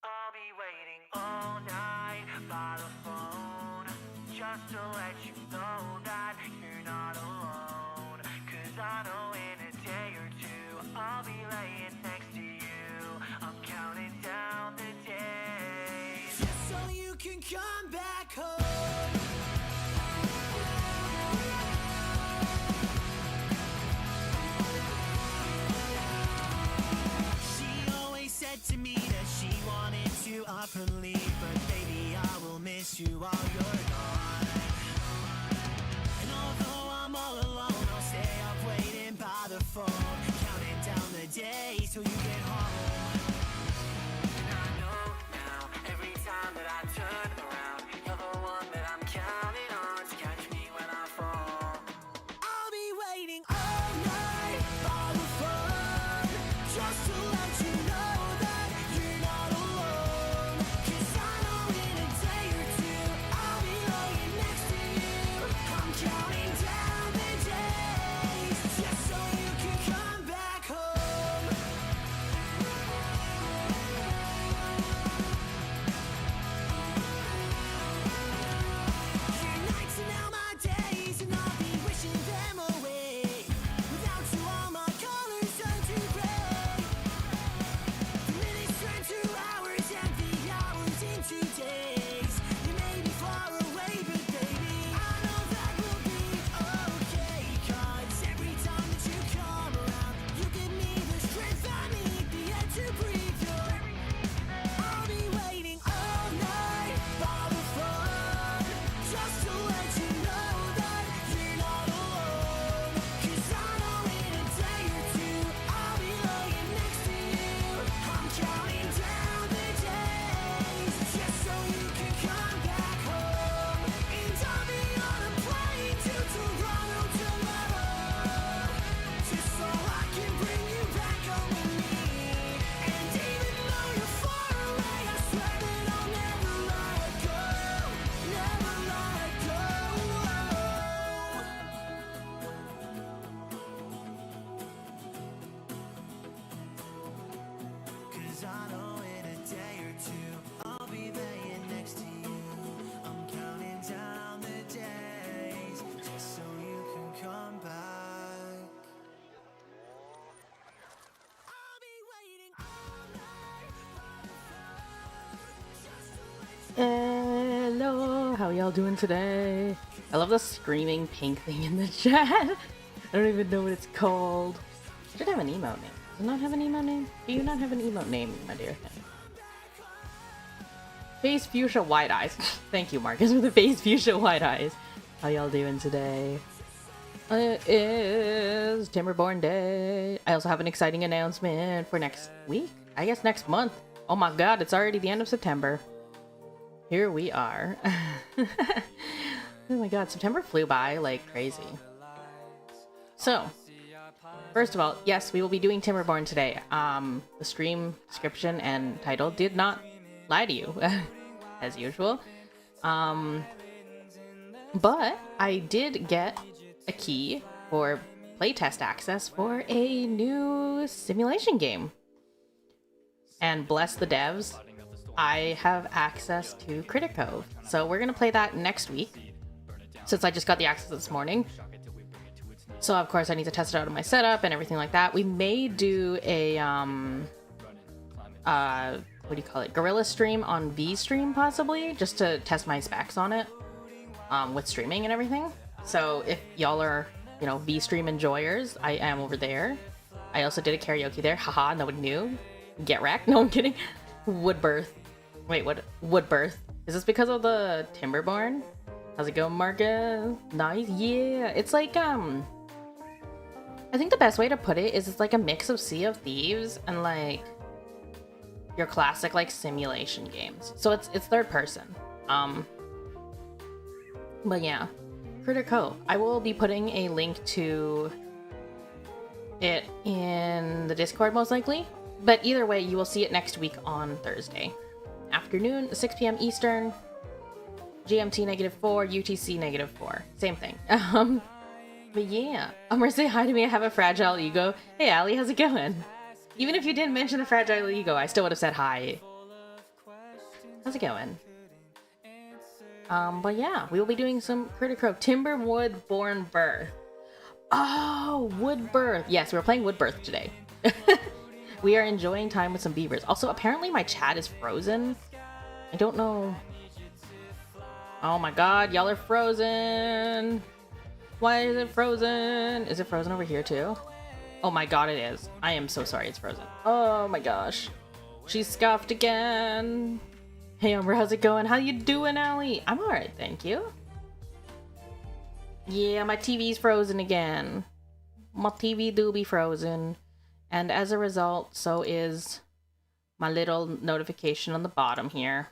I'll be waiting all night by the phone, just to let you know that you're not alone. 'Cause I know in a day or two, I'll be laying next to you. I'm counting down the days, just so you can come back home. She always said to me that she wanted to up and leave, but baby, I will miss you while you're gone. And although I'm all alone, I'll stay up waiting by the phone, counting down the days till you get home. And I know now, every time that I turn around, you're the one that I'm counting on to catch me when I fall. I'll be waiting all night by the phone, just to let you know that you're not alone. 'Cause I know in a day or two, I'll be laying next to you. I'm counting down the days, just so you can come back home. Your nights are now my days, and I'll be wishing them away. Without you, all my colors turn to gray. The minutes turn to hours, and the hours into days. You may be far away, but baby, I know that we'll be okay. 'Cause every time that you come around, you give me the strength I need, the air to breathe. I'll be waiting all night by the phone, just to let you know that you're not alone. 'Cause I know in a day or two, I'll be laying next to you. I'm counting down the days, just so you can come back home. And I'll be on a plane to Toronto tomorrow, just so I can bring you back home with me. And even though you're far away, I swear that I'll never let go, never let go. 'Cause I know in a day or two, I'll be laying next to you. I'm counting down the days, just so you can come back. I'll be waiting all night by the phone, just to let you. Hello, how y'all doing today? I love the screaming pink thing in the chat. I don't even know what it's called. It should have an emote name. Does it not have an emote name? Do you not have an emote name, my dear thing? Face Fuchsia Wide Eyes. Thank you, Marcus, for the Face Fuchsia Wide Eyes. How y'all doing today? It is Timberborn Day. I also have an exciting announcement for next week. I guess next month. Oh my god, it's already the end of September. Here we are. Oh my god, September flew by like crazy. So, first of all, yes, we will be doing Timberborn today. The stream description and title did not lie to you, as usual. But I did get a key for playtest access for a new simulation game. And bless the devs, I have access to Critter Cove. So we're gonna play that next week, since I just got the access this morning. So of course I need to test it out on my setup and everything like that. We may do a what do you call it? Gorilla stream on VStream possibly, just to test my specs on it, with streaming and everything. So if y'all are, you know, VStream enjoyers, I am over there. I also did a karaoke there. Haha, no one knew. Get wrecked. No, I'm kidding. Woodbirth. Wait, what? Woodbirth. Is this because of the Timberborn? How's it going, Marcus? Nice. Yeah. It's like, I think the best way to put it is it's like a mix of Sea of Thieves and like your classic like simulation games. So it's third person. But yeah, Critter Cove. I will be putting a link to it in the Discord most likely. But either way, you will see it next week on Thursday afternoon, 6 p.m. Eastern, GMT -4, UTC -4. Same thing. But yeah, I'm gonna say hi to me. I have a fragile ego. Hey, Allie, how's it going? Even if you didn't mention the fragile ego, I still would have said hi. How's it going? But yeah, we will be doing some Critical Timberborn Birth. Oh, Wood Birth. Yes, we're playing Wood Birth today. We are enjoying time with some beavers. Also, apparently my chat is frozen. I don't know. Oh my god, y'all are frozen. Why is it frozen? Is it frozen over here too? Oh my god, it is. I am so sorry it's frozen. Oh my gosh. She's scuffed again. Hey Umbra, how's it going? How you doing, Allie? I'm alright, thank you. Yeah, my TV's frozen again. My TV do be frozen. And as a result, so is my little notification on the bottom here.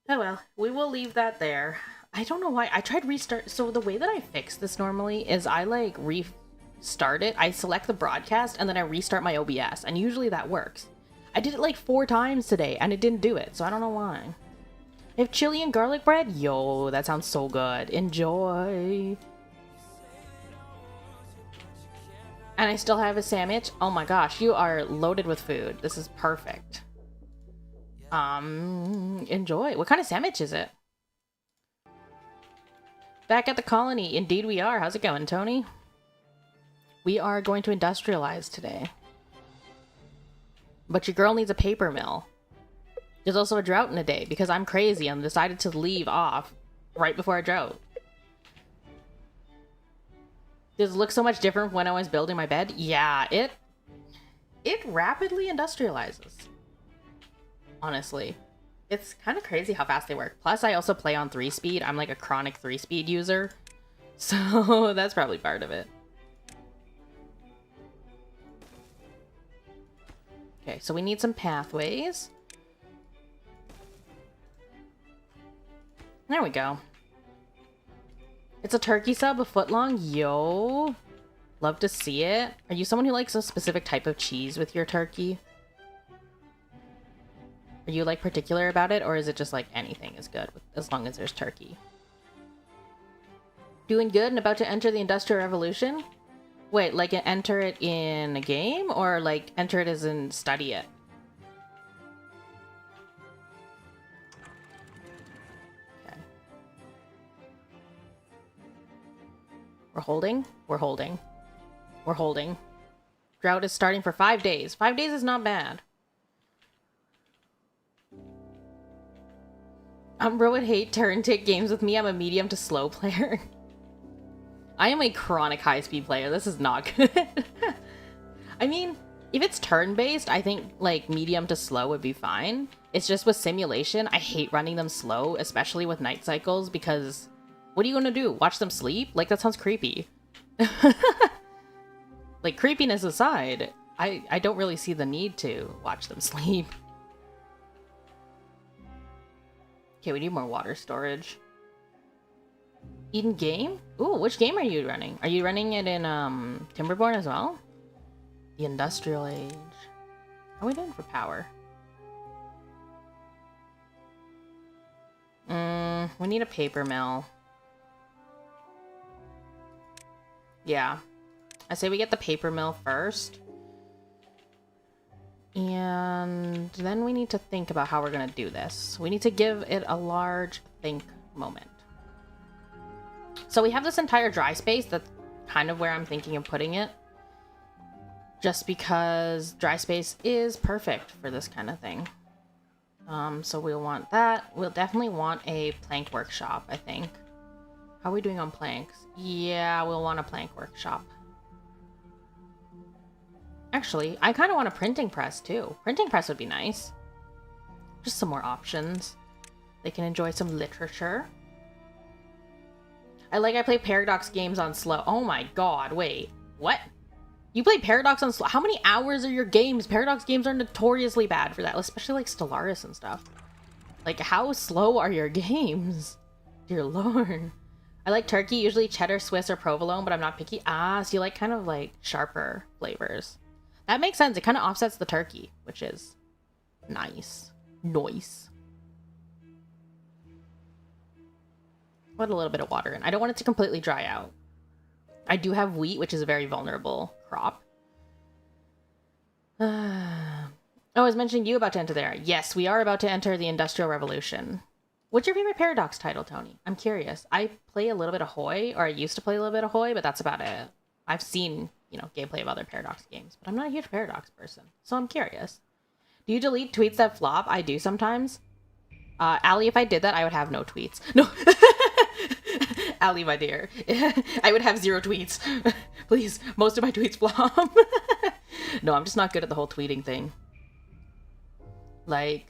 Oh well, we will leave that there. I don't know why. I tried restart. So the way that I fix this normally is I like restart it. I select the broadcast and then I restart my OBS. And usually that works. I did it like 4 times today and it didn't do it. So I don't know why. I have chili and garlic bread? Yo, that sounds so good. Enjoy. And I still have a sandwich. Oh my gosh, you are loaded with food. This is perfect. Enjoy. What kind of sandwich is it? Back at the colony. Indeed we are. How's it going, Tony? We are going to industrialize today. But your girl needs a paper mill. There's also a drought in a day because I'm crazy and decided to leave off right before a drought. Does it look so much different when I was building my bed? Yeah, it rapidly industrializes. Honestly. It's kind of crazy how fast they work. Plus, I also play on 3-speed. I'm like a chronic 3-speed user. So that's probably part of it. Okay, so we need some pathways. There we go. It's a turkey sub, a foot long. Yo. Love to see it. Are you someone who likes a specific type of cheese with your turkey? Are you like particular about it, or is it just like anything is good as long as there's turkey? Doing good and about to enter the Industrial Revolution? Wait, like enter it in a game, or like enter it as in study it? Okay. We're holding? We're holding. We're holding. Drought is starting for 5 days. 5 days is not bad. Umbra would hate turn-take games with me. I'm a medium to slow player. I am a chronic high-speed player. This is not good. I mean, if it's turn-based, I think, like, medium to slow would be fine. It's just with simulation, I hate running them slow, especially with night cycles, because what are you gonna do? Watch them sleep? Like, that sounds creepy. Like, creepiness aside, I don't really see the need to watch them sleep. Okay, we need more water storage. Eden game? Ooh, which game are you running? Are you running it in Timberborn as well? The Industrial Age. How are we doing for power? We need a paper mill. Yeah. I say we get the paper mill first. And then we need to think about how we're going to do this. We need to give it a large think moment. So we have this entire dry space. That's kind of where I'm thinking of putting it. Just because dry space is perfect for this kind of thing. So we'll want that. We'll definitely want a plank workshop, I think. How are we doing on planks? Yeah, we'll want a plank workshop. Actually, I kind of want a printing press, too. Printing press would be nice. Just some more options. They can enjoy some literature. I play Paradox games on slow. Oh my god, wait. What? You play Paradox on slow? How many hours are your games? Paradox games are notoriously bad for that, especially like Stellaris and stuff. Like, how slow are your games? Dear lord. I like turkey, usually cheddar, Swiss, or provolone, but I'm not picky. Ah, so you like kind of like sharper flavors. That makes sense. It kind of offsets the turkey, which is nice. Nice. Put a little bit of water in. I don't want it to completely dry out. I do have wheat, which is a very vulnerable crop. Oh, I was mentioning you about to enter there. Yes, we are about to enter the Industrial Revolution. What's your favorite Paradox title, Tony? I'm curious. I play a little bit of Hoi, or I used to play a little bit of Hoi, but that's about it. I've seen, gameplay of other Paradox games, but I'm not a huge Paradox person, so I'm curious. Do you delete tweets that flop? I do sometimes. Allie, if I did that, I would have no tweets. No. Allie, my dear. I would have 0 tweets. Please, most of my tweets flop. No, I'm just not good at the whole tweeting thing. Like...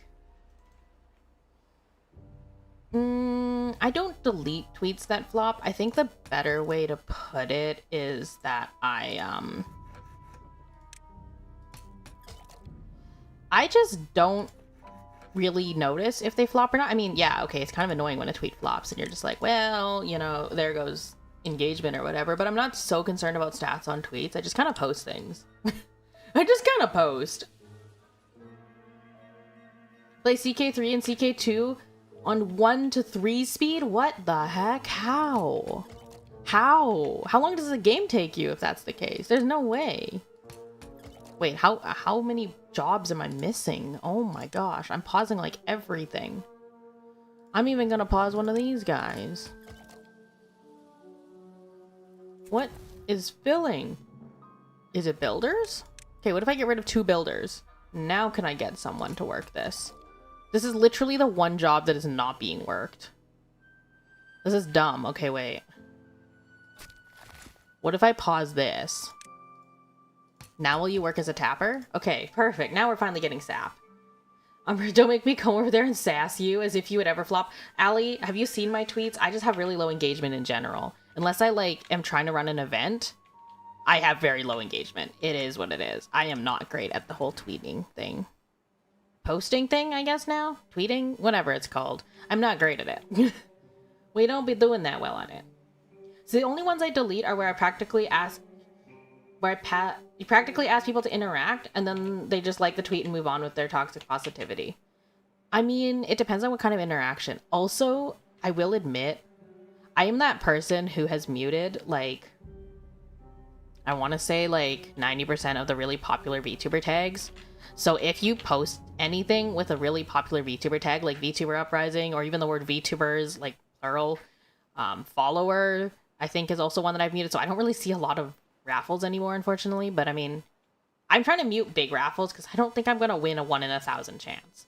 I don't delete tweets that flop. I think the better way to put it is that I just don't really notice if they flop or not. I mean, yeah, okay, it's kind of annoying when a tweet flops and you're just like, well, there goes engagement or whatever, but I'm not so concerned about stats on tweets. I just kind of post things. I just kind of post. Play CK3 and CK2 on 1 to 3 speed? What the heck? How? How long does the game take you if that's the case? There's no way. Wait, how many jobs am I missing? Oh my gosh, I'm pausing like everything. I'm even gonna pause one of these guys. What is filling? Is it builders? Okay, what if I get rid of 2 builders? Now can I get someone to work this? This is literally the one job that is not being worked. This is dumb. Okay, wait. What if I pause this? Now will you work as a tapper? Okay, perfect. Now we're finally getting sap. Don't make me come over there and sass you as if you would ever flop. Allie, have you seen my tweets? I just have really low engagement in general. Unless I, am trying to run an event, I have very low engagement. It is what it is. I am not great at the whole tweeting thing. Posting thing, I guess now? Tweeting? Whatever it's called. I'm not great at it. We don't be doing that well on it. So the only ones I delete are where I practically ask... you practically ask people to interact, and then they just like the tweet and move on with their toxic positivity. I mean, it depends on what kind of interaction. Also, I will admit, I am that person who has muted, I want to say, 90% of the really popular VTuber tags. So if you post anything with a really popular VTuber tag, like VTuber Uprising, or even the word VTubers, plural, follower, I think is also one that I've muted. So I don't really see a lot of raffles anymore, unfortunately. But I mean, I'm trying to mute big raffles because I don't think I'm going to win a 1 in 1,000 chance.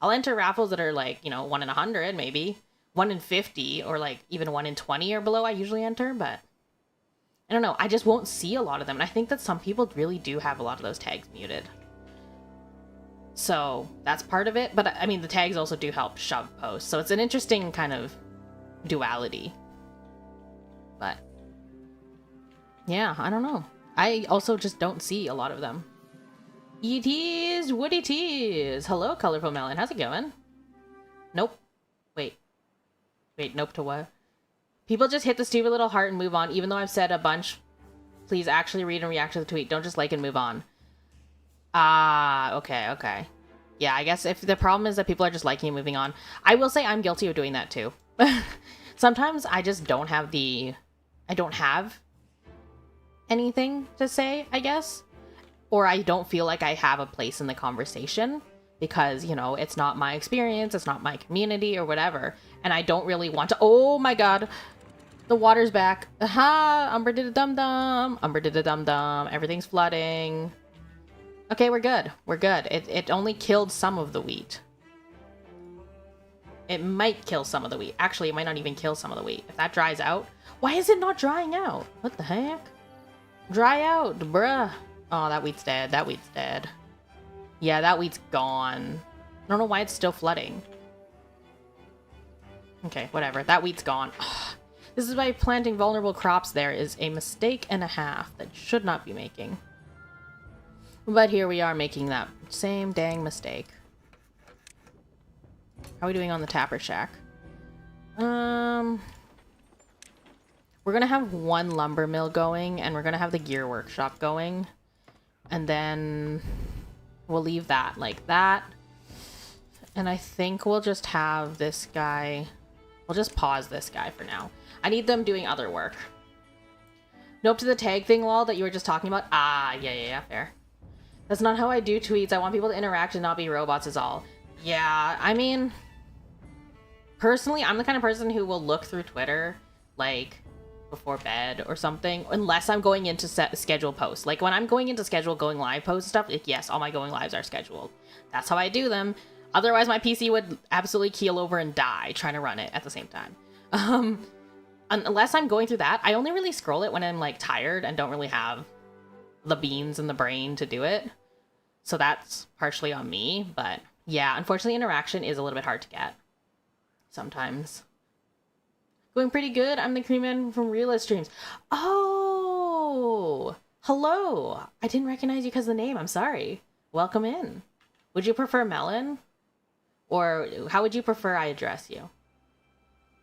I'll enter raffles that are 1 in 100, maybe. 1 in 50, or even 1 in 20 or below I usually enter, but I don't know. I just won't see a lot of them. And I think that some people really do have a lot of those tags muted. So that's part of it. But I mean, the tags also do help shove posts. So it's an interesting kind of duality. But yeah, I don't know. I also just don't see a lot of them. It is what it is. Hello, Colorful Melon. How's it going? Nope. Wait, nope to what? People just hit the stupid little heart and move on, even though I've said a bunch. Please actually read and react to the tweet. Don't just like and move on. Ah, okay. Yeah, I guess if the problem is that people are just liking and moving on, I will say I'm guilty of doing that too. Sometimes I just don't have I don't have anything to say, I guess. Or I don't feel like I have a place in the conversation because, it's not my experience, it's not my community or whatever. And I don't really want to, oh my god, the water's back. Aha, Umbra did a dum-dum. Umbra did a dum-dum. Everything's flooding. Okay, we're good. We're good. It only killed some of the wheat. It might kill some of the wheat. Actually, it might not even kill some of the wheat. If that dries out... Why is it not drying out? What the heck? Dry out, bruh. Oh, that wheat's dead. That wheat's dead. Yeah, that wheat's gone. I don't know why it's still flooding. Okay, whatever. That wheat's gone. Ugh. This is why planting vulnerable crops there is a mistake and a half that should not be making. But here we are making that same dang mistake. How are we doing on the Tapper Shack? We're gonna have 1 lumber mill going, and we're gonna have the gear workshop going. And then we'll leave that like that. And I think we'll just have this guy... We'll just pause this guy for now. I need them doing other work. Nope to the tag thing, lol, that you were just talking about. Ah, yeah, fair. That's not how I do tweets. I want people to interact and not be robots is all. Yeah, I mean, personally, I'm the kind of person who will look through Twitter, like, before bed or something, unless I'm going into schedule posts. Like, when I'm going into schedule going live posts and stuff, like, yes, all my going lives are scheduled. That's how I do them. Otherwise, my PC would absolutely keel over and die trying to run it at the same time. Unless I'm going through that, I only really scroll it when I'm, like, tired and don't really have the beans in the brain to do it. So that's partially on me, but yeah, unfortunately, interaction is a little bit hard to get sometimes. Going pretty good. I'm the Creamman from Realist Streams. Oh, hello. I didn't recognize you because of the name. I'm sorry. Welcome in. Would you prefer Melon? Or how would you prefer I address you?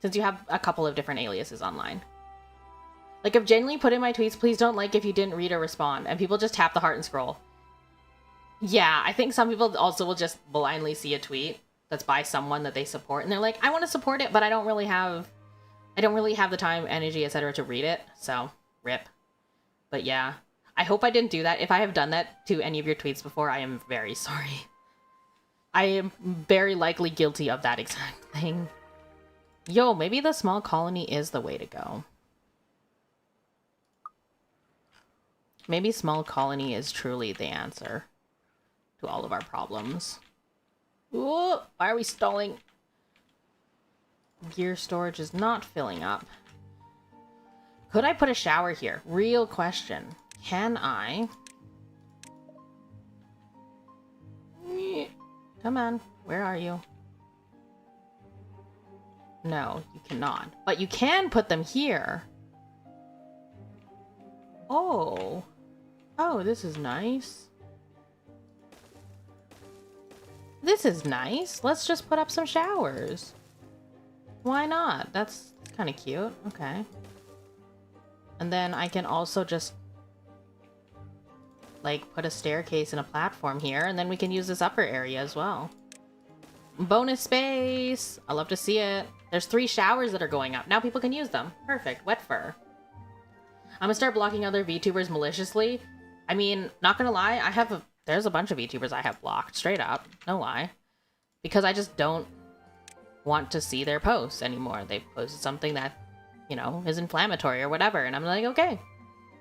Since you have a couple of different aliases online. Like, I've genuinely put in my tweets, please don't like if you didn't read or respond. And people just tap the heart and scroll. Yeah, I think some people also will just blindly see a tweet that's by someone that they support. And they're like, I want to support it, but I don't really have the time, energy, etc. to read it, so rip. But yeah, I hope I didn't do that. If I have done that to any of your tweets before, I am very sorry. I am very likely guilty of that exact thing. Yo, maybe the small colony is the way to go. Maybe small colony is truly the answer to all of our problems. Ooh, why are we stalling? Gear storage is not filling up. Could I put a shower here? Real question. Can I? Come on. Where are you? No, you cannot. But you can put them here. Oh. Oh, this is nice. This is nice. Let's just put up some showers. Why not? That's kind of cute. Okay. And then I can also just, like, put a staircase and a platform here, and then we can use this upper area as well. Bonus space! I love to see it. There's 3 showers that are going up. Now people can use them. Perfect. Wet fur. I'm gonna start blocking other VTubers maliciously. I mean, not gonna lie, there's a bunch of VTubers I have blocked. Straight up. No lie. Because I just don't want to see their posts anymore. They posted something that, you know, is inflammatory or whatever, and I'm like, okay.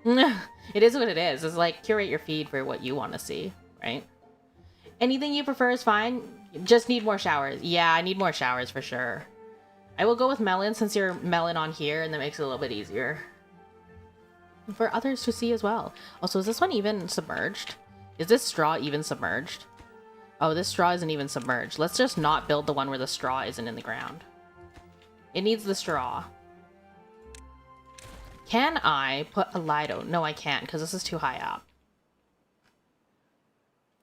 It is what it is. It's like, curate your feed for what you want to see, right? Anything you prefer is fine. Just need more showers. Yeah, I need more showers for sure. I will go with Melon since you're Melon on here, and that makes it a little bit easier for others to see as well. Also, is this one even submerged? Is this straw even submerged? Oh, this straw isn't even submerged. Let's just not build the one where the straw isn't in the ground. It needs the straw. Can I put a Lido? No, I can't, because this is too high up.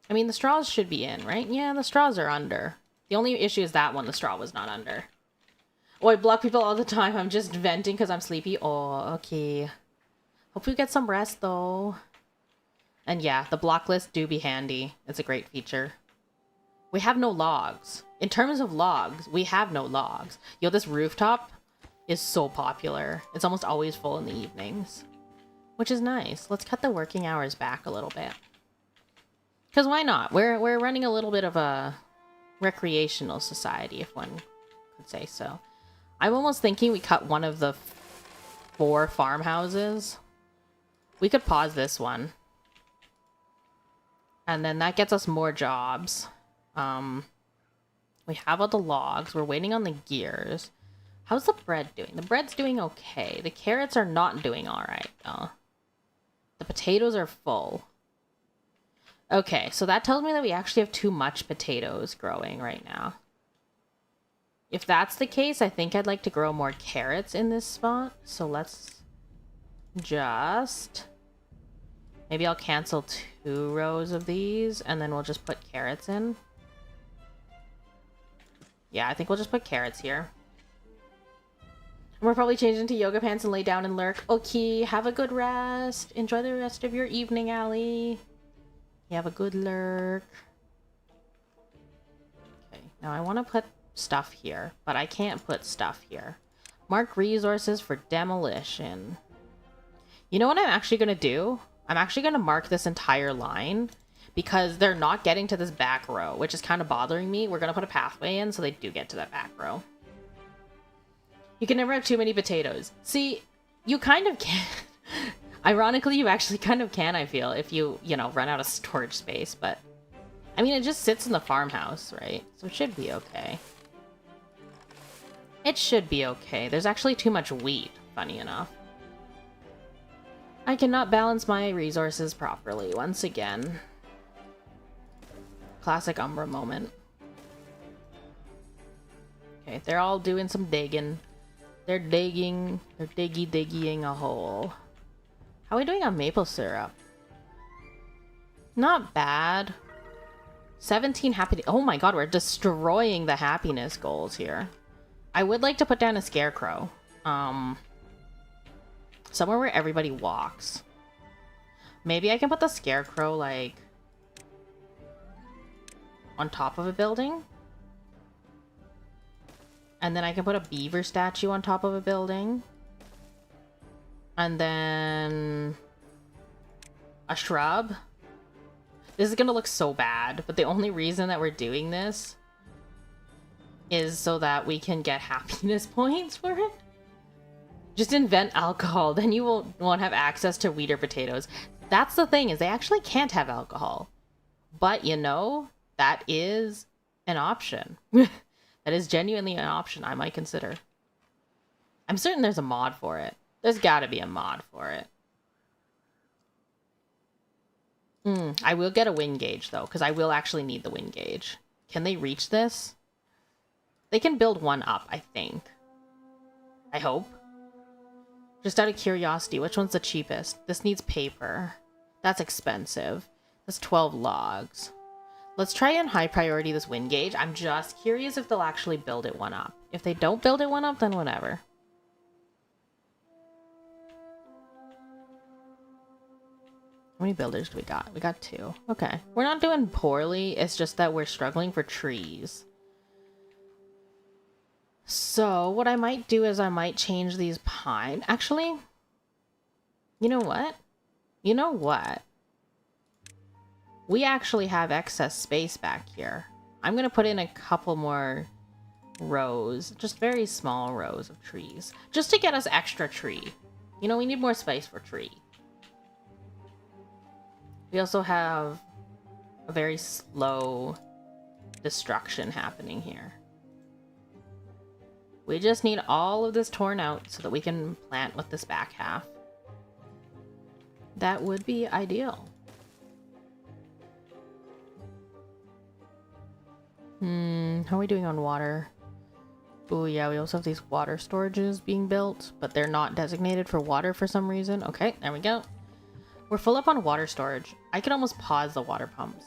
I mean, the straws should be in, right? Yeah, the straws are under. The only issue is that one, the straw was not under. Oh, I block people all the time. I'm just venting because I'm sleepy. Oh, okay. Hope you get some rest, though. And yeah, the block list do be handy. It's a great feature. We have no logs. In terms of logs, we have no logs. Yo, this rooftop is so popular. It's almost always full in the evenings, which is nice. Let's cut the working hours back a little bit. Because why not? We're running a little bit of a recreational society, if one could say so. I'm almost thinking we cut one of the 4 farmhouses. We could pause this one. And then that gets us more jobs. We have all the logs. We're waiting on the gears. How's the bread doing? The bread's doing okay. The carrots are not doing all right, though. The potatoes are full. Okay, so that tells me that we actually have too much potatoes growing right now. If that's the case, I think I'd like to grow more carrots in this spot. So let's just... Maybe I'll cancel 2 rows of these, and then we'll just put carrots in. Yeah, I think we'll just put carrots here. And we're probably changing to yoga pants and lay down and lurk. Okay, have a good rest. Enjoy the rest of your evening, Allie. You have a good lurk. Okay, now I want to put stuff here, but I can't put stuff here. Mark resources for demolition. You know what I'm actually going to do? I'm actually going to mark this entire line because they're not getting to this back row, which is kind of bothering me. We're going to put a pathway in so they do get to that back row. You can never have too many potatoes. See, you kind of can. Ironically, you actually kind of can, I feel, if you know, run out of storage space. But, I mean, it just sits in the farmhouse, right? So it should be okay. It should be okay. There's actually too much wheat, funny enough. I cannot balance my resources properly, once again. Classic Umbra moment. Okay, they're all doing some digging. They're diggying a hole. How are we doing on maple syrup? Not bad. 17 happiness. Oh my god, we're destroying the happiness goals here. I would like to put down a scarecrow. Somewhere where everybody walks. Maybe I can put the scarecrow, like, on top of a building? And then I can put a beaver statue on top of a building. And then a shrub. This is gonna look so bad, but the only reason that we're doing this is so that we can get happiness points for it. Just invent alcohol, then you won't have access to wheat or potatoes. That's the thing, is they actually can't have alcohol. But, you know, that is an option. That is genuinely an option I might consider. I'm certain there's a mod for it. There's gotta be a mod for it. I will get a wind gauge, though, because I will actually need the wind gauge. Can they reach this? They can build one up, I think. I hope. Just out of curiosity, which one's the cheapest? This needs paper. That's expensive. That's 12 logs. Let's try and high priority this wind gauge. I'm just curious if they'll actually build it one up. If they don't build it one up, then whatever. How many builders do we got? We got 2. Okay. We're not doing poorly. It's just that we're struggling for trees. So, what I might do is I might change these pine. Actually, you know what? You know what? We actually have excess space back here. I'm going to put in a couple more rows. Just very small rows of trees. Just to get us extra tree. You know, we need more space for tree. We also have a very slow destruction happening here. We just need all of this torn out so that we can plant with this back half. That would be ideal. How are we doing on water? Oh yeah, we also have these water storages being built, but they're not designated for water for some reason. Okay, there we go. We're full up on water storage. I could almost pause the water pumps.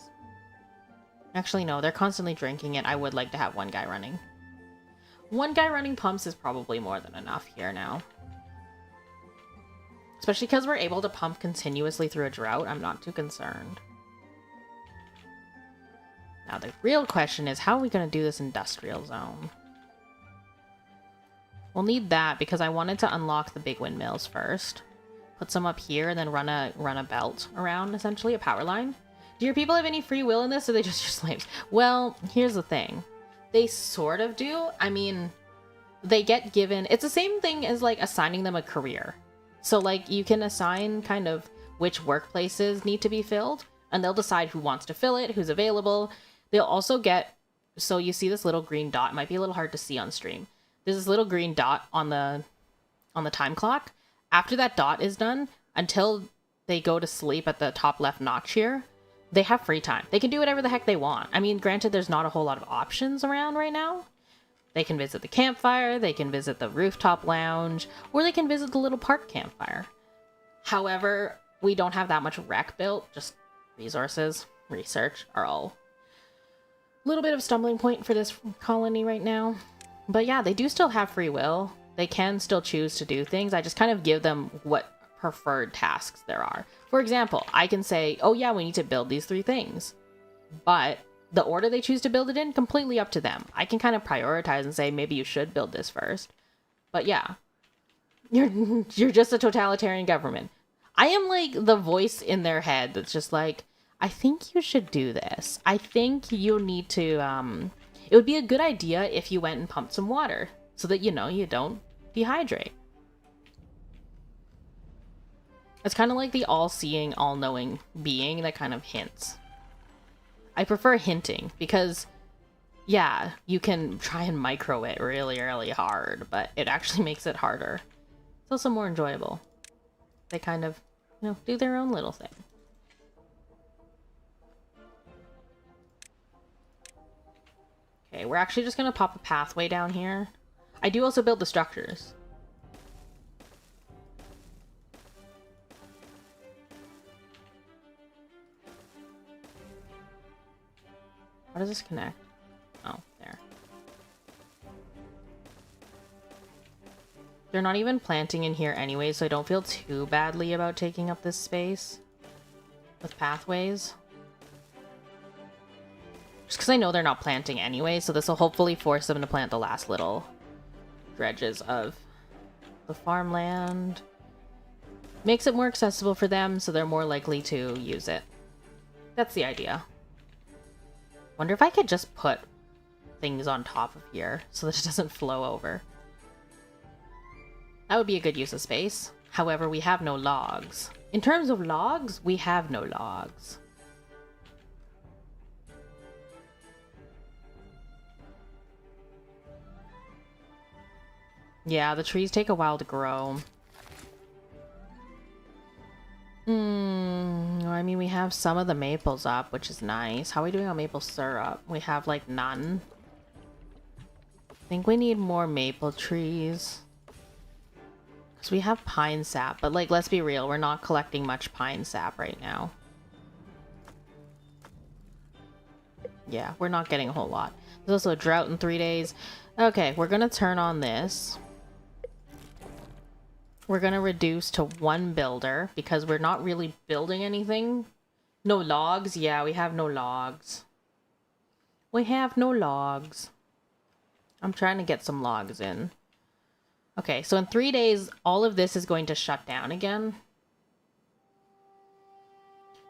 Actually, no, they're constantly drinking it. I would like to have one guy running. One guy running pumps is probably more than enough here now. Especially because we're able to pump continuously through a drought. I'm not too concerned. Now, the real question is, how are we going to do this industrial zone? We'll need that because I wanted to unlock the big windmills first. Put some up here and then run a belt around, essentially, a power line. Do your people have any free will in this, or are they just your slaves? Well, here's the thing. They sort of do. I mean, they get given... It's the same thing as, like, assigning them a career. So, like, you can assign kind of which workplaces need to be filled, and they'll decide who wants to fill it, who's available. They'll also get... So you see this little green dot. It might be a little hard to see on stream. There's this little green dot on the time clock. After that dot is done, until they go to sleep at the top left notch here, they have free time. They can do whatever the heck they want. I mean, granted, there's not a whole lot of options around right now. They can visit the campfire, they can visit the rooftop lounge, or they can visit the little park campfire. However, we don't have that much rec built, just resources, research are all a little bit of a stumbling point for this colony right now. But yeah, they do still have free will. They can still choose to do things. I just kind of give them what preferred tasks there are. For example, I can say, oh yeah, we need to build these 3 things. But the order they choose to build it in, completely up to them. I can kind of prioritize and say, maybe you should build this first. But yeah, you're just a totalitarian government. I am like the voice in their head that's just like, I think you should do this. I think you'll need to, it would be a good idea if you went and pumped some water so that, you know, you don't dehydrate. It's kind of like the all-seeing, all-knowing being that kind of hints. I prefer hinting because, yeah, you can try and micro it really, really hard, but it actually makes it harder. It's also more enjoyable. They kind of, you know, do their own little thing. Okay, we're actually just gonna pop a pathway down here. I do also build the structures. How does this connect? Oh, there. They're not even planting in here anyway, so I don't feel too badly about taking up this space with pathways. Just because I know they're not planting anyway, so this will hopefully force them to plant the last little dredges of the farmland. Makes it more accessible for them, so they're more likely to use it. That's the idea. Wonder if I could just put things on top of here so that it doesn't flow over. That would be a good use of space. However, we have no logs. In terms of logs, we have no logs. Yeah, the trees take a while to grow. I mean, we have some of the maples up, which is nice. How are we doing on maple syrup? We have, like, none. I think we need more maple trees. Because we have pine sap, but, like, let's be real, we're not collecting much pine sap right now. Yeah, we're not getting a whole lot. There's also a drought in 3 days. Okay, we're gonna turn on this. We're gonna reduce to 1 builder because we're not really building anything. No logs? Yeah, we have no logs. We have no logs. I'm trying to get some logs in. Okay, so in 3 days, all of this is going to shut down again.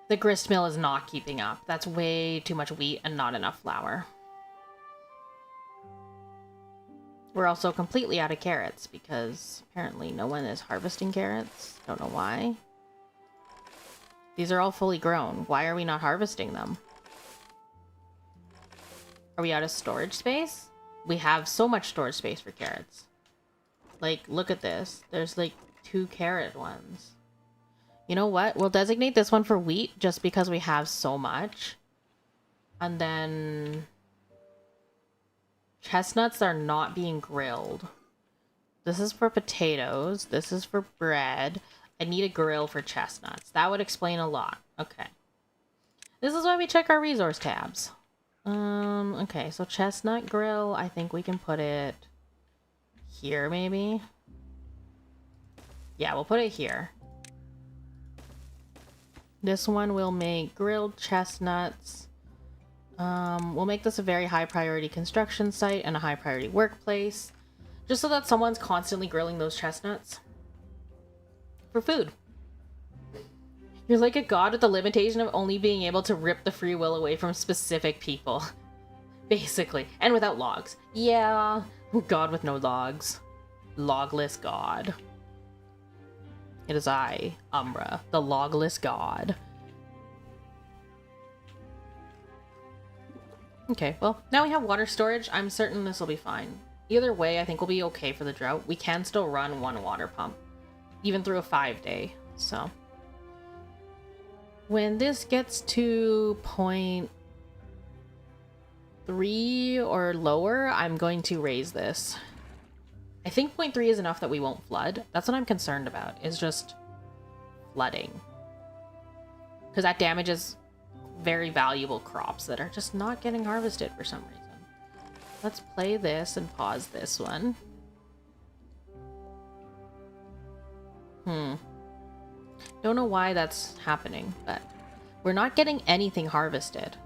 The grist mill is not keeping up. That's way too much wheat and not enough flour. We're also completely out of carrots because apparently no one is harvesting carrots. Don't know why. These are all fully grown. Why are we not harvesting them? Are we out of storage space? We have so much storage space for carrots. Like, look at this. There's like 2 carrot ones. You know what? We'll designate this one for wheat just because we have so much. And then chestnuts are not being grilled. This is for potatoes. This is for bread. I need a grill for chestnuts. That would explain a lot. Okay. This is why we check our resource tabs. Okay, so chestnut grill, I think we can put it here, maybe? Yeah, we'll put it here. This one will make grilled chestnuts. We'll make this a very high priority construction site and a high priority workplace. Just so that someone's constantly grilling those chestnuts. For food. You're like a god with the limitation of only being able to rip the free will away from specific people. Basically. And without logs. Yeah. God with no logs. Logless god. It is I, Umbra, the logless god. Okay, well, now we have water storage. I'm certain this will be fine. Either way, I think we'll be okay for the drought. We can still run 1 water pump. Even through a 5-day, so. When this gets to 0.3 or lower, I'm going to raise this. I think 0.3 is enough that we won't flood. That's what I'm concerned about, is just flooding. Because that damages very valuable crops that are just not getting harvested for some reason. Let's play this and pause this one. Don't know why that's happening, but we're not getting anything harvested.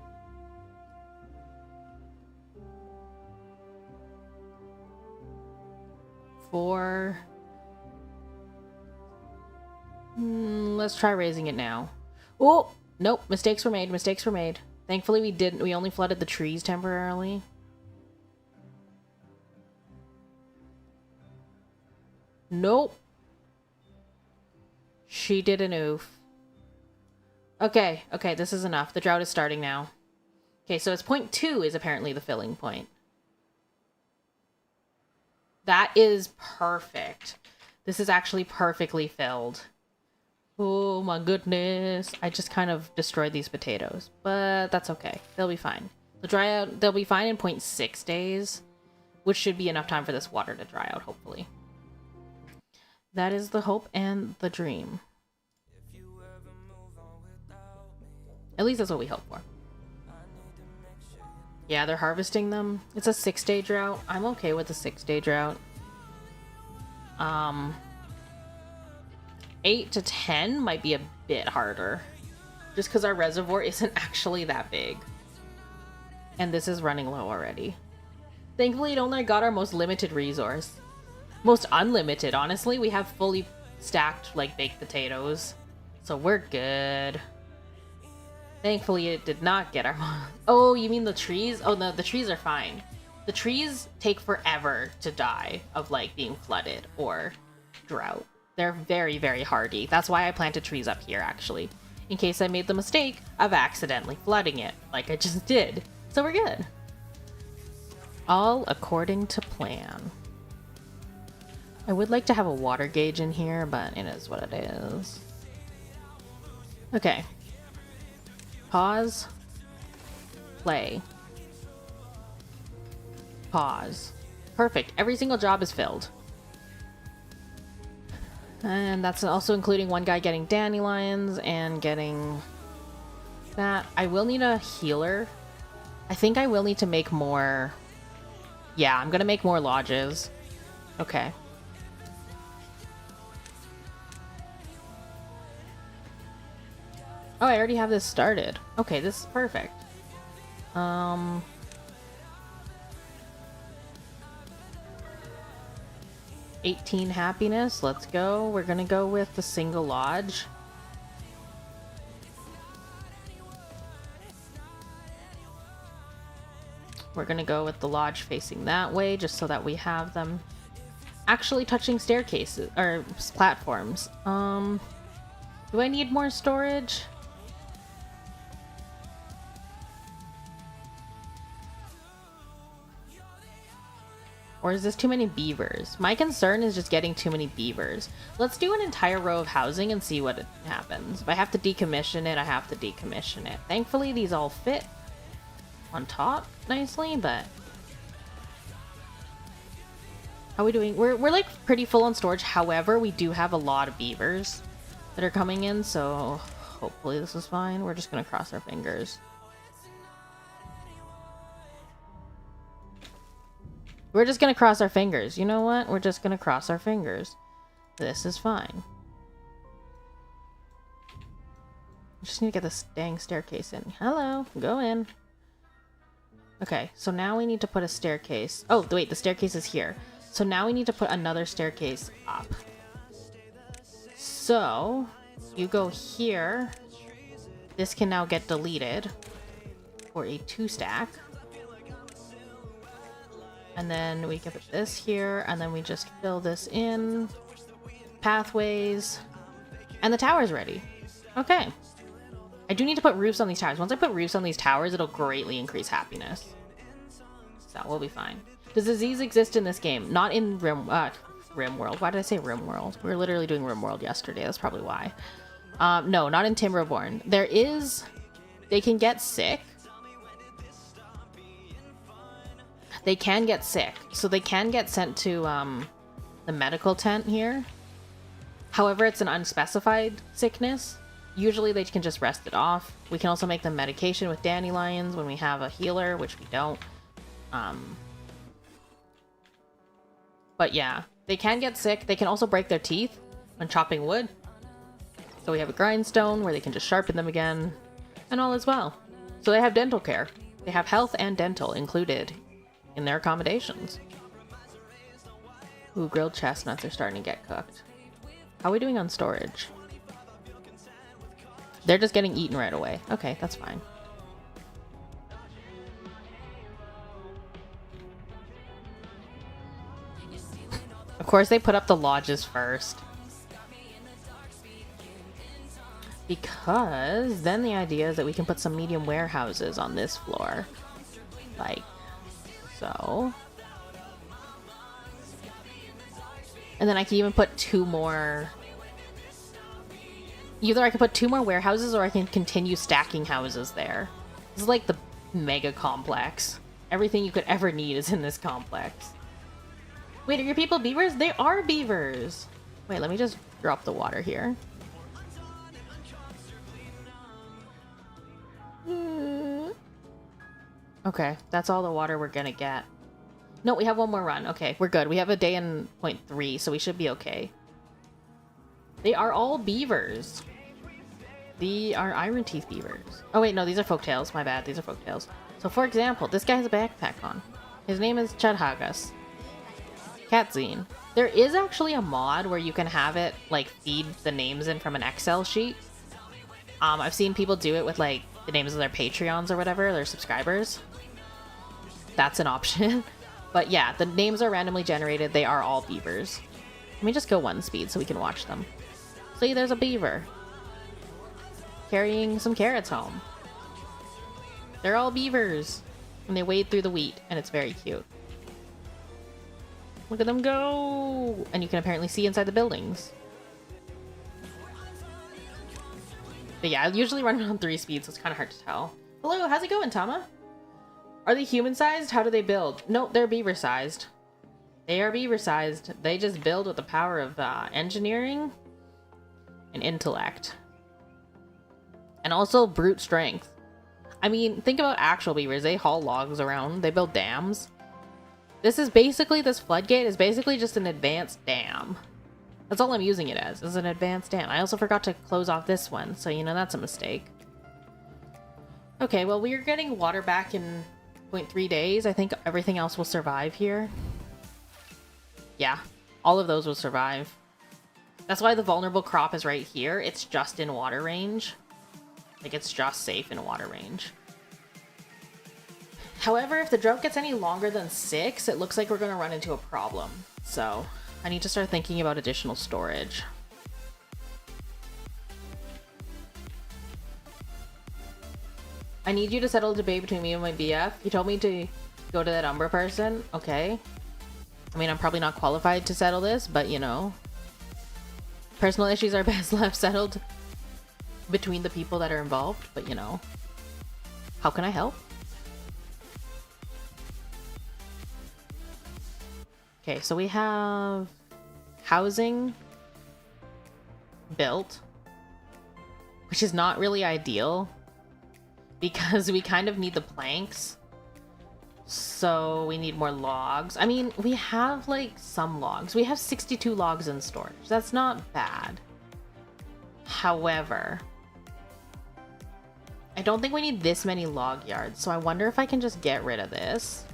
Let's try raising it now. Oh, Nope, mistakes were made, mistakes were made. Thankfully we only flooded the trees temporarily. Nope. She did an oof. Okay, okay, this is enough. The drought is starting now. Okay, so it's point 2 is apparently the filling point. That is perfect. This is actually perfectly filled. Oh my goodness. I just kind of destroyed these potatoes, but that's okay. They'll be fine. They'll be fine in 0.6 days, which should be enough time for this water to dry out, hopefully. That is the hope and the dream. At least that's what we hope for. Yeah, they're harvesting them. It's a 6-day drought. I'm okay with a 6-day drought. 8 to 10 might be a bit harder. Just because our reservoir isn't actually that big. And this is running low already. Thankfully, it only got our most limited resource. Most unlimited, honestly. We have fully stacked, like, baked potatoes. So we're good. Thankfully, it did not get our... Oh, you mean the trees? Oh, no, the trees are fine. The trees take forever to die of, like, being flooded or drought. They're very, very hardy. That's why I planted trees up here, actually. In case I made the mistake of accidentally flooding it, like I just did. So we're good. All according to plan. I would like to have a water gauge in here, but it is what it is. Okay. Pause. Play. Pause. Perfect. Every single job is filled. And that's also including one guy getting dandelions and getting that. I will need a healer. I think I will need to make more. Yeah, I'm gonna make more lodges. Okay. Oh, I already have this started. Okay, this is perfect. 18 happiness. Let's go. We're gonna go with the single lodge. We're gonna go with the lodge facing that way, just so that we have them actually touching staircases or platforms. Do I need more storage? Or is this too many beavers? My concern is just getting too many beavers. Let's do an entire row of housing and see what happens. If I have to decommission it, I have to decommission it. Thankfully, these all fit on top nicely, but... How are we doing? We're like pretty full on storage. However, we do have a lot of beavers that are coming in, so hopefully this is fine. We're just gonna cross our fingers. We're just gonna cross our fingers. You know what? We're just gonna cross our fingers. This is fine. Just need to get this dang staircase in. Hello, go in. Okay, so now we need to put a staircase. Oh, wait, the staircase is here. So now we need to put another staircase up. So, you go here. This can now get deleted for a 2-stack. And then we can put this here, and then we just fill this in. Pathways. And the tower's ready. Okay. I do need to put roofs on these towers. Once I put roofs on these towers, it'll greatly increase happiness. So we'll be fine. Does disease exist in this game? Not in RimWorld. Why did I say RimWorld? We were literally doing RimWorld yesterday. That's probably why. No, not in Timberborn. There is... They can get sick. They can get sick. So they can get sent to the medical tent here. However, it's an unspecified sickness. Usually they can just rest it off. We can also make them medication with dandelions when we have a healer, which we don't. But yeah, they can get sick. They can also break their teeth when chopping wood. So we have a grindstone where they can just sharpen them again, and all is well. So they have dental care. They have health and dental included in their accommodations. Ooh, grilled chestnuts are starting to get cooked. How are we doing on storage? they're just getting eaten right away. Okay, that's fine. Of course, they put up the lodges first. Because then the idea is that we can put some medium warehouses on this floor. Like so. And then I can even put two more... Either I can put two more warehouses or I can continue stacking houses there. This is like the mega complex. Everything you could ever need is in this complex. Wait, are your people beavers? They are beavers! Wait, let me just drop the water here. Okay, that's all the water we're gonna get. No, we have one more run. Okay, we're good. We have a day in 0.3, so we should be okay. They are all beavers. They are iron teeth beavers. Oh wait, no, these are folktales. My bad, these are folktales. So for example, this guy has a backpack on. His name is Chudhagas. Catzine. There is actually a mod where you can have it like feed the names in from an Excel sheet. I've seen people do it with like the names of their Patreons or whatever, their subscribers. That's an option. But yeah, the names are randomly generated. They are all beavers. Let me just go 1 speed so we can watch them. See, there's a beaver carrying some carrots home. They're all beavers. And they wade through the wheat, and it's very cute. Look at them go! And you can apparently see inside the buildings. But yeah, I usually run on 3 speeds, so it's kind of hard to tell. Hello, how's it going, Tama? Are they human-sized? How do they build? Nope, they're beaver-sized. They are beaver-sized. They just build with the power of engineering and intellect. And also brute strength. I mean, think about actual beavers. They haul logs around. They build dams. This floodgate is basically just an advanced dam. That's all I'm using it as, is an advanced dam. I also forgot to close off this one, so you know that's a mistake. Okay, well we are getting water back in 0.3 days. I think everything else will survive here. Yeah, all of those will survive. That's why the vulnerable crop is right here. It's just in water range. Like, it's just safe in water range. However, if the drought gets any longer than 6, it looks like we're going to run into a problem. So, I need to start thinking about additional storage. I need you to settle a debate between me and my BF. He told me to go to that Umbra person. Okay. I mean, I'm probably not qualified to settle this, but you know. Personal issues are best left settled between the people that are involved, but you know. How can I help? Okay, so we have housing built, which is not really ideal because we kind of need the planks. So we need more logs. I mean, we have like some logs. We have 62 logs in storage. That's not bad. However, I don't think we need this many log yards. So I wonder if I can just get rid of this.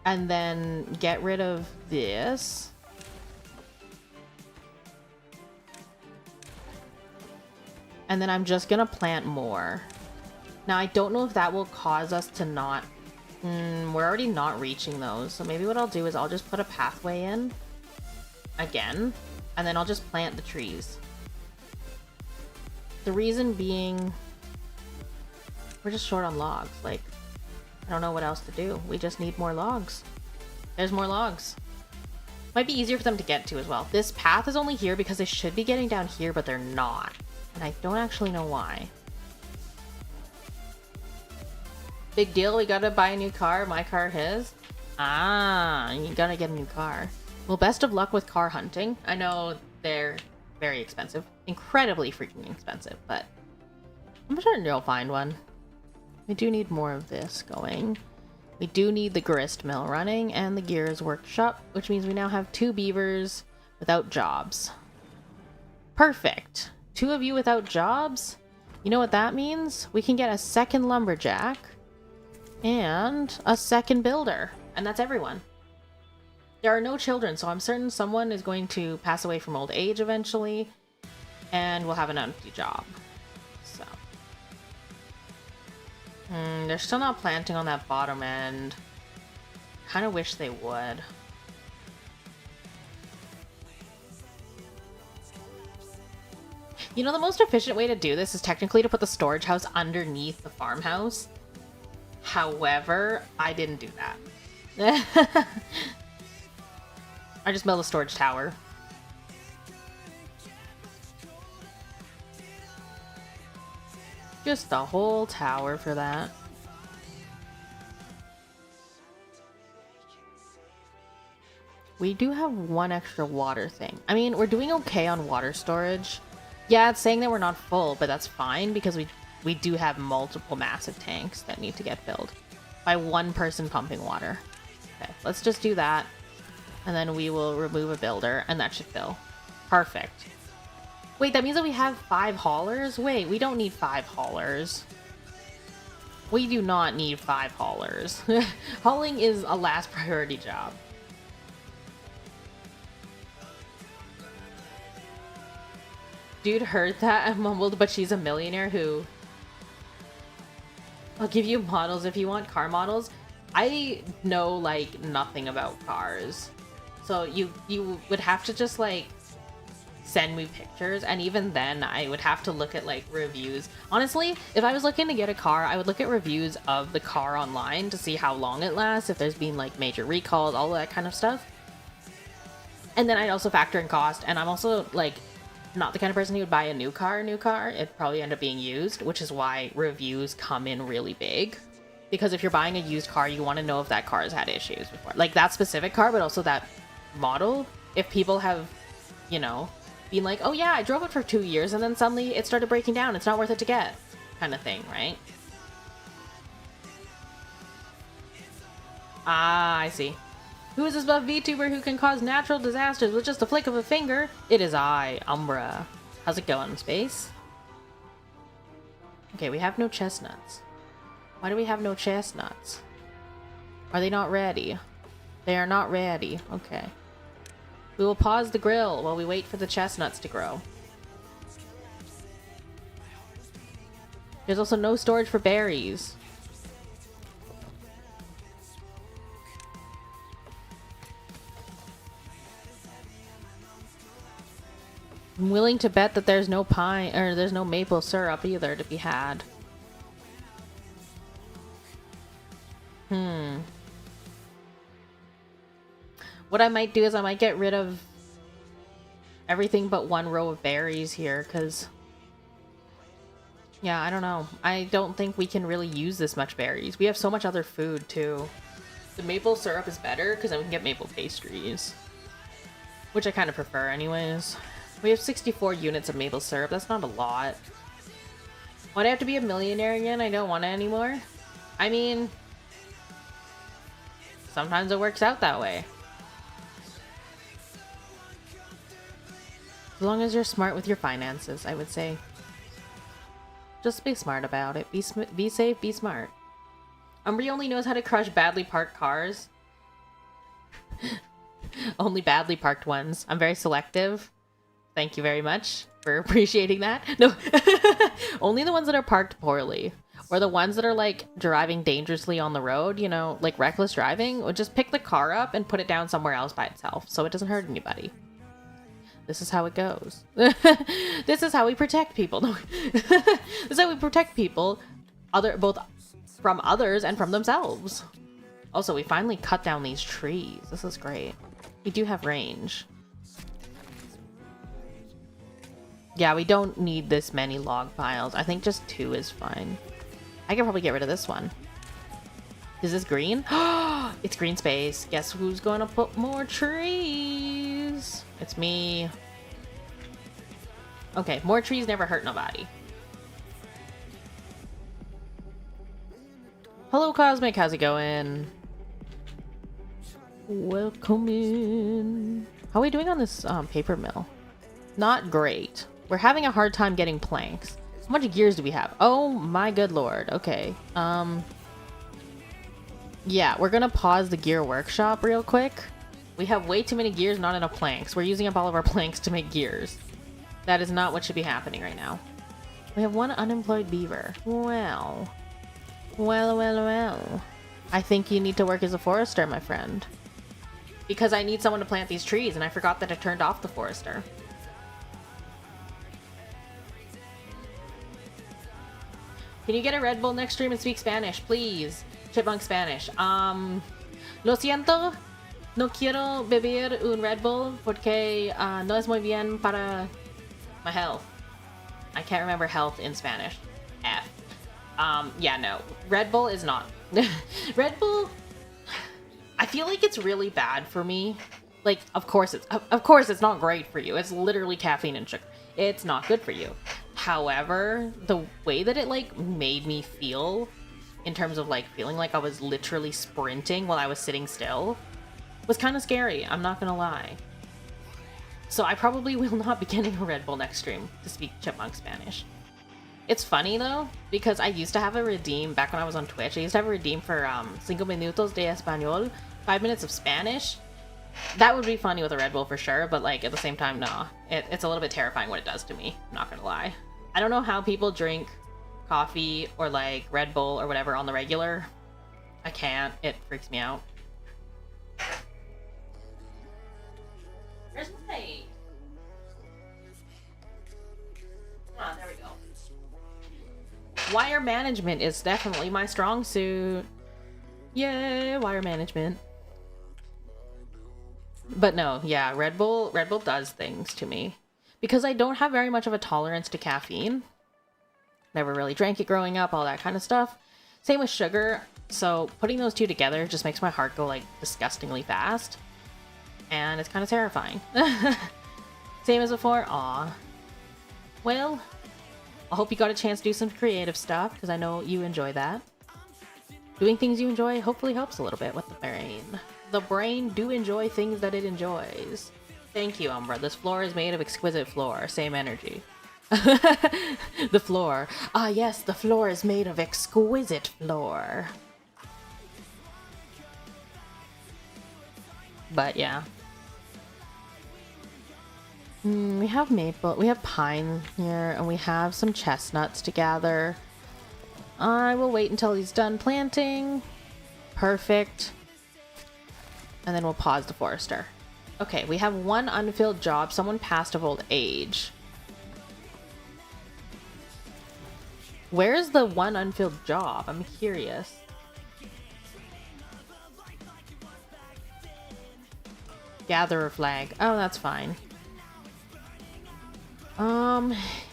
And then get rid of this. And then I'm just gonna plant more. Now I don't know if that will cause us to not... we're already not reaching those. So maybe what I'll do is I'll just put a pathway in. Again. And then I'll just plant the trees. The reason being... we're just short on logs. Like... I don't know what else to do. We just need more logs. There's more logs. Might be easier for them to get to as well. This path is only here because they should be getting down here, but they're not. And I don't actually know why. Big deal, we gotta buy a new car. My car, his. Ah, you gotta get a new car. Well, best of luck with car hunting. I know they're very expensive. Incredibly freaking expensive, but I'm sure you'll find one. We do need more of this going. We do need the grist mill running and the gears workshop, which means we now have 2 beavers without jobs. Perfect. 2 of you without jobs? You know what that means? We can get a 2nd lumberjack and a 2nd builder. And that's everyone. There are no children, so I'm certain someone is going to pass away from old age eventually. And we'll have an empty job. So. They're still not planting on that bottom end. Kind of wish they would. You know, the most efficient way to do this is technically to put the storage house underneath the farmhouse. However, I didn't do that. I just built a storage tower. Just the whole tower for that. We do have one extra water thing. I mean, we're doing okay on water storage. Yeah, it's saying that we're not full, but that's fine because we do have multiple massive tanks that need to get filled by one person pumping water. Okay, let's just do that. And then we will remove a builder and that should fill. Perfect. Wait, that means that we have 5 haulers? Wait, we don't need 5 haulers. We do not need 5 haulers. Hauling is a last priority job. Dude heard that and mumbled, but she's a millionaire who... I'll give you models if you want car models. I know, like, nothing about cars. So you would have to just, like, send me pictures. And even then, I would have to look at, like, reviews. Honestly, if I was looking to get a car, I would look at reviews of the car online to see how long it lasts, if there's been, like, major recalls, all that kind of stuff. And then I'd also factor in cost. And I'm also, like... not the kind of person who would buy a new car. It'd probably end up being used, which is why reviews come in really big. Because if you're buying a used car, you want to know if that car has had issues before. Like that specific car, but also that model. If people have, you know, been like, oh yeah, I drove it for 2 years and then suddenly it started breaking down. It's not worth it to get. Kind of thing, right? Ah, I see. Who is this buff VTuber who can cause natural disasters with just a flick of a finger? It is I, Umbra. How's it going, Space? Okay, we have no chestnuts. Why do we have no chestnuts? Are they not ready? They are not ready. Okay. We will pause the grill while we wait for the chestnuts to grow. There's also no storage for berries. I'm willing to bet that there's no pine, or there's no maple syrup either to be had. What I might do is I might get rid of everything but one row of berries here, because... yeah, I don't know. I don't think we can really use this much berries. We have so much other food, too. The maple syrup is better, because then we can get maple pastries. Which I kind of prefer anyways. We have 64 units of maple syrup. That's not a lot. Why do I have to be a millionaire again? I don't want it anymore. I mean... sometimes it works out that way. As long as you're smart with your finances, I would say. Just be smart about it. Be safe, be smart. Umbra only knows how to crush badly parked cars. Only badly parked ones. I'm very selective. Thank you very much for appreciating that. No, only the ones that are parked poorly. Or the ones that are, like, driving dangerously on the road, you know, like reckless driving. Or just pick the car up and put it down somewhere else by itself so it doesn't hurt anybody. This is how it goes. This is how we protect people. This is how we protect people, both from others and from themselves. Also, we finally cut down these trees. This is great. We do have range. Yeah, we don't need this many log piles. I think just 2 is fine. I can probably get rid of this one. Is this green? It's green space. Guess who's going to put more trees? It's me. Okay, more trees never hurt nobody. Hello, Cosmic. How's it going? Welcome in. How are we doing on this paper mill? Not great. We're having a hard time getting planks. How much gears do we have? Oh my good lord. Okay. Yeah, we're gonna pause the gear workshop real quick. We have way too many gears, not enough planks. We're using up all of our planks to make gears. That is not what should be happening right now. We have one unemployed beaver. Well. Well. I think you need to work as a forester, my friend. Because I need someone to plant these trees, and I forgot that I turned off the forester. Can you get a Red Bull next stream and speak Spanish, please? Chipmunk Spanish. Lo siento. No quiero beber un Red Bull porque no es muy bien para my health. I can't remember health in Spanish. F. Yeah, no. Red Bull is not. Red Bull, I feel like it's really bad for me. Like, of course it's not great for you. It's literally caffeine and sugar. It's not good for you. However, the way that it like made me feel in terms of like feeling like I was literally sprinting while I was sitting still was kind of scary. I'm not gonna lie. So I probably will not be getting a Red Bull next stream to speak Chipmunk Spanish. It's funny though, because I used to have a redeem back when I was on Twitch. I used to have a redeem for 5 minutos de español, 5 minutes of Spanish. That would be funny with a Red Bull for sure, but like at the same time, no. It's a little bit terrifying what it does to me. I'm not gonna lie. I don't know how people drink coffee or like Red Bull or whatever on the regular. I can't. It freaks me out. Where's my... Come on, there we go. Wire management is definitely my strong suit. Yay, wire management. But no, yeah, Red Bull does things to me. Because I don't have very much of a tolerance to caffeine. Never really drank it growing up, all that kind of stuff. Same with sugar. So putting those two together just makes my heart go like disgustingly fast. And it's kind of terrifying. Same as before. Aw. Well, I hope you got a chance to do some creative stuff, because I know you enjoy that. Doing things you enjoy hopefully helps a little bit with the brain. The brain do enjoy things that it enjoys. Thank you, Umbra. This floor is made of exquisite floor. Same energy. The floor. Ah, yes, the floor is made of exquisite floor. But yeah. We have maple, we have pine here, and we have some chestnuts to gather. I will wait until he's done planting. Perfect. And then we'll pause the forester. Okay, we have one unfilled job. Someone passed of old age. Where's the one unfilled job? I'm curious. Gatherer flag. Oh, that's fine.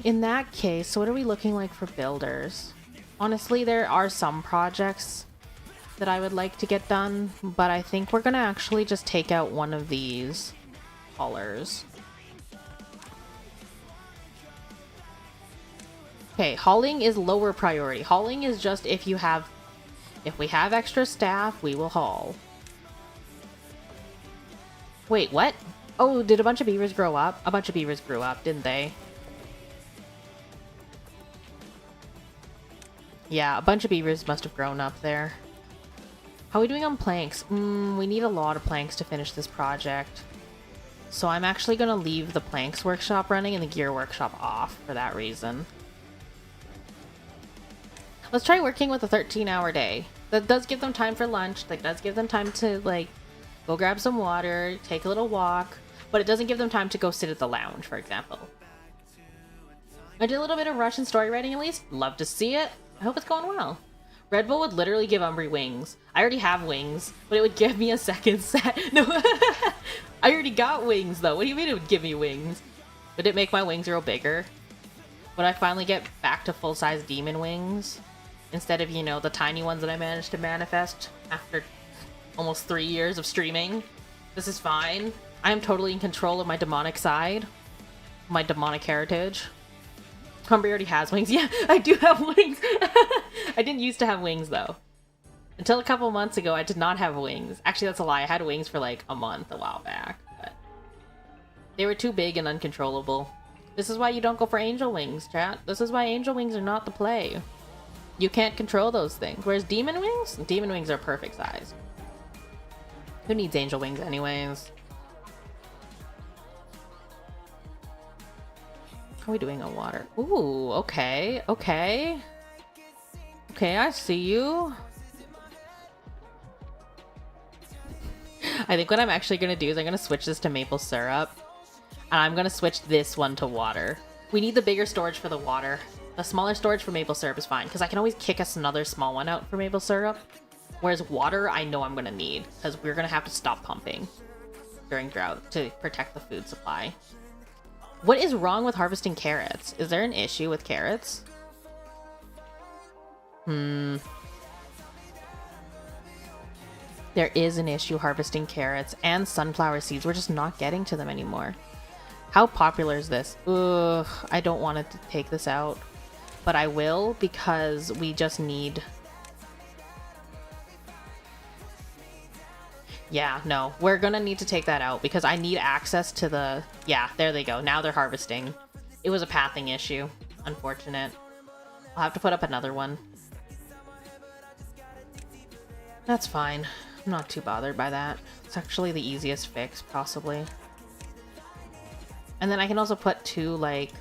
In that case, what are we looking like for builders? Honestly, there are some projects that I would like to get done, but I think we're gonna actually just take out one of these haulers. Okay, hauling is lower priority. Hauling is just if we have extra staff, we will haul. Wait, what? Oh, did a bunch of beavers grow up? A bunch of beavers grew up, didn't they? Yeah, a bunch of beavers must have grown up there. How are we doing on planks? We need a lot of planks to finish this project. So I'm actually going to leave the planks workshop running and the gear workshop off for that reason. Let's try working with a 13-hour day. That does give them time for lunch. That does give them time to, like, go grab some water, take a little walk. But it doesn't give them time to go sit at the lounge, for example. I did a little bit of Russian story writing at least. Love to see it. I hope it's going well. Red Bull would literally give Umbry wings. I already have wings, but it would give me a second set. No, I already got wings, though. What do you mean it would give me wings? Would it make my wings grow bigger? Would I finally get back to full-size demon wings? Instead of, you know, the tiny ones that I managed to manifest after almost 3 years of streaming. This is fine. I am totally in control of my demonic side. My demonic heritage. Humbry already has wings. Yeah, I do have wings. I didn't used to have wings, though. Until a couple months ago, I did not have wings. Actually, that's a lie. I had wings for like a month a while back. But they were too big and uncontrollable. This is why you don't go for angel wings, chat. This is why angel wings are not the play. You can't control those things. Whereas demon wings? Demon wings are perfect size. Who needs angel wings anyways? How are we doing on water? Ooh, okay, okay. Okay, I see you. I think what I'm actually going to do is I'm going to switch this to maple syrup. And I'm going to switch this one to water. We need the bigger storage for the water. The smaller storage for maple syrup is fine, because I can always kick us another small one out for maple syrup. Whereas water, I know I'm going to need, because we're going to have to stop pumping during drought to protect the food supply. What is wrong with harvesting carrots? Is there an issue with carrots? There is an issue harvesting carrots and sunflower seeds. We're just not getting to them anymore. How popular is this? Ugh, I don't want to take this out. But I will, because we just need... Yeah, no. We're gonna need to take that out, because I need access to the... Yeah, there they go. Now they're harvesting. It was a pathing issue. Unfortunate. I'll have to put up another one. That's fine. I'm not too bothered by that. It's actually the easiest fix, possibly. And then I can also put two, like...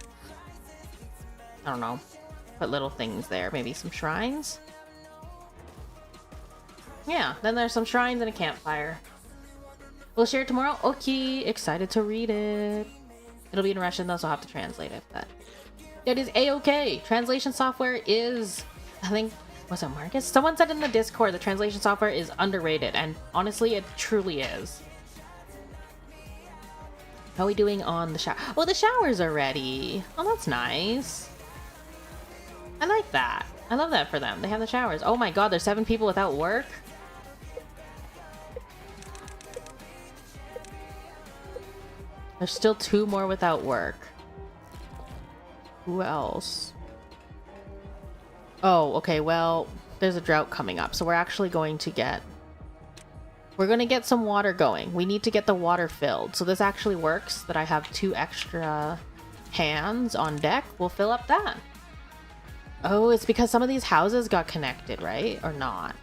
I don't know. Put little things there. Maybe some shrines? Yeah, then there's some shrines and a campfire. We'll share it tomorrow? Okay, excited to read it. It'll be in Russian though, so I'll have to translate it, but... It is A-okay! Translation software is... I think... Was it Marcus? Someone said in the Discord the translation software is underrated, and honestly, it truly is. How are we doing on the shower? Oh, the showers are ready! Oh, that's nice. I like that. I love that for them. They have the showers. Oh my god, there's 7 people without work? There's still 2 more without work. Who else? Oh, okay, well, there's a drought coming up, so we're actually going to get... We're going to get some water going. We need to get the water filled. So this actually works, that I have 2 extra hands on deck. We'll fill up that. Oh, it's because some of these houses got connected, right? Or not?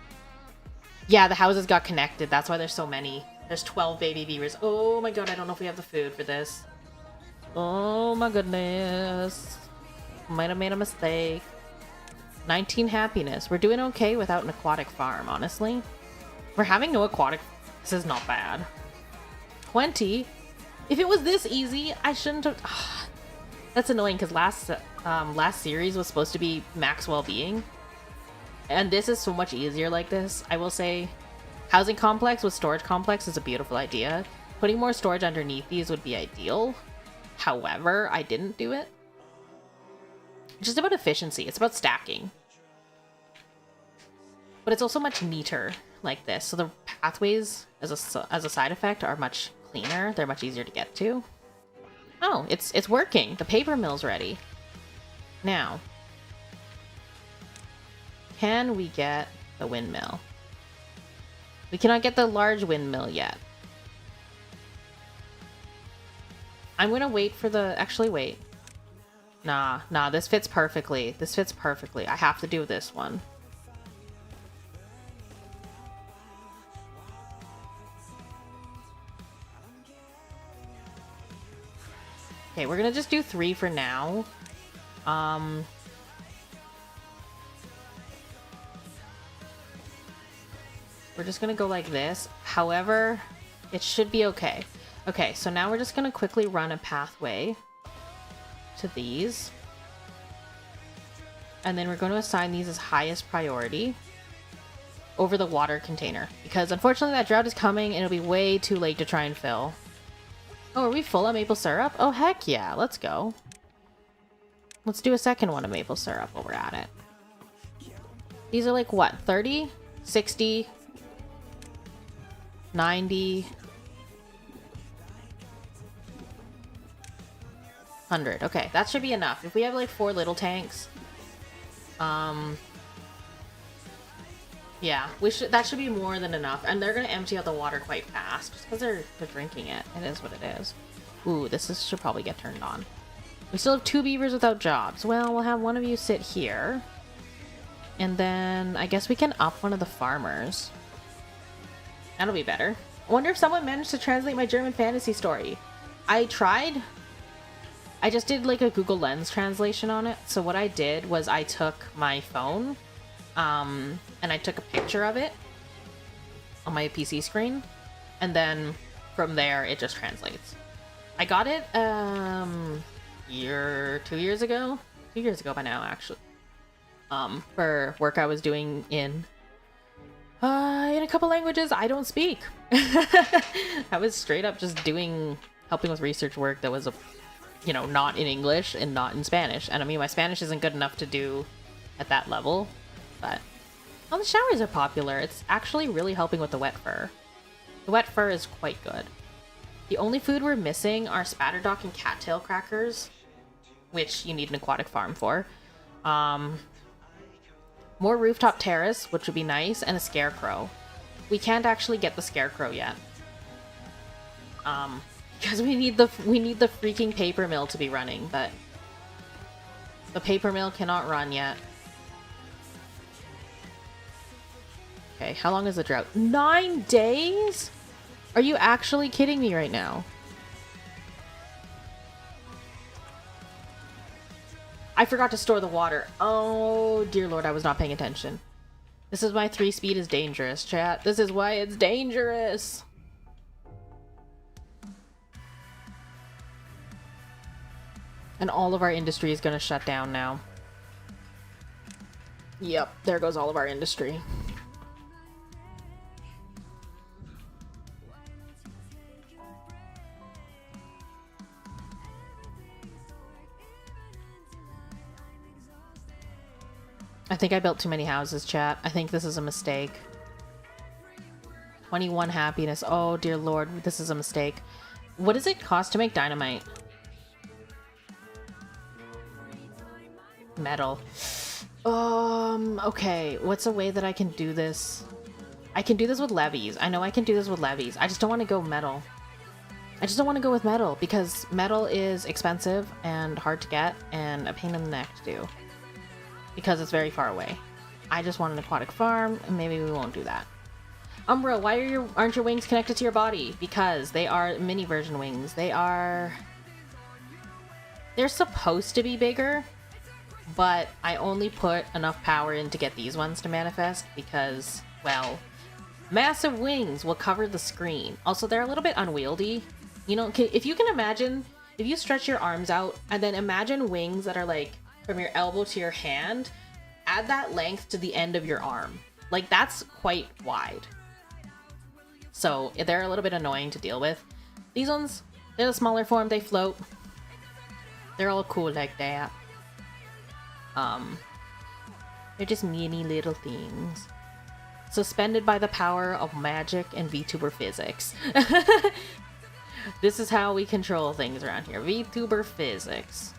Yeah, the houses got connected. That's why there's so many. There's 12 baby beavers. Oh my god, I don't know if we have the food for this. Oh my goodness. Might have made a mistake. 19 happiness. We're doing okay without an aquatic farm, honestly. We're having no aquatic... This is not bad. 20? If it was this easy, I shouldn't have... That's annoying, because last series was supposed to be max well-being. And this is so much easier like this. I will say, housing complex with storage complex is a beautiful idea. Putting more storage underneath these would be ideal. However, I didn't do it. It's just about efficiency. It's about stacking. But it's also much neater like this. So the pathways as a side effect are much cleaner. They're much easier to get to. Oh, it's working. The paper mill's ready. Now, can we get the windmill? We cannot get the large windmill yet. I'm gonna wait for the... Actually, wait. Nah, this fits perfectly. This fits perfectly. I have to do this one. Okay, we're gonna just do 3 for now. We're just gonna go like this. However, it should be okay. Okay, so now we're just gonna quickly run a pathway to these. And then we're going to assign these as highest priority over the water container. Because unfortunately that drought is coming and it'll be way too late to try and fill. Oh, are we full of maple syrup? Oh, heck yeah. Let's go. Let's do a second one of maple syrup while we're at it. These are like, what, 30? 60? 90? 100. Okay, that should be enough. If we have like 4 little tanks, yeah, that should be more than enough. And they're gonna empty out the water quite fast just because they're drinking it. It is what it is. Ooh, should probably get turned on. We still have 2 beavers without jobs. Well, we'll have one of you sit here. And then I guess we can up one of the farmers. That'll be better. I wonder if someone managed to translate my German fantasy story. I tried. I just did like a Google Lens translation on it. So what I did was I took my phone, and I took a picture of it on my PC screen, and then from there it just translates. I got it 2 years ago by now actually, for work I was doing in a couple languages I don't speak. I was straight up just helping with research work that was not in English and not in Spanish. And I mean, my Spanish isn't good enough to do at that level, but the showers are popular. It's actually really helping with the wet fur. The wet fur is quite good. The only food we're missing are spatterdock and cattail crackers, which you need an aquatic farm for. More rooftop terrace, which would be nice, and a scarecrow. We can't actually get the scarecrow yet. Because we need the freaking paper mill to be running, but the paper mill cannot run yet. Okay, how long is the drought? 9 days? Are you actually kidding me right now? I forgot to store the water. Oh, dear Lord, I was not paying attention. This is why 3 speed is dangerous, chat. This is why it's dangerous. And all of our industry is going to shut down now. Yep, there goes all of our industry. I think I built too many houses, chat. I think this is a mistake. 21 happiness. Oh, dear Lord, this is a mistake. What does it cost to make dynamite? Metal. Okay. What's a way that I can do this? I can do this with levies. I know I can do this with levies. I just don't want to go metal. I just don't want to go with metal because metal is expensive and hard to get and a pain in the neck to do. Because it's very far away. I just want an aquatic farm, and maybe we won't do that. Umbra, why aren't your wings connected to your body? Because they are mini version wings. They're supposed to be bigger, but I only put enough power in to get these ones to manifest because, well, massive wings will cover the screen. Also, they're a little bit unwieldy. You know, if you can imagine, if you stretch your arms out and then imagine wings that are like from your elbow to your hand, add that length to the end of your arm. Like, that's quite wide. So they're a little bit annoying to deal with. These ones, they're the smaller form, they float. They're all cool like that. They're just mini little things. Suspended by the power of magic and VTuber physics. This is how we control things around here. VTuber physics.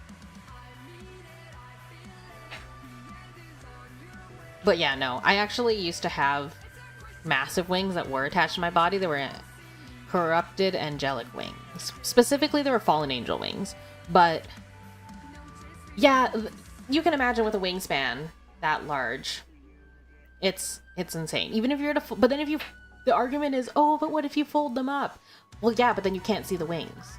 But yeah, no, I actually used to have massive wings that were attached to my body. They were corrupted angelic wings. Specifically, they were fallen angel wings. But yeah, you can imagine with a wingspan that large, it's insane. Even if you're to, but then if you, the argument is, oh, but what if you fold them up? Well, yeah, but then you can't see the wings.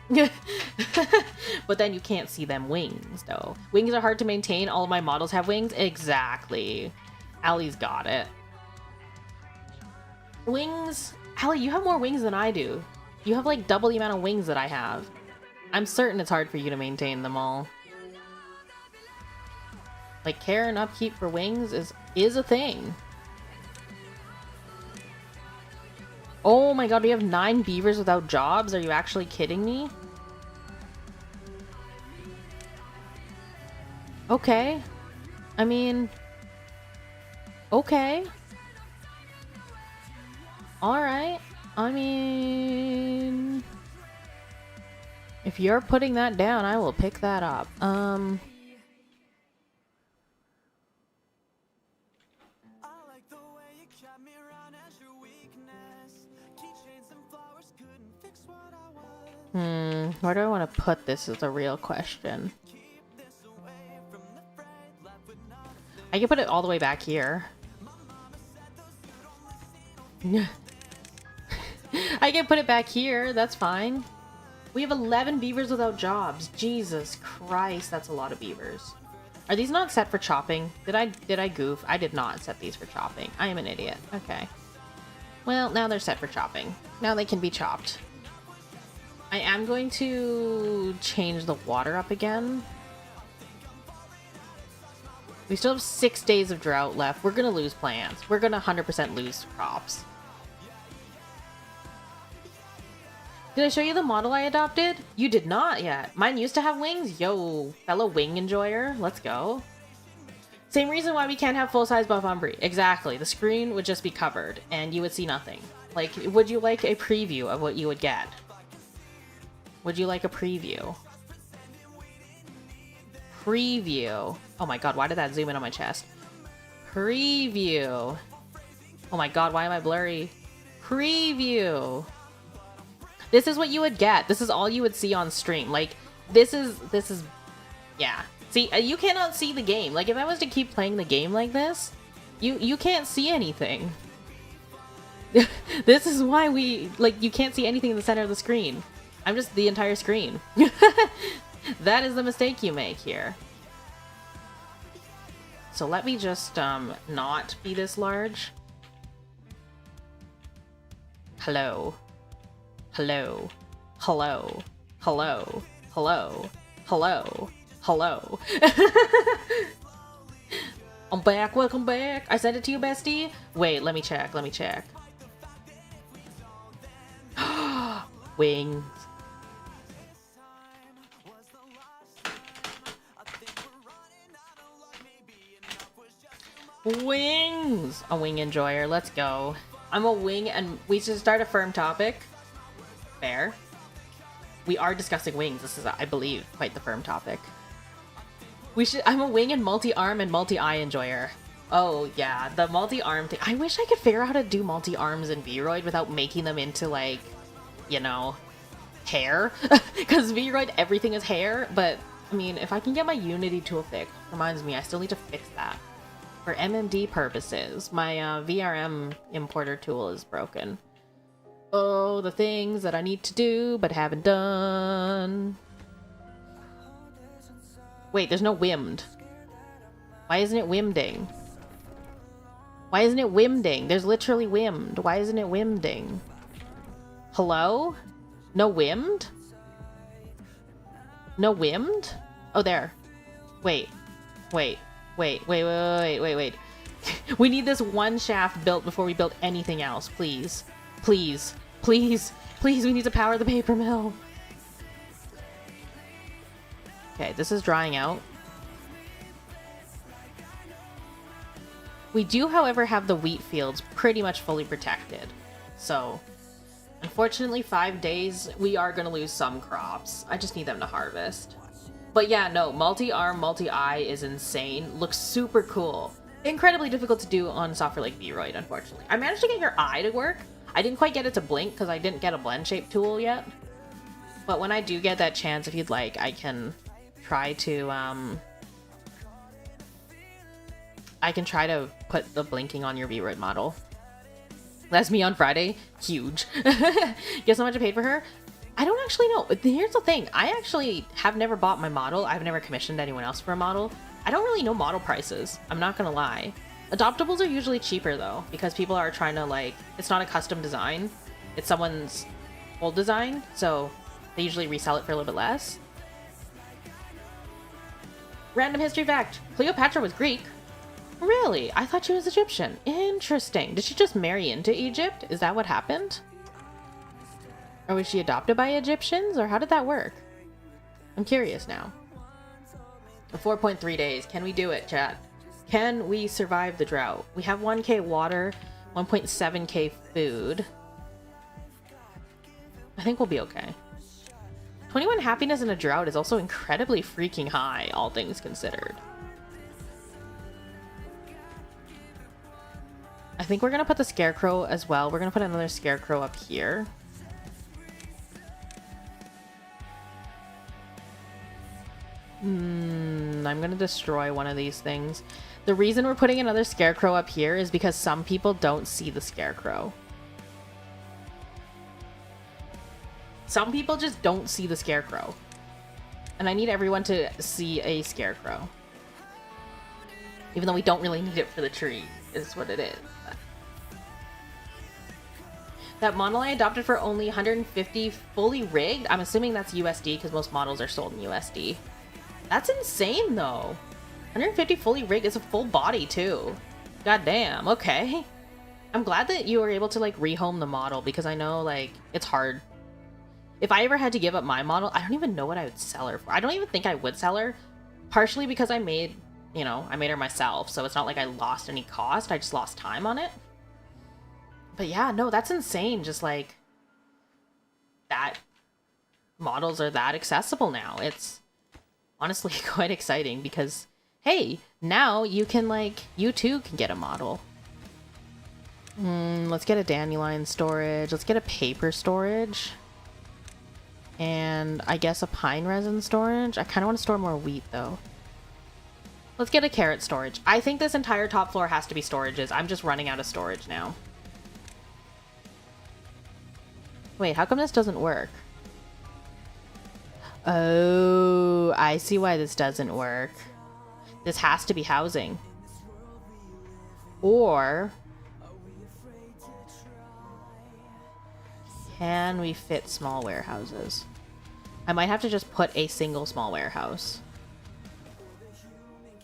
But then you can't see them wings, though. Wings are hard to maintain. All of my models have wings. Exactly. Allie's got it. Wings. Allie, you have more wings than I do. You have like double the amount of wings that I have. I'm certain it's hard for you to maintain them all. Like, care and upkeep for wings is a thing. Oh my god, we have 9 beavers without jobs? Are you actually kidding me? Okay. I mean... okay. Alright. I mean... if you're putting that down, I will pick that up. Where do I want to put this is the real question. I can put it all the way back here. I can put it back here, that's fine. We have 11 beavers without jobs. Jesus Christ, that's a lot of beavers. Are these not set for chopping? Did I goof? I did not set these for chopping. I am an idiot. Okay. Well, now they're set for chopping. Now they can be chopped. I am going to change the water up again. We still have 6 days of drought left. We're gonna lose plants. We're gonna 100% lose crops. Did I show you the model I adopted? You did not yet. Mine used to have wings. Yo, fellow wing enjoyer. Let's go. Same reason why we can't have full-size buff Umbri. Exactly. The screen would just be covered and you would see nothing. Like, would you like a preview of what you would get? Would you like a preview? Preview. Oh my god, why did that zoom in on my chest? Preview. Oh my god, why am I blurry? Preview. This is what you would get. This is all you would see on stream. Like, this is, yeah. See, you cannot see the game. Like, if I was to keep playing the game like this, you can't see anything. This is why you can't see anything in the center of the screen. I'm just the entire screen. That is the mistake you make here. So let me just, not be this large. Hello. Hello. Hello. Hello. Hello. Hello. Hello. I'm back. Welcome back. I sent it to you, bestie. Wait, let me check. Let me check. Wings. Wings! A wing enjoyer. Let's go. I'm a wing and we should start a firm topic. Fair. We are discussing wings. This is, I believe, quite the firm topic. I'm a wing and multi-arm and multi-eye enjoyer. Oh, yeah. The multi-arm thing. I wish I could figure out how to do multi-arms in Vroid without making them into, like, you know, hair. Because Vroid, everything is hair. But, I mean, if I can get my Unity tool fixed, reminds me, I still need to fix that. For MMD purposes, my VRM importer tool is broken. Oh, the things that I need to do but haven't done. Wait, there's no wimmed. Why isn't it wimding? Why isn't it wimding? There's literally wimmed. Why isn't it wimding? Hello? No wimmed? No wimmed? Oh, there. Wait. Wait. Wait. We need this one shaft built before we build anything else, please. Please. Please. Please, we need to power the paper mill. Okay, this is drying out. We do, however, have the wheat fields pretty much fully protected. So, unfortunately, 5 days, we are going to lose some crops. I just need them to harvest. But yeah, no, multi-arm, multi-eye is insane. Looks super cool. Incredibly difficult to do on software like Vroid, unfortunately. I managed to get your eye to work. I didn't quite get it to blink because I didn't get a blend shape tool yet. But when I do get that chance, if you'd like, I can try to, put the blinking on your Vroid model. That's me on Friday. Huge. Guess how much I paid for her? I don't actually know. Here's the thing. I actually have never bought my model. I've never commissioned anyone else for a model. I don't really know model prices. I'm not gonna lie. Adoptables are usually cheaper though, because people are trying to, like, it's not a custom design. It's someone's old design, so they usually resell it for a little bit less. Random history fact. Cleopatra was Greek. Really? I thought she was Egyptian. Interesting. Did she just marry into Egypt? Is that what happened? Or was she adopted by Egyptians? Or how did that work? I'm curious now. 4.3 days. Can we do it, chat? Can we survive the drought? We have 1k water, 1.7k food. I think we'll be okay. 21 happiness in a drought is also incredibly freaking high, all things considered. I think we're gonna put the scarecrow as well. We're gonna put another scarecrow up here. I'm gonna destroy one of these things. The reason we're putting another scarecrow up here is because some people don't see the scarecrow. Some people just don't see the scarecrow. And I need everyone to see a scarecrow. Even though we don't really need it for the tree, is what it is. That model I adopted for only 150 fully rigged. I'm assuming that's USD because most models are sold in USD. That's insane though. 150 fully rigged is a full body too. God damn, okay. I'm glad that you were able to like rehome the model because I know like it's hard. If I ever had to give up my model, I don't even know what I would sell her for. I don't even think I would sell her. Partially because I made, you know, I made her myself. So it's not like I lost any cost. I just lost time on it. But yeah, no, that's insane. Just like that models are that accessible now. It's honestly quite exciting because, hey, now you can like, you too can get a model. Let's get a dandelion storage. Let's get a paper storage. And I guess a pine resin storage. I kind of want to store more wheat though. Let's get a carrot storage. I think this entire top floor has to be storages. I'm just running out of storage now. Wait, how come this doesn't work? Oh, I see why this doesn't work. This has to be housing. Or can we fit small warehouses? I might have to just put a single small warehouse.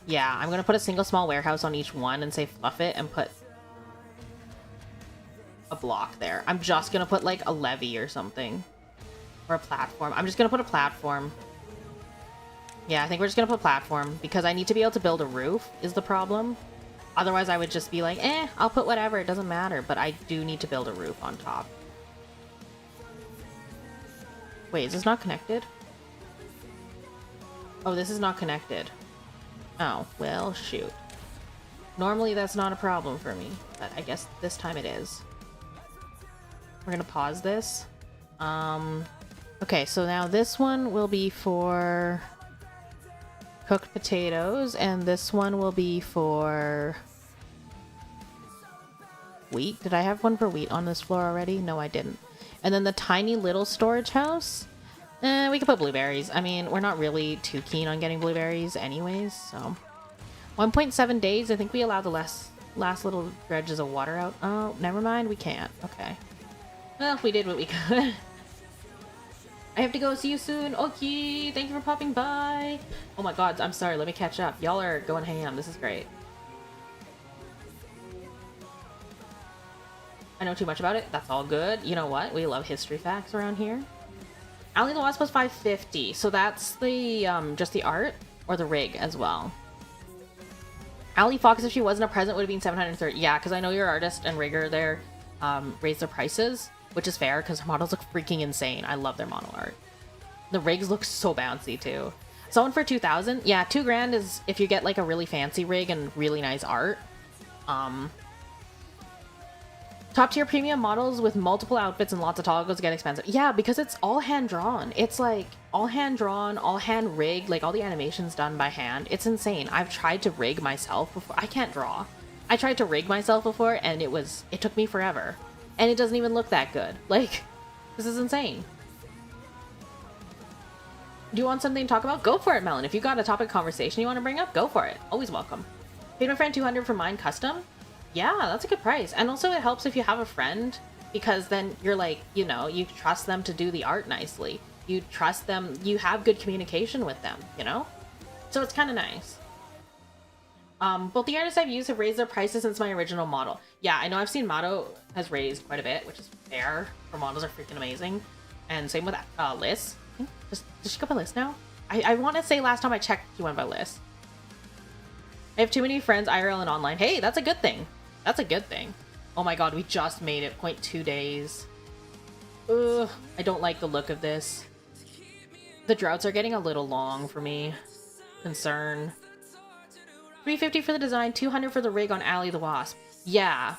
Yeah, I'm gonna put a single small warehouse on each one and say fluff it and put a block there. I'm just gonna put like a levee or something. Or a platform. I'm just gonna put a platform. Yeah, I think we're just gonna put platform because I need to be able to build a roof is the problem. Otherwise I would just be like, I'll put whatever, it doesn't matter. But I do need to build a roof on top. Wait, is this not connected? Oh, this is not connected. Oh, well, shoot. Normally that's not a problem for me, but I guess this time it is. We're gonna pause this. Okay, so now this one will be for cooked potatoes, and this one will be for wheat. Did I have one for wheat on this floor already? No, I didn't. And then the tiny little storage house, we could put blueberries. I mean, we're not really too keen on getting blueberries anyways, so. 1.7 days, I think we allow the last little dredges of water out. Oh, never mind, we can't. Okay. Well, we did what we could. I have to go. See you soon. Okay, thank you for popping by. Oh my god, I'm sorry. Let me catch up. Y'all are going ham. This is great. I know too much about it. That's all good. You know what? We love history facts around here. Ally the Wasp was 550. So that's the, just the art or the rig as well. Ally Fox, if she wasn't a present, would have been 730. Yeah, because I know your artist and rigger there raised their prices. Which is fair, because her models look freaking insane. I love their model art. The rigs look so bouncy, too. Someone for 2,000? Yeah, 2 grand is if you get, like, a really fancy rig and really nice art. Top-tier premium models with multiple outfits and lots of toggles get expensive. Yeah, because it's all hand-drawn. It's, like, all hand-drawn, all hand-rigged, like, all the animations done by hand. It's insane. I've tried to rig myself before. I can't draw. I tried to rig myself before, and it took me forever. And it doesn't even look that good. Like, this is insane. Do you want something to talk about? Go for it, Melon. If you got a topic of conversation you want to bring up, go for it. Always welcome. Paid my friend 200 for mine custom? Yeah, that's a good price. And also it helps if you have a friend, because then you're like, you know, you trust them to do the art nicely. You trust them, you have good communication with them, you know? So it's kind of nice. Both the artists I've used have raised their prices since my original model. Yeah, I know I've seen Motto has raised quite a bit, which is fair. Her models are freaking amazing. And same with Liz. Does she go by Liz now? I want to say last time I checked she went by Liz. I have too many friends IRL and online. Hey, that's a good thing. That's a good thing. Oh my god, we just made it. 0.2 days. Ugh, I don't like the look of this. The droughts are getting a little long for me. Concern. 350 for the design, 200 for the rig on Ally the Wasp. Yeah.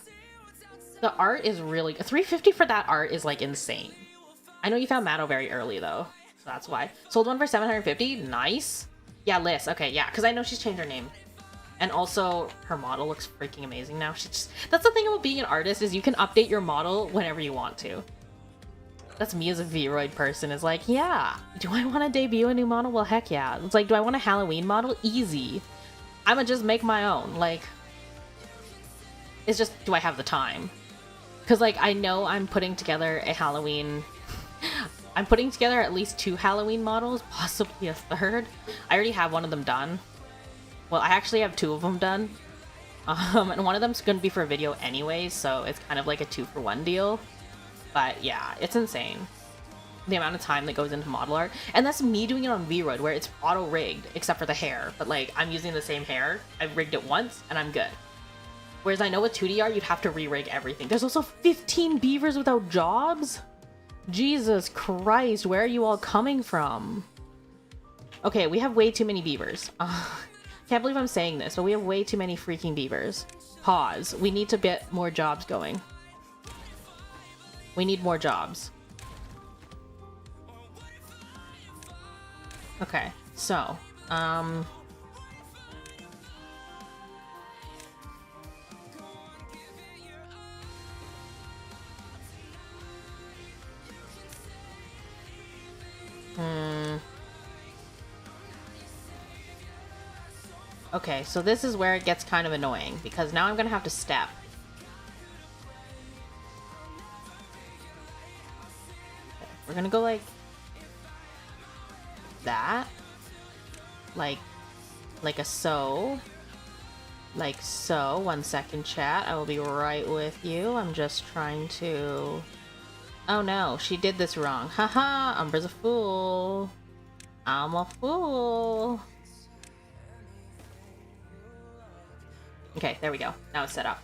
The art is really... 350 for that art is, like, insane. I know you found Matto very early, though. So that's why. Sold one for 750. Nice. Yeah, Liz. Okay, yeah. Because I know she's changed her name. And also, her model looks freaking amazing now. She just... That's the thing about being an artist, is you can update your model whenever you want to. That's me as a Vroid person, is like, yeah, do I want to debut a new model? Well, heck yeah. It's like, do I want a Halloween model? Easy. I'ma just make my own. Like, it's just, do I have the time? Because, like, I know I'm putting together a Halloween... I'm putting together at least 2 Halloween models, possibly a 3rd. I already have one of them done. Well, I actually have 2 of them done. And one of them's going to be for a video anyway, so it's kind of like a 2-for-1 deal. But yeah, it's insane. The amount of time that goes into model art. And that's me doing it on VRoid, where it's auto-rigged, except for the hair. But like, I'm using the same hair. I've rigged it once, and I'm good. Whereas I know with 2D art, you'd have to re-rig everything. There's also 15 beavers without jobs? Jesus Christ, where are you all coming from? Okay, we have way too many beavers. Can't believe I'm saying this, but we have way too many freaking beavers. Pause. We need to get more jobs going. We need more jobs. Okay, so, okay, so this is where it gets kind of annoying, because now I'm gonna have to step. Okay, we're gonna go like that. Like a so. Like so. 1 second, chat. I will be right with you. I'm just trying to... Oh no, she did this wrong. Haha, Umbra's a fool. I'm a fool. Okay, there we go. Now it's set up.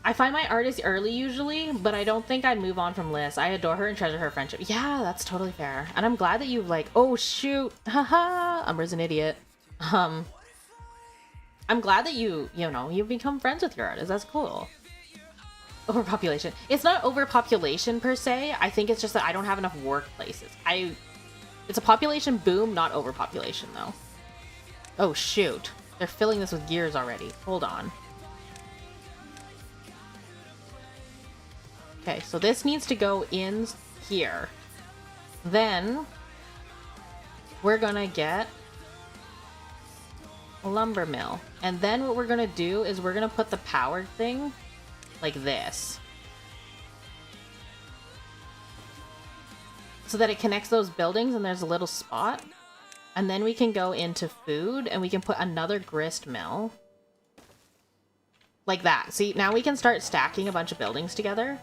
I find my artist early usually, but I don't think I'd move on from Liz. I adore her and treasure her friendship. Yeah, that's totally fair. And I'm glad that you've like, oh shoot, haha, Umbra's an idiot. I'm glad that you've become friends with your artist. That's cool. Overpopulation. It's not overpopulation per se. I think it's just that I don't have enough workplaces. It's a population boom, not overpopulation though. Oh shoot. They're filling this with gears already. Hold on. Okay, so this needs to go in here. Then we're gonna get a lumber mill. And then what we're gonna do is we're gonna put the powered thing like this. So that it connects those buildings and there's a little spot. And then we can go into food and we can put another grist mill. Like that. See, now we can start stacking a bunch of buildings together,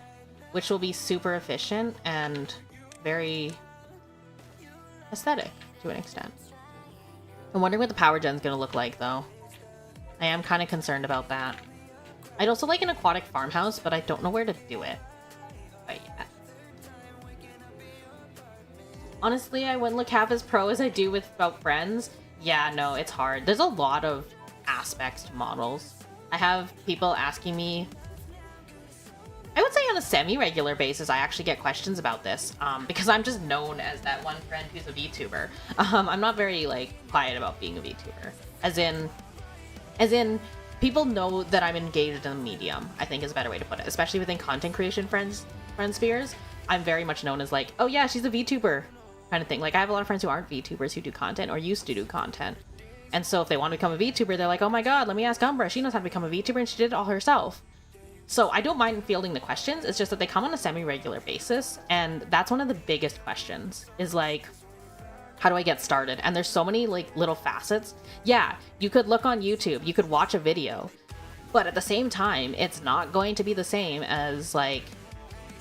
which will be super efficient and very aesthetic to an extent. I'm wondering what the power gen's gonna look like though. I am kind of concerned about that. I'd also like an aquatic farmhouse, but I don't know where to do it. But yeah. Honestly, I wouldn't look half as pro as I do with About Friends. Yeah, no, it's hard. There's a lot of aspects to models. I have people asking me, I would say on a semi-regular basis, I actually get questions about this, because I'm just known as that one friend who's a VTuber. I'm not very, like, quiet about being a VTuber. As in, people know that I'm engaged in the medium, I think is a better way to put it. Especially within content creation friend spheres, I'm very much known as like, oh yeah, she's a VTuber kind of thing. Like, I have a lot of friends who aren't VTubers who do content or used to do content. And so if they want to become a VTuber, they're like, oh my god, let me ask Umbra. She knows how to become a VTuber and she did it all herself. So I don't mind fielding the questions. It's just that they come on a semi-regular basis. And that's one of the biggest questions is like, how do I get started? And there's so many like little facets. Yeah, you could look on YouTube, you could watch a video, but at the same time, it's not going to be the same as like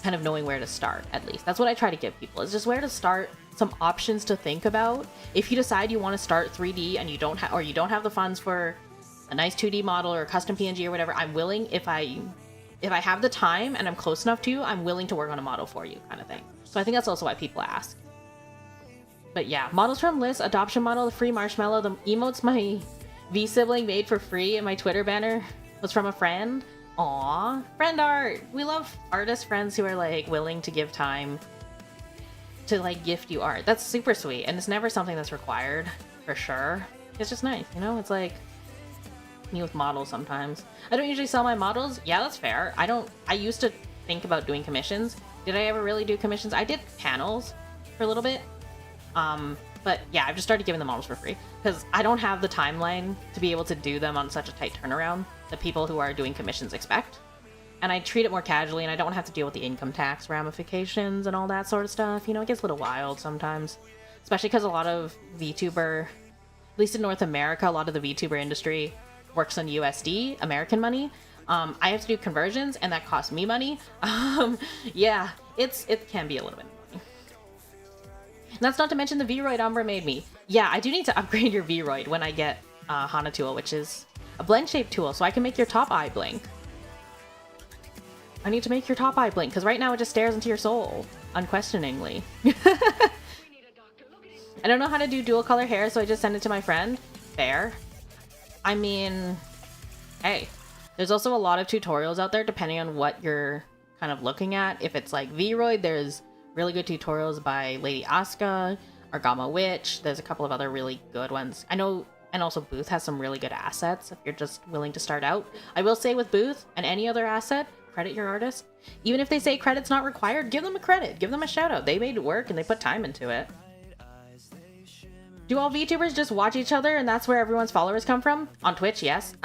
kind of knowing where to start, at least. That's what I try to give people, is just where to start, some options to think about. If you decide you want to start 3D and you don't have the funds for a nice 2D model or a custom PNG or whatever, I'm willing, if I have the time and I'm close enough to you, I'm willing to work on a model for you, kind of thing. So I think that's also why people ask. But yeah, models from Liz, adoption model, the free marshmallow, the emotes my V-sibling made for free in my Twitter banner was from a friend. Aww, friend art! We love artist friends who are like willing to give time to like gift you art. That's super sweet, and it's never something that's required, for sure. It's just nice, you know? It's like me with models sometimes. I don't usually sell my models. Yeah, that's fair. I used to think about doing commissions. Did I ever really do commissions? I did panels for a little bit. But yeah, I've just started giving the models for free because I don't have the timeline to be able to do them on such a tight turnaround that people who are doing commissions expect. And I treat it more casually, and I don't have to deal with the income tax ramifications and all that sort of stuff. You know, it gets a little wild sometimes, especially because a lot of VTuber, at least in North America, a lot of the VTuber industry works on USD, American money. I have to do conversions, and that costs me money. Yeah, it can be a little bit annoying. And that's not to mention the V-Roid Umbra made me. Yeah, I do need to upgrade your V-Roid when I get Hana tool, which is a blend shape tool, so I can make your top eye blink. I need to make your top eye blink, because right now it just stares into your soul, unquestioningly. I don't know how to do dual color hair, so I just send it to my friend. Fair. I mean, hey, there's also a lot of tutorials out there depending on what you're kind of looking at. If it's like V-Roid, there's really good tutorials by Lady Asuka or Gamma Witch. There's a couple of other really good ones. I know, and also Booth has some really good assets if you're just willing to start out. I will say with Booth and any other asset, credit your artist. Even if they say credit's not required, give them a credit. Give them a shout out. They made it work and they put time into it. Do all VTubers just watch each other and that's where everyone's followers come from? On Twitch, yes.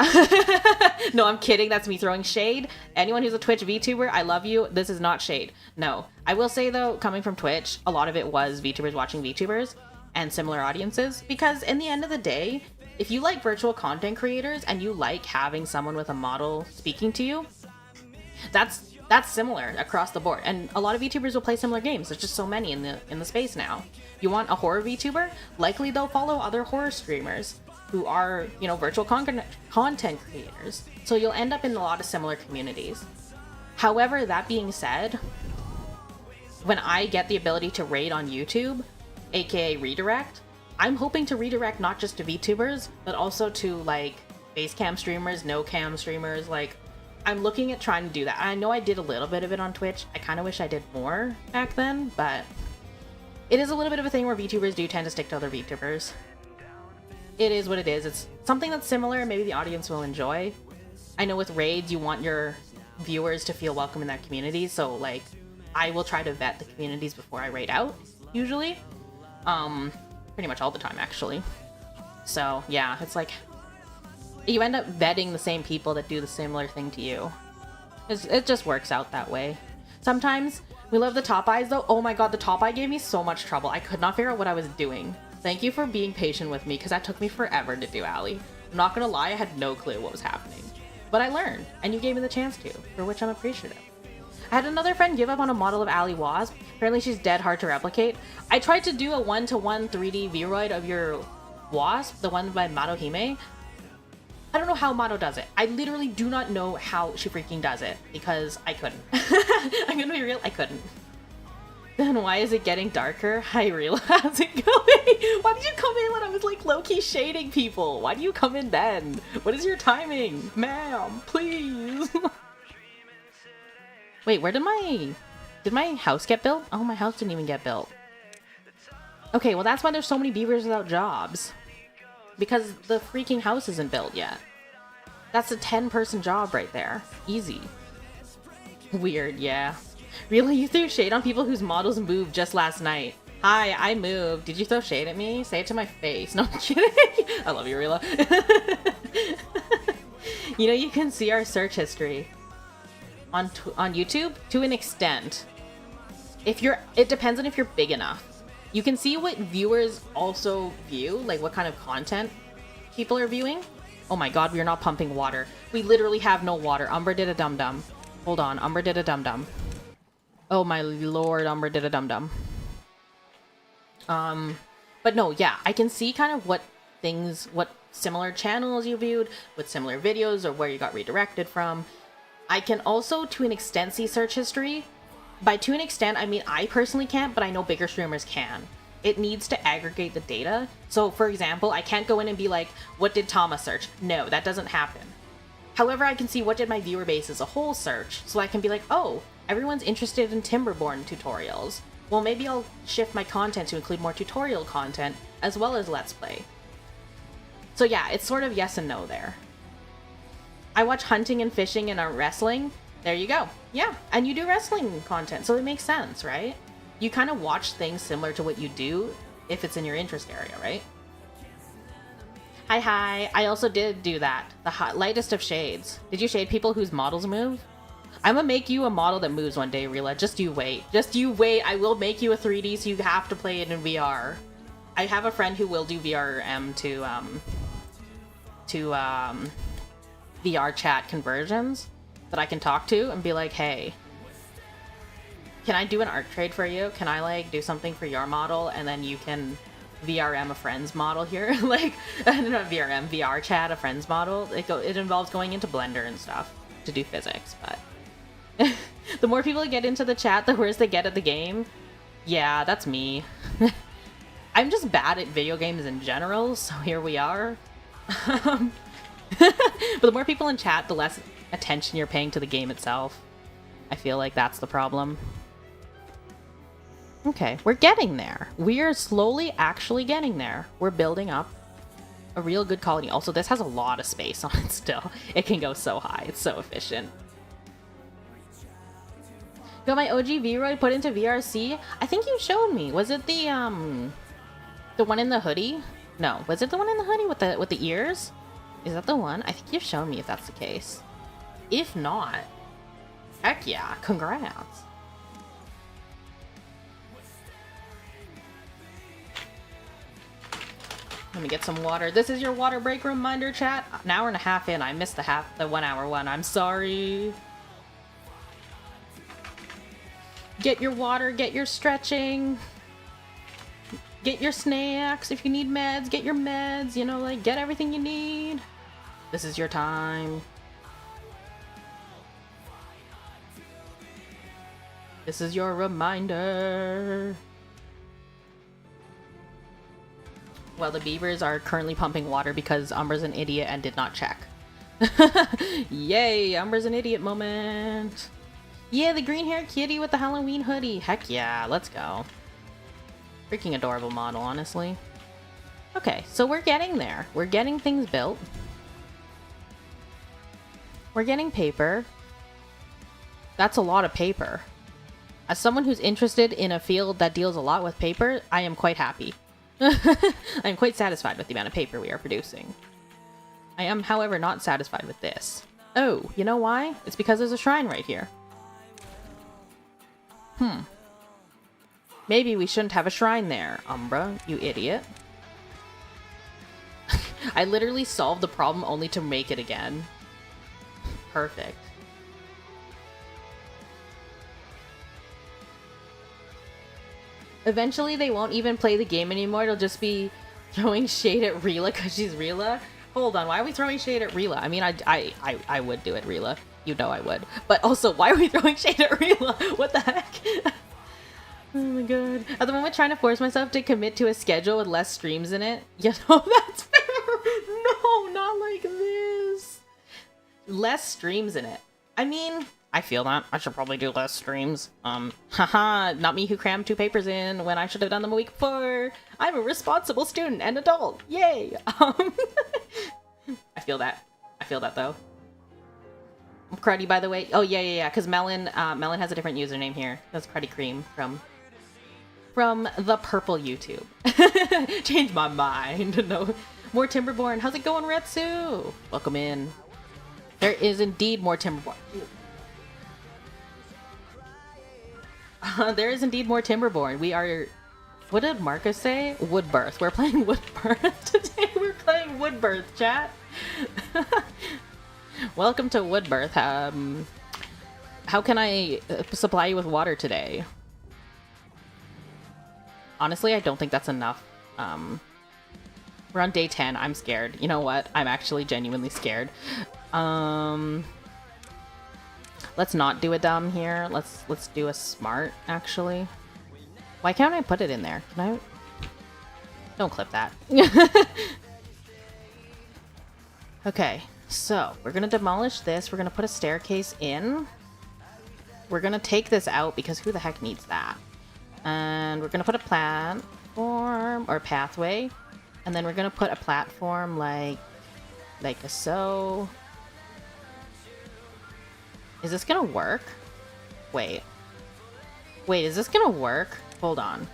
No, I'm kidding. That's me throwing shade. Anyone who's a Twitch VTuber, I love you. This is not shade. No. I will say though, coming from Twitch, a lot of it was VTubers watching VTubers and similar audiences. Because in the end of the day, if you like virtual content creators and you like having someone with a model speaking to you, that's similar across the board. And a lot of VTubers will play similar games. There's just so many in the space now. You want a horror VTuber? Likely they'll follow other horror streamers who are, you know, virtual content creators. So you'll end up in a lot of similar communities. However, that being said, when I get the ability to raid on YouTube, aka redirect, I'm hoping to redirect not just to VTubers, but also to like base cam streamers, no cam streamers. Like, I'm looking at trying to do that. I know I did a little bit of it on Twitch. I kind of wish I did more back then, but it is a little bit of a thing where VTubers do tend to stick to other VTubers. It is what it is. It's something that's similar, maybe the audience will enjoy. I know with raids, you want your viewers to feel welcome in that community, so like, I will try to vet the communities before I raid out, usually. Pretty much all the time, actually. So, yeah, it's like, you end up vetting the same people that do the similar thing to you. It just works out that way. Sometimes, we love the top eyes though. Oh my god, the top eye gave me so much trouble. I could not figure out what I was doing. Thank you for being patient with me, because that took me forever to do, Allie. I'm not gonna lie, I had no clue what was happening. But I learned, and you gave me the chance to, for which I'm appreciative. I had another friend give up on a model of Allie Wasp. Apparently she's dead hard to replicate. I tried to do a 1-to-1 3D V-Roid of your Wasp, the one by Madohime. I don't know how Mato does it. I literally do not know how she freaking does it, because I couldn't. I'm gonna be real, I couldn't. Then why is it getting darker? Hyrule, how's it going? Why did you come in when I was like low-key shading people? Why do you come in then? What is your timing? Ma'am, please. Wait, where did my house get built? Oh, my house didn't even get built. Okay, well that's why there's so many beavers without jobs. Because the freaking house isn't built yet. That's a 10-person job right there. Easy. Weird, yeah. Really? You threw shade on people whose models moved just last night. Hi, I moved. Did you throw shade at me? Say it to my face. No, I'm kidding. I love you, Rila. You know, you can see our search history on YouTube to an extent. It depends on if you're big enough. You can see what viewers also view, like what kind of content people are viewing. Oh my god, we are not pumping water. We literally have no water. Umbra did a dum-dum. Hold on, Umbra did a dum-dum. Oh my lord, Umbra did a dum-dum. But no, yeah, I can see kind of what similar channels you viewed, what similar videos, or where you got redirected from. I can also, to an extent, see search history. By to an extent, I mean I personally can't, but I know bigger streamers can. It needs to aggregate the data. So, for example, I can't go in and be like, what did Thomas search? No, that doesn't happen. However, I can see what did my viewer base as a whole search, so I can be like, oh, everyone's interested in Timberborn tutorials. Well, maybe I'll shift my content to include more tutorial content, as well as Let's Play. So yeah, it's sort of yes and no there. I watch hunting and fishing and wrestling. There you go. Yeah, and you do wrestling content, so it makes sense, right? You kind of watch things similar to what you do if it's in your interest area, right? Hi. I also did do that. The lightest of shades. Did you shade people whose models move? I'm gonna make you a model that moves one day, Rila. Just you wait. Just you wait. I will make you a 3D so you have to play it in VR. I have a friend who will do VRM to VR chat conversions that I can talk to and be like, hey, can I do an art trade for you? Can I like do something for your model and then you can VRM a friend's model here? Like, not VRM, VR chat a friend's model. It involves going into Blender and stuff to do physics, but the more people get into the chat, the worse they get at the game. Yeah, that's me. I'm just bad at video games in general, so here we are. But the more people in chat, the less attention you're paying to the game itself. I feel like that's the problem. Okay, we're getting there. We are slowly actually getting there. We're building up a real good colony. Also, this has a lot of space on it still. It can go so high. It's so efficient. Got my OG V-Roy put into VRC? I think you showed me. Was it the one in the hoodie? No, was it the one in the hoodie with the ears? Is that the one? I think you've shown me if that's the case. If not, heck yeah, congrats. Let me get some water. This is your water break reminder, chat. An hour and a half in. I missed the 1 hour one. I'm sorry. Get your water, get your stretching. Get your snacks. If you need meds, get your meds. You know, like, get everything you need. This is your time. This is your reminder. Well, the beavers are currently pumping water because Umbra's an idiot and did not check. Yay, Umbra's an idiot moment. Yeah, the green-haired kitty with the Halloween hoodie. Heck yeah, let's go. Freaking adorable model, honestly. Okay, so we're getting there. We're getting things built. We're getting paper. That's a lot of paper. As someone who's interested in a field that deals a lot with paper, I am quite happy. I am quite satisfied with the amount of paper we are producing. I am, however, not satisfied with this. Oh, you know why? It's because there's a shrine right here. Maybe we shouldn't have a shrine there, Umbra, you idiot. I literally solved the problem only to make it again. Perfect. Eventually, they won't even play the game anymore. It'll just be throwing shade at Rila because she's Rila. Hold on, why are we throwing shade at Rila? I mean, I would do it, Rila. You know I would. But also, why are we throwing shade at Rila? What the heck? Oh my god. At the moment, trying to force myself to commit to a schedule with less streams in it. You know, that's fair. No, not like this. Less streams in it. I mean, I feel that. I should probably do less streams. Haha, not me who crammed 2 papers in when I should have done them a week before. I'm a responsible student and adult. Yay! I feel that. I feel that, though. Cruddy, by the way. Oh, yeah, because Melon has a different username here. That's Cruddy Cream from the purple YouTube. Changed my mind. No. More Timberborn. How's it going, Retsu? Welcome in. There is indeed more Timberborn. There is indeed more Timberborn. We are... What did Marcus say? Woodbirth. We're playing Woodbirth today. We're playing Woodbirth, chat. Welcome to Woodbirth. How can I supply you with water today? Honestly, I don't think that's enough. We're on day 10. I'm scared. You know what? I'm actually genuinely scared. Let's not do a dumb here. Let's do a smart, actually. Why can't I put it in there? Can I? Don't clip that. Okay, so we're gonna demolish this. We're gonna put a staircase in. We're gonna take this out because who the heck needs that? And we're gonna put a platform or pathway. And then we're gonna put a platform like so. Is this gonna work? Wait. Wait, is this gonna work? Hold on.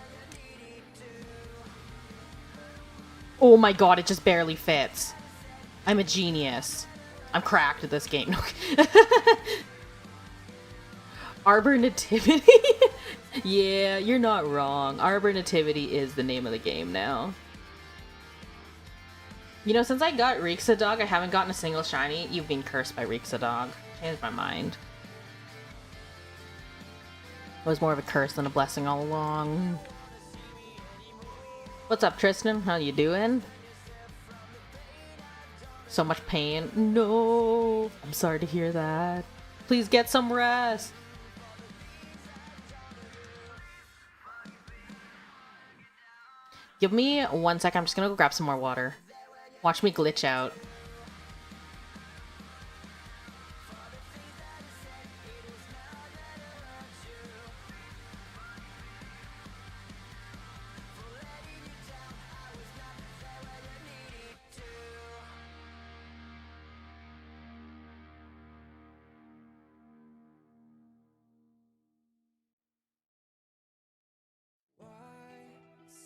Oh my god, it just barely fits. I'm a genius. I'm cracked at this game. Arbor Nativity? Yeah, you're not wrong. Arbor Nativity is the name of the game now. You know, since I got Rixadog, I haven't gotten a single shiny. You've been cursed by Rixadog. Changed my mind. It was more of a curse than a blessing all along. What's up, Tristan? How you doing? So much pain. No! I'm sorry to hear that. Please get some rest! Give me 1 second. I'm just gonna go grab some more water. Watch me glitch out.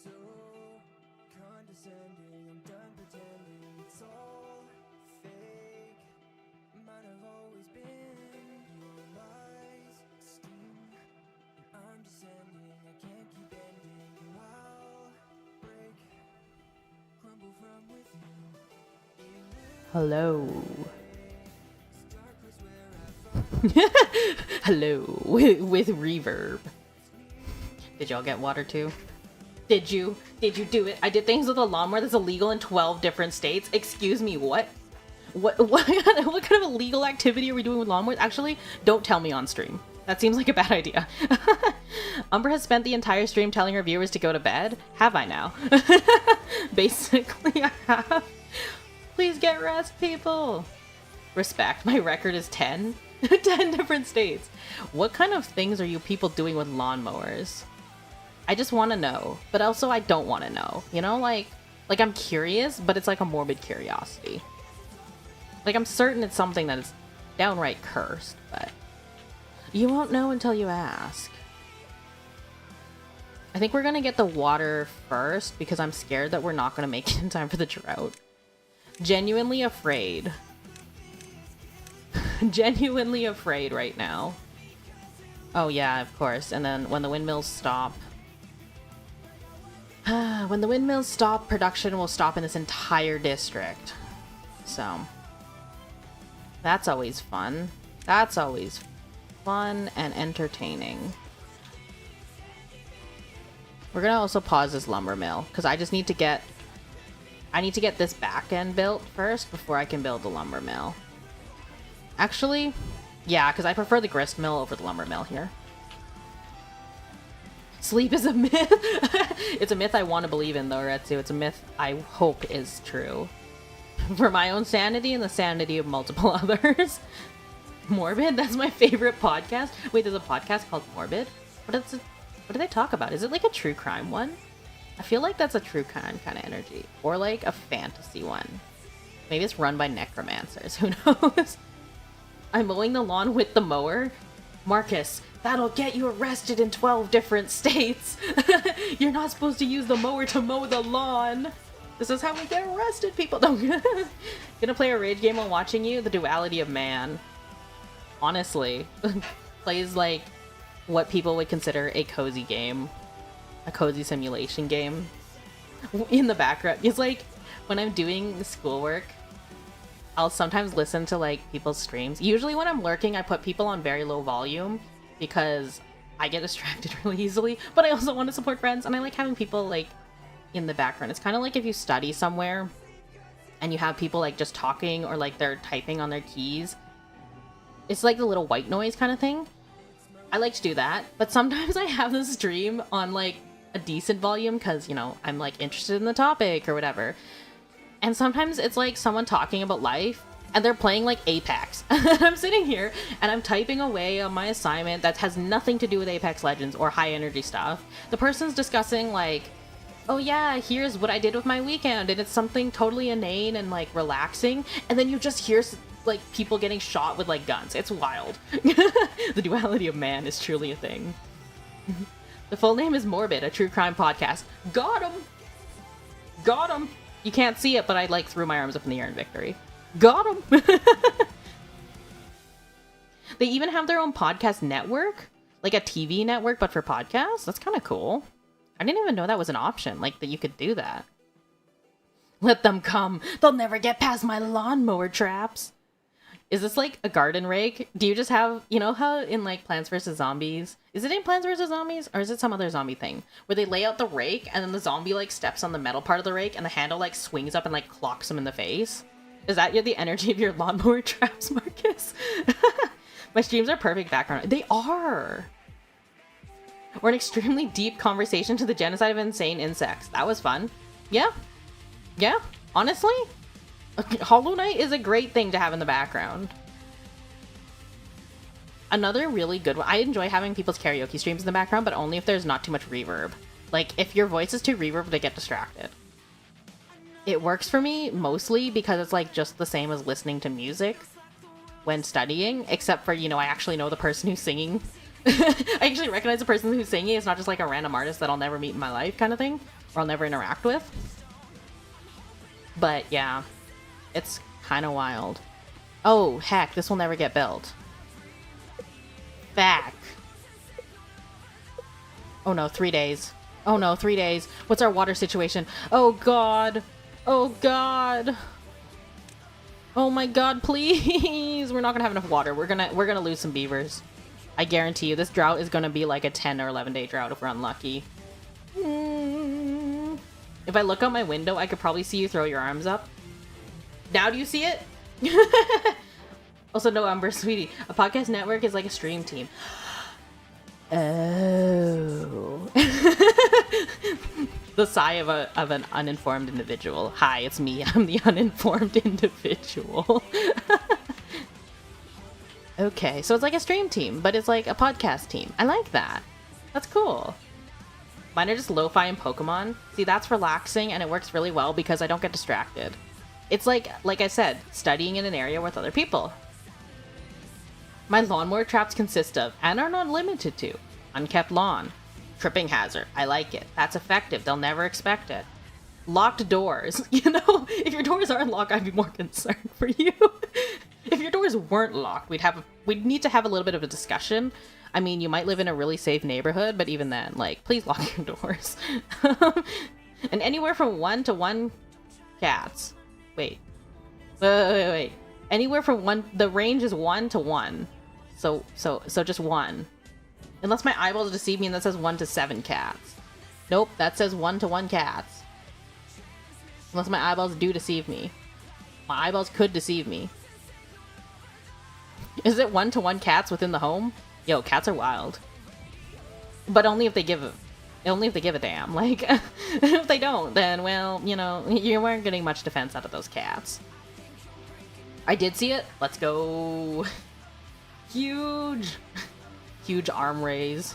So condescending, I'm done pretending it's all fake. Might have always been your lies sting. I'm descending, I can't keep ending. I'll break, crumble from within. Hello. Hello. With reverb. Did y'all get water too? Did you? Did you do it? I did things with a lawnmower that's illegal in 12 different states. Excuse me, what? What kind of illegal activity are we doing with lawnmowers? Actually, don't tell me on stream. That seems like a bad idea. Umbra has spent the entire stream telling her viewers to go to bed. Have I now? Basically, I have. Please get rest, people. Respect. My record is 10. 10 different states. What kind of things are you people doing with lawnmowers? I just want to know, but also I don't want to know. You know, like I'm curious, but it's like a morbid curiosity. Like, I'm certain it's something that is downright cursed, but you won't know until you ask. I think we're gonna get the water first because I'm scared that we're not gonna make it in time for the drought. Genuinely afraid. Genuinely afraid right now. Oh yeah, of course. And then when the windmills stop... when the windmills stop, production will stop in this entire district. So... that's always fun. That's always fun and entertaining. We're gonna also pause this lumber mill, because I just need to get... I need to get this back end built first before I can build the lumber mill. Actually, yeah, because I prefer the grist mill over the lumber mill here. Sleep is a myth. It's a myth I want to believe in, though, Retsu. It's a myth I hope is true. For my own sanity and the sanity of multiple others. Morbid? That's my favorite podcast. Wait, there's a podcast called Morbid? What do they talk about? Is it like a true crime one? I feel like that's a true crime kind of energy. Or like a fantasy one. Maybe it's run by necromancers. Who knows? I'm mowing the lawn with the mower. Marcus, that'll get you arrested in 12 different states. You're not supposed to use the mower to mow the lawn. This is how we get arrested, people. Gonna play a rage game while watching you? The duality of man. Honestly. Plays like what people would consider a cozy game. A cozy simulation game. In the background. It's like when I'm doing schoolwork, I'll sometimes listen to like people's streams. Usually when I'm lurking, I put people on very low volume because I get distracted really easily, but I also want to support friends and I like having people like in the background. It's kind of like if you study somewhere and you have people like just talking or like they're typing on their keys. It's like the little white noise kind of thing. I like to do that, but sometimes I have the stream on like a decent volume because, you know, I'm like interested in the topic or whatever. And sometimes it's like someone talking about life and they're playing like Apex. I'm sitting here and I'm typing away on my assignment that has nothing to do with Apex Legends or high energy stuff. The person's discussing like, oh yeah, here's what I did with my weekend, and it's something totally inane and like relaxing, and then you just hear like people getting shot with like guns. It's wild. The duality of man is truly a thing. The full name is Morbid, a true crime podcast. Got him! Got him! You can't see it, but I like threw my arms up in the air in victory. Got him! They even have their own podcast network, like a TV network, but for podcasts. That's kind of cool. I didn't even know that was an option, like that you could do that. Let them come. They'll never get past my lawnmower traps. Is this like a garden rake? Do you just have, you know how in like Plants vs. Zombies? Is it in Plants vs. Zombies? Or is it some other zombie thing? Where they lay out the rake and then the zombie like steps on the metal part of the rake and the handle like swings up and like clocks him in the face? Is that the energy of your lawnmower traps, Marcus? My streams are perfect background. They are! Or an extremely deep conversation to the genocide of insane insects. That was fun. Yeah. Yeah, honestly. Hollow Knight is a great thing to have in the background. Another really good one. I enjoy having people's karaoke streams in the background, but only if there's not too much reverb. Like, if your voice is too reverb, they get distracted. It works for me mostly because it's like just the same as listening to music when studying, except for, you know, I actually know the person who's singing. I actually recognize the person who's singing. It's not just like a random artist that I'll never meet in my life kind of thing, or I'll never interact with. But yeah, it's kind of wild. Oh, heck, this will never get built. Back. Oh no, 3 days. Oh no, 3 days. What's our water situation? Oh god. Oh god. Oh my god, please. We're not gonna have enough water. We're gonna lose some beavers. I guarantee you, this drought is gonna be like a 10 or 11 day drought if we're unlucky. If I look out my window, I could probably see you throw your arms up. Now do you see it? Also, no, Umbra, sweetie. A podcast network is like a stream team. Oh. The sigh of an uninformed individual. Hi, it's me. I'm the uninformed individual. Okay, so it's like a stream team, but it's like a podcast team. I like that. That's cool. Mine are just lo-fi and Pokemon. See, that's relaxing and it works really well because I don't get distracted. It's like I said, studying in an area with other people. My lawnmower traps consist of, and are not limited to, unkept lawn, tripping hazard. I like it. That's effective. They'll never expect it. Locked doors. You know, if your doors aren't locked, I'd be more concerned for you. If your doors weren't locked, we'd need to have a little bit of a discussion. I mean, you might live in a really safe neighborhood, but even then, like, please lock your doors. And anywhere from 1 to 1 cats. Wait. Anywhere from 1, the range is 1 to 1. So just 1. Unless my eyeballs deceive me and that says 1 to 7 cats. Nope, that says 1 to 1 cats. Unless my eyeballs do deceive me. My eyeballs could deceive me. Is it 1 to 1 cats within the home? Yo, cats are wild. But only if they give a damn. Like, if they don't, then, well, you know, you weren't getting much defense out of those cats. I did see it. Let's go. Huge. Huge arm raise.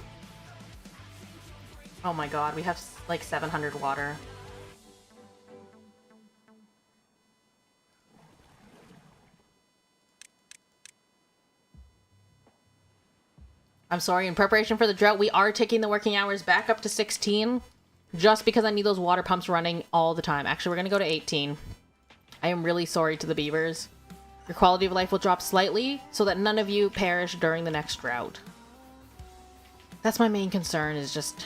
Oh my god, we have like 700 water. I'm sorry, in preparation for the drought, we are taking the working hours back up to 16. Just because I need those water pumps running all the time. Actually, we're gonna go to 18. I am really sorry to the beavers. Your quality of life will drop slightly so that none of you perish during the next drought. That's my main concern, is just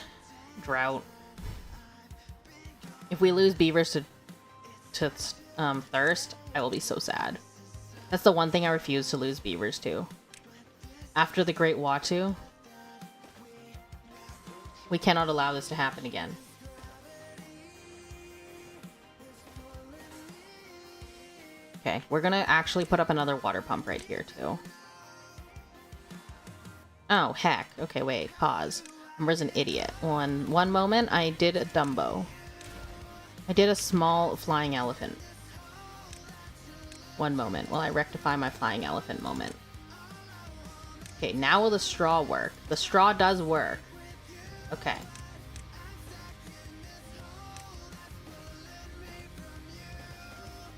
drought. If we lose beavers to thirst, I will be so sad. That's the one thing I refuse to lose beavers to. After the Great Watu, we cannot allow this to happen again. Okay, we're gonna actually put up another water pump right here, too. Oh, heck. Okay, wait. Pause. Umbra's an idiot. One moment, I did a Dumbo. I did a small flying elephant. One moment while I rectify my flying elephant moment. Okay, now will the straw work? The straw does work. Okay.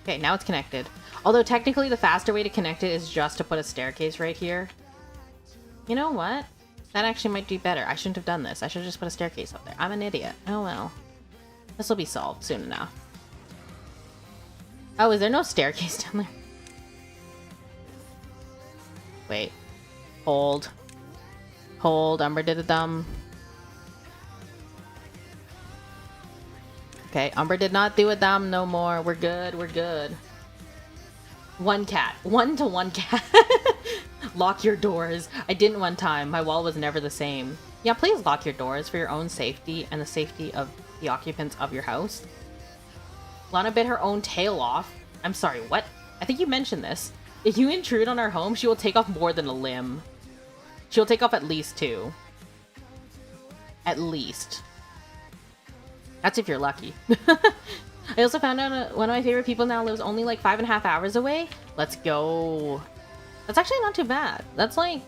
Okay, now it's connected. Although technically the faster way to connect it is just to put a staircase right here. You know what? That actually might do better. I shouldn't have done this. I should have just put a staircase up there. I'm an idiot. Oh well. This will be solved soon enough. Oh, is there no staircase down there? Wait. Hold. Hold. Umbra did a thumb. Okay, Umbra did not do a thumb no more. We're good. We're good. One cat. 1-to-1 cat. Lock your doors. I didn't one time. My wall was never the same. Yeah, please lock your doors for your own safety and the safety of the occupants of your house. Lana bit her own tail off. I'm sorry, what? I think you mentioned this. If you intrude on our home, she will take off more than a limb. She'll take off at least 2. At least. That's if you're lucky. I also found out one of my favorite people now lives only like 5.5 hours away. Let's go. That's actually not too bad. That's like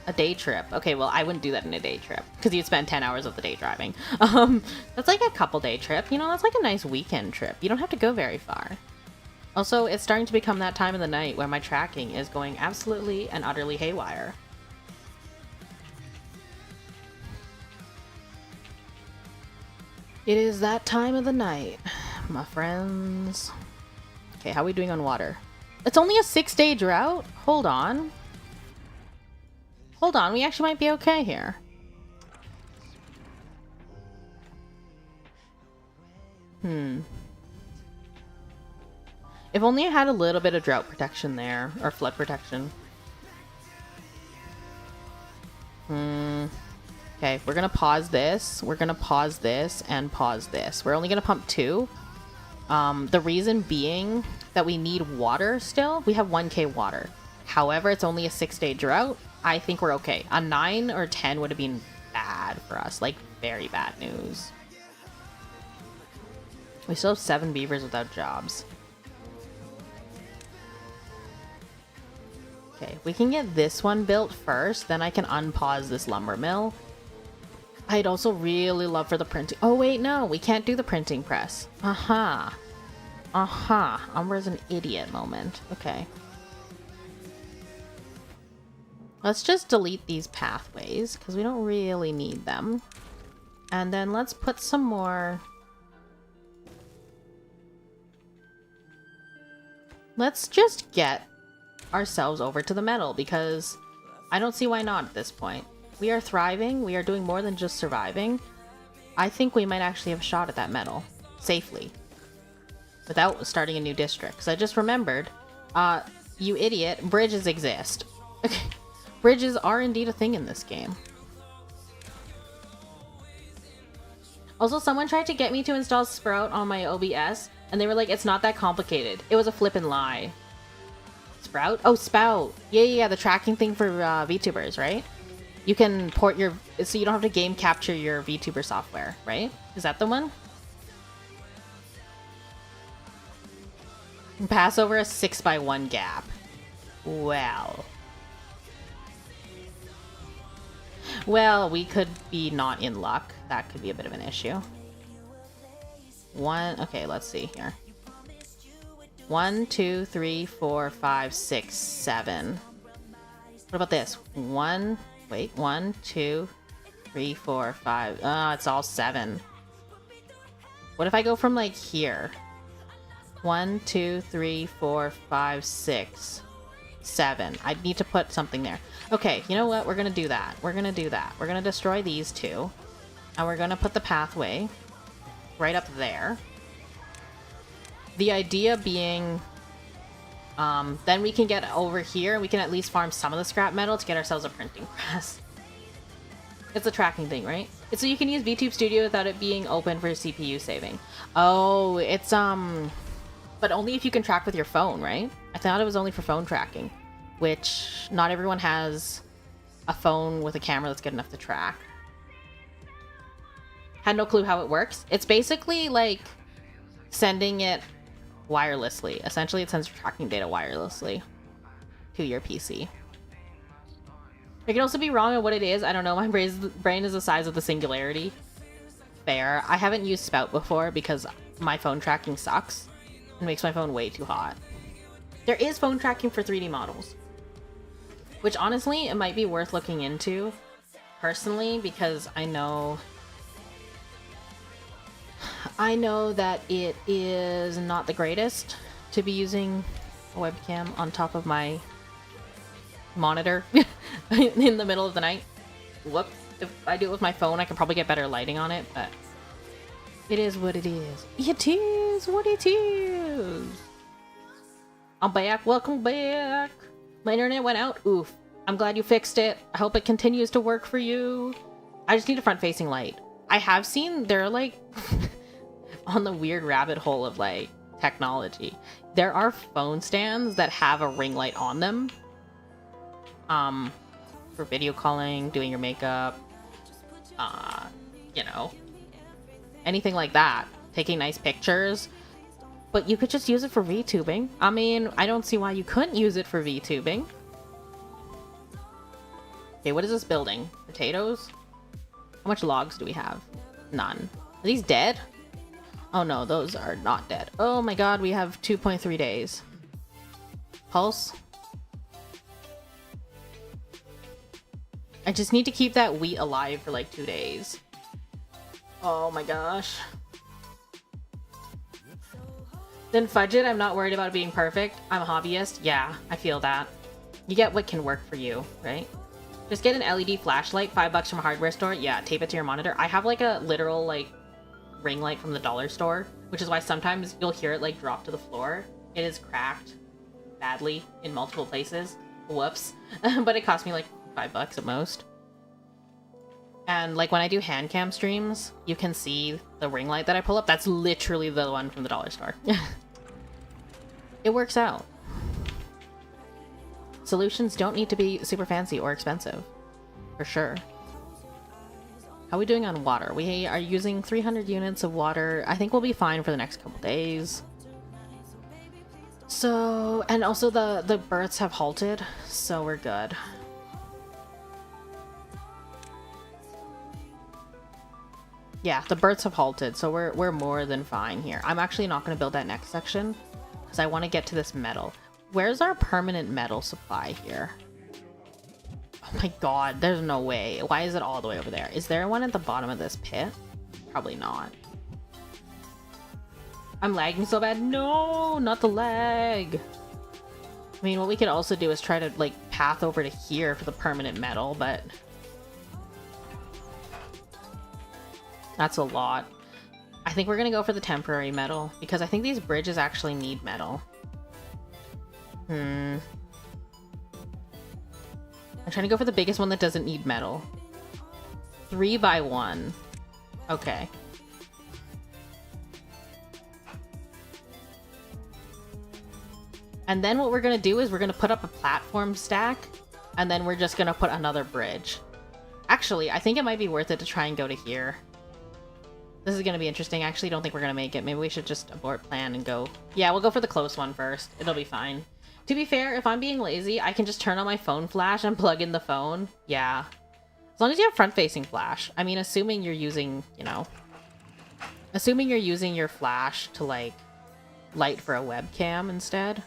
a day trip. Okay, well, I wouldn't do that in a day trip because you'd spend 10 hours of the day driving. That's like a couple day trip. You know, that's like a nice weekend trip. You don't have to go very far. Also, it's starting to become that time of the night where my tracking is going absolutely and utterly haywire. It is that time of the night, my friends. Okay, how are we doing on water? It's only a 6-day drought? Hold on. Hold on, we actually might be okay here. If only I had a little bit of drought protection there, or flood protection. Okay, we're gonna pause this. We're gonna pause this and pause this. We're only gonna pump 2. The reason being that we need water still. We have 1k water. However, it's only a 6-day drought. I think we're okay. A 9 or 10 would have been bad for us. Like, very bad news. We still have 7 beavers without jobs. Okay, we can get this one built first. Then I can unpause this lumber mill. I'd also really love for the printing. Oh, wait, no. We can't do the printing press. Aha. Aha. Umbra's an idiot moment. Okay. Let's just delete these pathways because we don't really need them. And then let's put some more. Let's just get ourselves over to the metal because I don't see why not at this point. We are thriving. We are doing more than just surviving. I think we might actually have a shot at that metal safely without starting a new district. Because I just remembered, you idiot, bridges exist. Bridges are indeed a thing in this game. Also, someone tried to get me to install Sprout on my OBS, and they were like, it's not that complicated. It was a flippin' lie. Sprout? Oh, Spout. Yeah, the tracking thing for VTubers, right? You can port your... So you don't have to game capture your VTuber software, right? Is that the one? Pass over a 6x1 gap. Well. Well, we could be not in luck. That could be a bit of an issue. Okay, let's see here. 1, 2, 3, 4, 5, 6, 7. What about this? 1, 2, 3, 4, 5. It's all 7. What if I go from like here? 1, 2, 3, 4, 5, 6, 7. I need to put something there. Okay, you know what? We're gonna do that. We're gonna do that. We're gonna destroy these 2. And we're gonna put the pathway right up there. The idea being, then we can get over here and we can at least farm some of the scrap metal to get ourselves a printing press. It's a tracking thing, right? It's so you can use VTube Studio without it being open for CPU saving. Oh, it's, but only if you can track with your phone, right? I thought it was only for phone tracking, which not everyone has a phone with a camera that's good enough to track. Had no clue how it works. It's basically like sending it wirelessly. Essentially, it sends tracking data wirelessly to your PC. I could also be wrong on what it is. I don't know. My brain is the size of the singularity. Fair. I haven't used Spout before because my phone tracking sucks. It makes my phone way too hot. There is phone tracking for 3D models, which honestly, it might be worth looking into personally, because I know that it is not the greatest to be using a webcam on top of my monitor in the middle of the night. Whoops. If I do it with my phone, I can probably get better lighting on it, but it is what it is. It is what it is. I'm back. Welcome back. My internet went out. Oof. I'm glad you fixed it. I hope it continues to work for you. I just need a front-facing light. I have seen they're like on the weird rabbit hole of like technology. There are phone stands that have a ring light on them. For video calling, doing your makeup, you know, anything like that. Taking nice pictures. But you could just use it for VTubing. I mean, I don't see why you couldn't use it for VTubing. Okay, what is this building? Potatoes? How much logs do we have? None. Are these dead? Oh no, those are not dead. Oh my god, we have 2.3 days. Pulse? I just need to keep that wheat alive for like 2 days. Oh my gosh. Then fudge it. I'm not worried about it being perfect. I'm a hobbyist. Yeah, I feel that. You get what can work for you, right? Just get an LED flashlight, $5 from a hardware store. Yeah, tape it to your monitor. I have like a literal like ring light from the dollar store, which is why sometimes you'll hear it like drop to the floor. It is cracked badly in multiple places. Whoops. But it cost me like $5 at most. And like when I do hand cam streams, you can see the ring light that I pull up. That's literally the one from the dollar store. It works out. Solutions don't need to be super fancy or expensive. For sure. How are we doing on water? We are using 300 units of water. I think we'll be fine for the next couple days. So, and also the births have halted, so we're good. Yeah, the births have halted, so we're more than fine here. I'm actually not going to build that next section because I want to get to this metal. Where's our permanent metal supply here? Oh my god, there's no way. Why is it all the way over there? Is there one at the bottom of this pit? Probably not. I'm lagging so bad. No, not the lag. I mean, what we could also do is try to like path over to here for the permanent metal, but that's a lot. I think we're gonna go for the temporary metal because I think these bridges actually need metal. I'm trying to go for the biggest one that doesn't need metal. 3 by 1. Okay. And then what we're gonna do is we're gonna put up a platform stack, and then we're just gonna put another bridge. Actually, I think it might be worth it to try and go to here. This is gonna be interesting. I actually don't think we're gonna make it. Maybe we should just abort plan and go. Yeah, we'll go for the close one first. It'll be fine. To be fair, if I'm being lazy, I can just turn on my phone flash and plug in the phone. Yeah. As long as you have front-facing flash. I mean, assuming you're using, you know, assuming you're using your flash to, like, light for a webcam instead.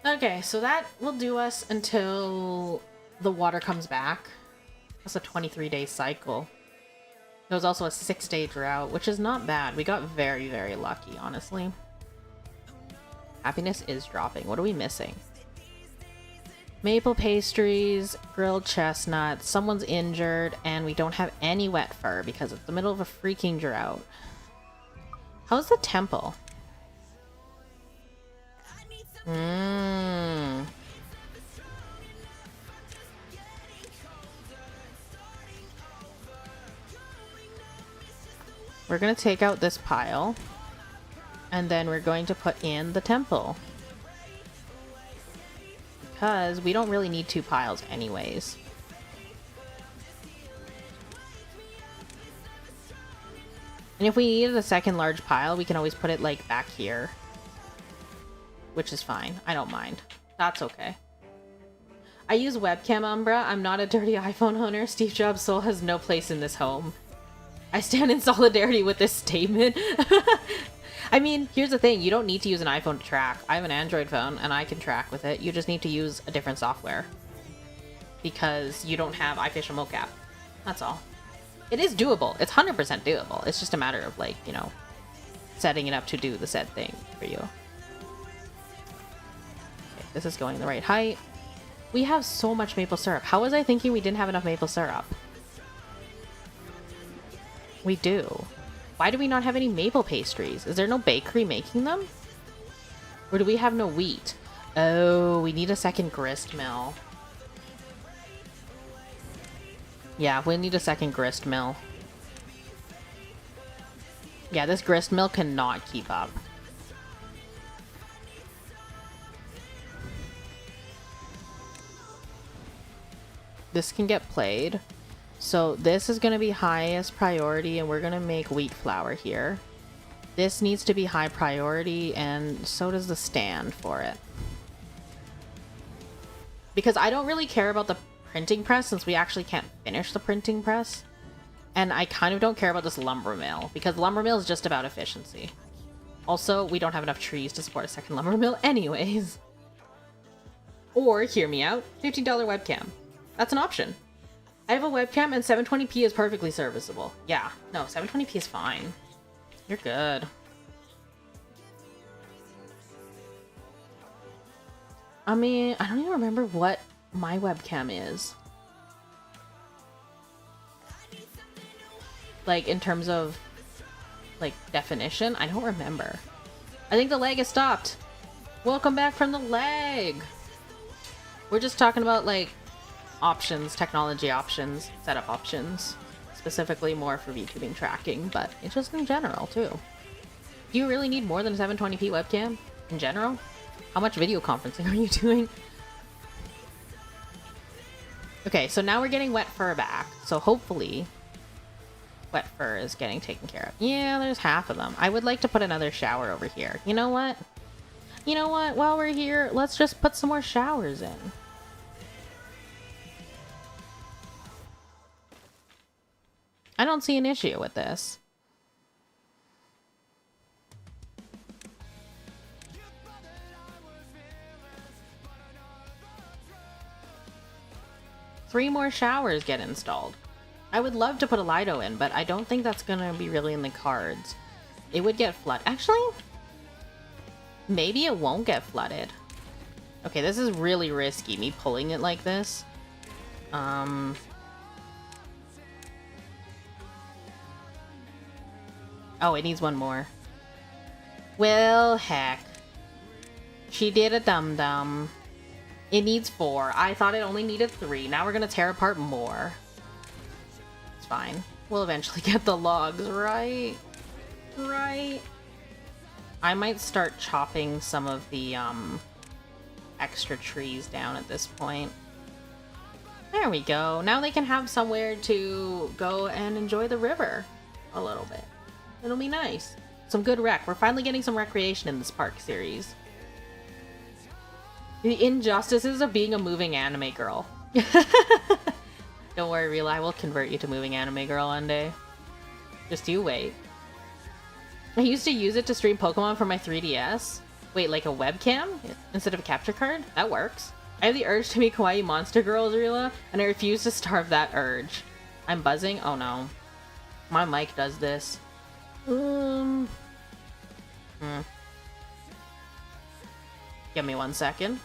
Okay, so that will do us until the water comes back. That's a 23-day cycle. There was also a 6-day drought, which is not bad. We got very, very lucky, honestly. Happiness is dropping. What are we missing? Maple pastries, grilled chestnuts, someone's injured, and we don't have any wet fur because it's the middle of a freaking drought. How's the temple? We're gonna take out this pile. And then we're going to put in the temple. Because we don't really need 2 piles anyways. And if we needed a second large pile, we can always put it like back here. Which is fine. I don't mind. That's okay. I use webcam I'm not a dirty iPhone owner. Steve Jobs' soul has no place in this home. I stand in solidarity with this statement. I mean, here's the thing. You don't need to use an iPhone to track. I have an Android phone, and I can track with it. You just need to use a different software. Because you don't have iFacial mocap. That's all. It is doable. It's 100% doable. It's just a matter of, like, you know, setting it up to do the said thing for you. Okay, this is going the right height. We have so much maple syrup. How was I thinking we didn't have enough maple syrup? We do. Why do we not have any maple pastries? Is there no bakery making them? Or do we have no wheat? Oh, we need a second grist mill. Yeah, we need a second grist mill. Yeah, this grist mill cannot keep up. This can get played. So this is going to be highest priority, and we're going to make wheat flour here. This needs to be high priority, and so does the stand for it. Because I don't really care about the printing press, since we actually can't finish the printing press. And I kind of don't care about this lumber mill, because lumber mill is just about efficiency. Also, we don't have enough trees to support a second lumber mill anyways. Or, hear me out, $15 webcam. That's an option. I have a webcam and 720p is perfectly serviceable. Yeah, no, 720p is fine. You're good. I mean, I don't even remember what my webcam is. Like, in terms of, like, definition, I don't remember. I think the lag has stopped. Welcome back from the lag. We're just talking about, like, options, technology options, setup options. Specifically more for VTubing tracking, but it's just in general, too. Do you really need more than a 720p webcam? In general? How much video conferencing are you doing? Okay, so now we're getting wet fur back. So hopefully wet fur is getting taken care of. Yeah, there's half of them. I would like to put another shower over here. You know what? You know what? While we're here, let's just put some more showers in. I don't see an issue with this. Three more showers get installed. I would love to put a Lido in, but I don't think that's gonna be really in the cards. It would get flooded. Actually, maybe it won't get flooded. Okay, this is really risky, me pulling it like this. Oh, it needs one more. Well, heck. She did a dum-dum. It needs 4. I thought it only needed 3. Now we're gonna tear apart more. It's fine. We'll eventually get the logs, right? Right. I might start chopping some of the, extra trees down at this point. There we go. Now they can have somewhere to go and enjoy the river a little bit. It'll be nice. Some good rec. We're finally getting some recreation in this park series. The injustices of being a moving anime girl. Don't worry, Real. I will convert you to moving anime girl one day. Just you wait. I used to use it to stream Pokemon from my 3DS. Wait, like a webcam? Instead of a capture card? That works. I have the urge to be kawaii monster girls, Rila, and I refuse to starve that urge. I'm buzzing? Oh no. My mic does this. Give me 1 second.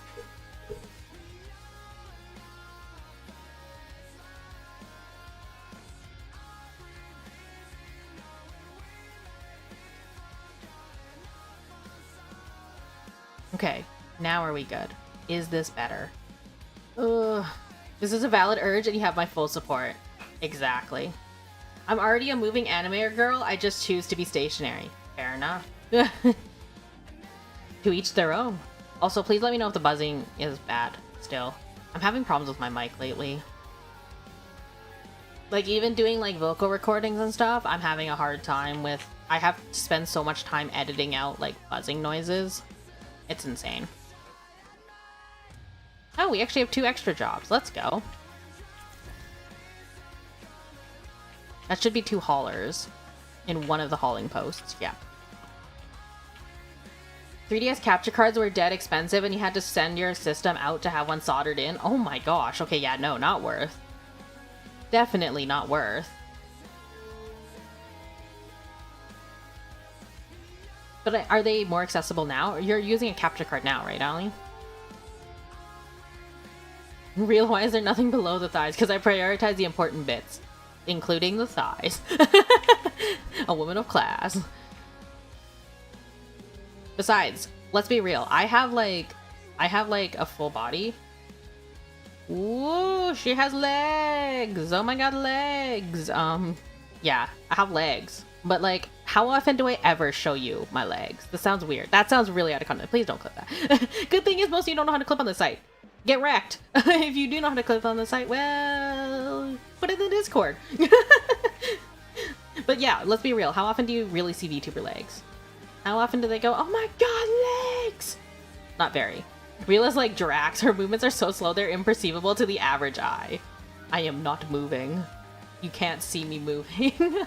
Okay, now are we good? Is this better? This is a valid urge and you have my full support. Exactly. I'm already a moving anime girl, I just choose to be stationary. Fair enough. To each their own. Also, please let me know if the buzzing is bad still. I'm having problems with my mic lately. Like, even doing, like, vocal recordings and stuff, I'm having a hard time with... I have to spend so much time editing out, like, buzzing noises. It's insane. Oh, we actually have 2 extra jobs. Let's go. That should be 2 haulers in one of the hauling posts. Yeah. 3DS capture cards were dead expensive and you had to send your system out to have one soldered in. Oh my gosh. Okay, yeah, no, not worth. Definitely not worth. But are they more accessible now? You're using a capture card now, right, Allie? Real, why is there nothing below the thighs? Because I prioritize the important bits, including the thighs. A woman of class. Besides, let's be real. I have like a full body. Ooh, she has legs. Oh my god, legs. Yeah, I have legs. But like, how often do I ever show you my legs? This sounds weird. That sounds really out of context. Please don't clip that. Good thing is most of you don't know how to clip on the site. Get wrecked. If you do know how to clip on the site, well, put it in the Discord. But yeah, let's be real. How often do you really see VTuber legs? How often do they go, oh my god, legs? Not very. Real is like Drax. Her movements are so slow, they're imperceivable to the average eye. I am not moving. You can't see me moving.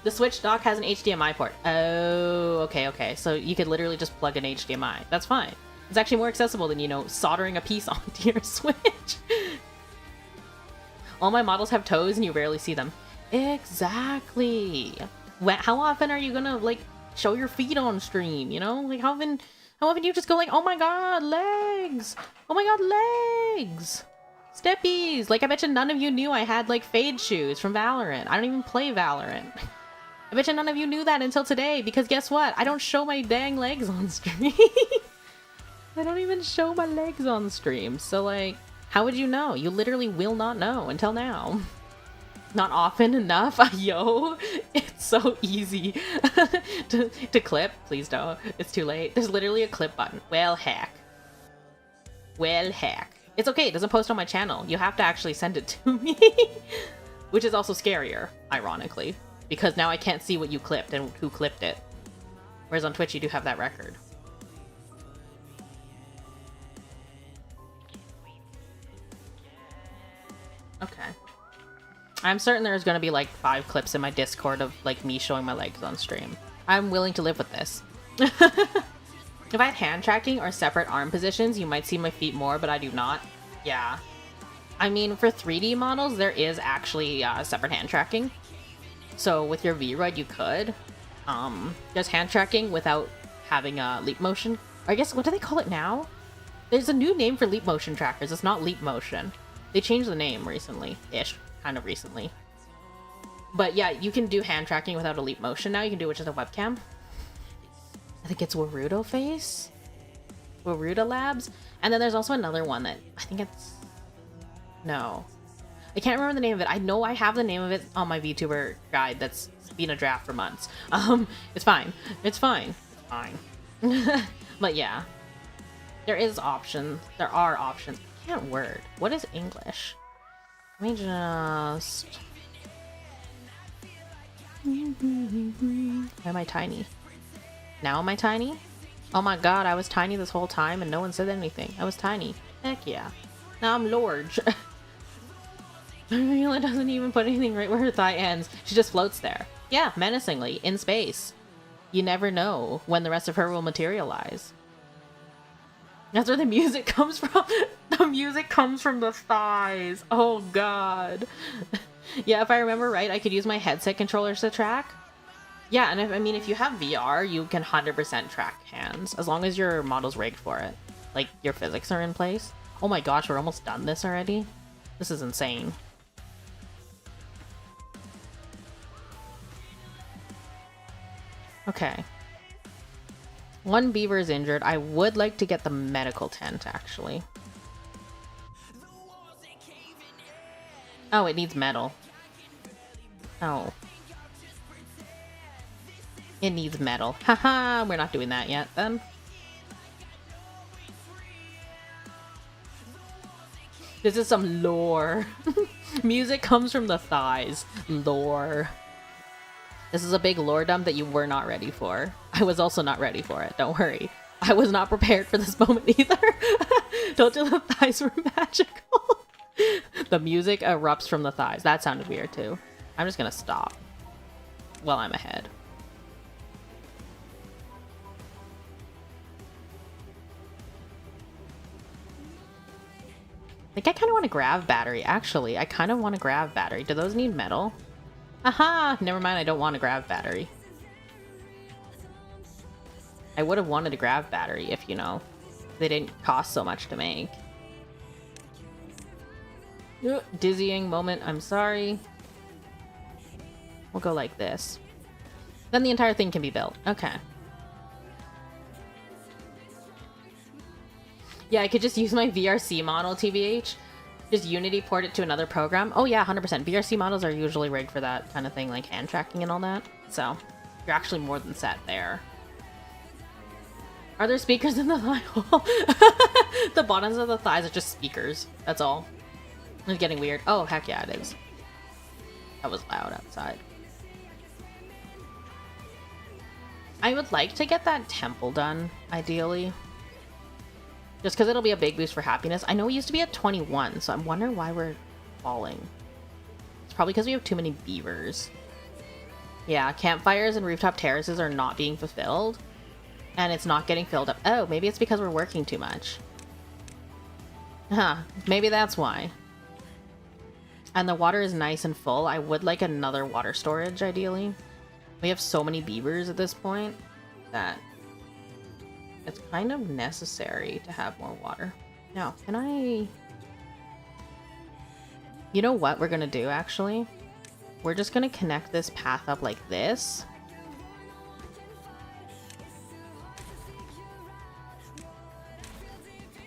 The Switch dock has an HDMI port. Oh, okay. So you could literally just plug an HDMI. That's fine. It's actually more accessible than, you know, soldering a piece onto your Switch. All my models have toes and you rarely see them. Exactly. How often are you gonna, like, show your feet on stream, you know? Like, how often do you just go like, oh my god, legs! Oh my god, legs! Steppies! Like, I bet you none of you knew I had, like, fade shoes from Valorant. I don't even play Valorant. I bet you none of you knew that until today, because guess what? I don't show my dang legs on stream. I don't even show my legs on stream. So, like, how would you know? You literally will not know until now. Not often enough. Yo, it's so easy to clip. Please don't. It's too late. There's literally a clip button. Well, heck. Well, heck. It's okay. It doesn't post on my channel. You have to actually send it to me. Which is also scarier, ironically. Because now I can't see what you clipped and who clipped it. Whereas on Twitch, you do have that record. Okay. I'm certain there's going to be like 5 clips in my Discord of like me showing my legs on stream. I'm willing to live with this. If I had hand tracking or separate arm positions, you might see my feet more, but I do not. Yeah. I mean, for 3D models, there is actually separate hand tracking. So with your V-Rod, you could. There's hand tracking without having a leap motion. Or I guess, what do they call it now? There's a new name for leap motion trackers. It's not leap motion. They changed the name recently-ish. Kind of recently. But yeah, you can do hand tracking without a leap motion now. You can do it with just a webcam. I think it's Warudo Face? Warudo Labs? And then there's also another one that I think it's... No. I can't remember the name of it. I know I have the name of it on my VTuber guide that's been a draft for months. It's fine. It's fine. It's fine. But yeah. There is options. There are options. I can't word. What is English? Let me just... Why am I tiny? Now am I tiny? Oh my god, I was tiny this whole time and no one said anything. I was tiny. Heck yeah. Now I'm large. Mila doesn't even put anything right where her thigh ends. She just floats there. Yeah, menacingly, in space. You never know when the rest of her will materialize. That's where the music comes from. The music comes from the thighs. Oh god. Yeah, if I remember right, I could use my headset controllers to track. Yeah, and if you have VR, you can 100% track hands, as long as your model's rigged for it. Like, your physics are in place. Oh my gosh, we're almost done this already? This is insane. Okay. One beaver is injured. I would like to get the medical tent, actually. Oh, it needs metal. Oh. It needs metal. Haha, we're not doing that yet, then. This is some lore. Music comes from the thighs. Lore. This is a big lore dump that you were not ready for. I was also not ready for it, don't worry. I was not prepared for this moment either. Don't do the thighs were magical. The music erupts from the thighs. That sounded weird too. I'm just gonna stop while I'm ahead. think I kind of want to grab battery. Actually, I kind of want to grab battery. Do those need metal? Aha! Never mind, I don't want to grab battery. I would have wanted to grab battery if, you know, they didn't cost so much to make. Dizzying moment, I'm sorry. We'll go like this. Then the entire thing can be built. Okay. Yeah, I could just use my VRC model, TBH. Just Unity port it to another program. Oh yeah, 100%. VRC models are usually rigged for that kind of thing, like hand tracking and all that. So, you're actually more than set there. Are there speakers in the thigh hole? The bottoms of the thighs are just speakers. That's all. It's getting weird. Oh, heck yeah, it is. That was loud outside. I would like to get that temple done, ideally. Just because it'll be a big boost for happiness. I know we used to be at 21, so I'm wondering why we're falling. It's probably because we have too many beavers. Yeah, campfires and rooftop terraces are not being fulfilled. And it's not getting filled up. Oh, maybe it's because we're working too much. Huh, maybe that's why. And the water is nice and full. I would like another water storage, ideally. We have so many beavers at this point that it's kind of necessary to have more water. Now, can I... You know what we're gonna do, actually? We're just gonna connect this path up like this.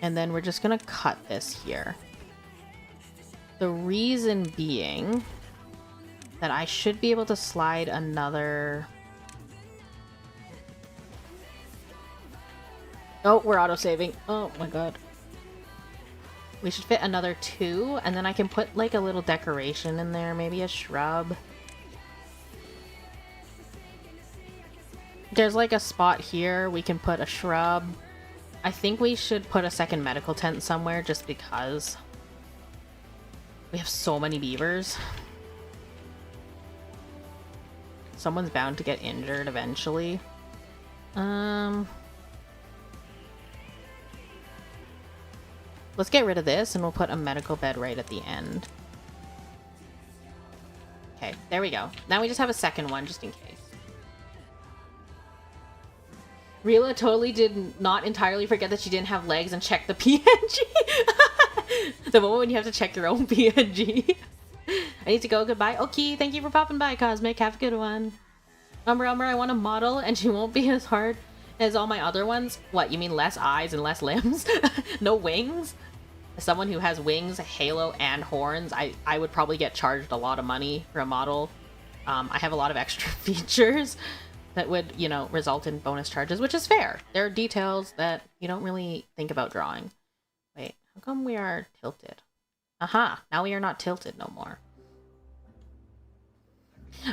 And then we're just gonna cut this here. The reason being that I should be able to slide another... Oh, we're auto-saving. Oh my god. We should fit another 2, and then I can put like a little decoration in there, maybe a shrub. There's like a spot here, we can put a shrub. I think we should put a second medical tent somewhere just because we have so many beavers. Someone's bound to get injured eventually. Let's get rid of this and we'll put a medical bed right at the end. Okay, there we go. Now we just have a second one just in case. Rila totally did not entirely forget that she didn't have legs and checked the PNG. The moment when you have to check your own PNG. I need to go. Goodbye. Okay, thank you for popping by, Cosmic. Have a good one. Umbra, I want a model and she won't be as hard as all my other ones. What, you mean less eyes and less limbs? No wings? As someone who has wings, halo, and horns, I would probably get charged a lot of money for a model. I have a lot of extra features that would, you know, result in bonus charges, which is fair. There are details that you don't really think about drawing. Wait, how come we are tilted? Aha, now we are not tilted no more.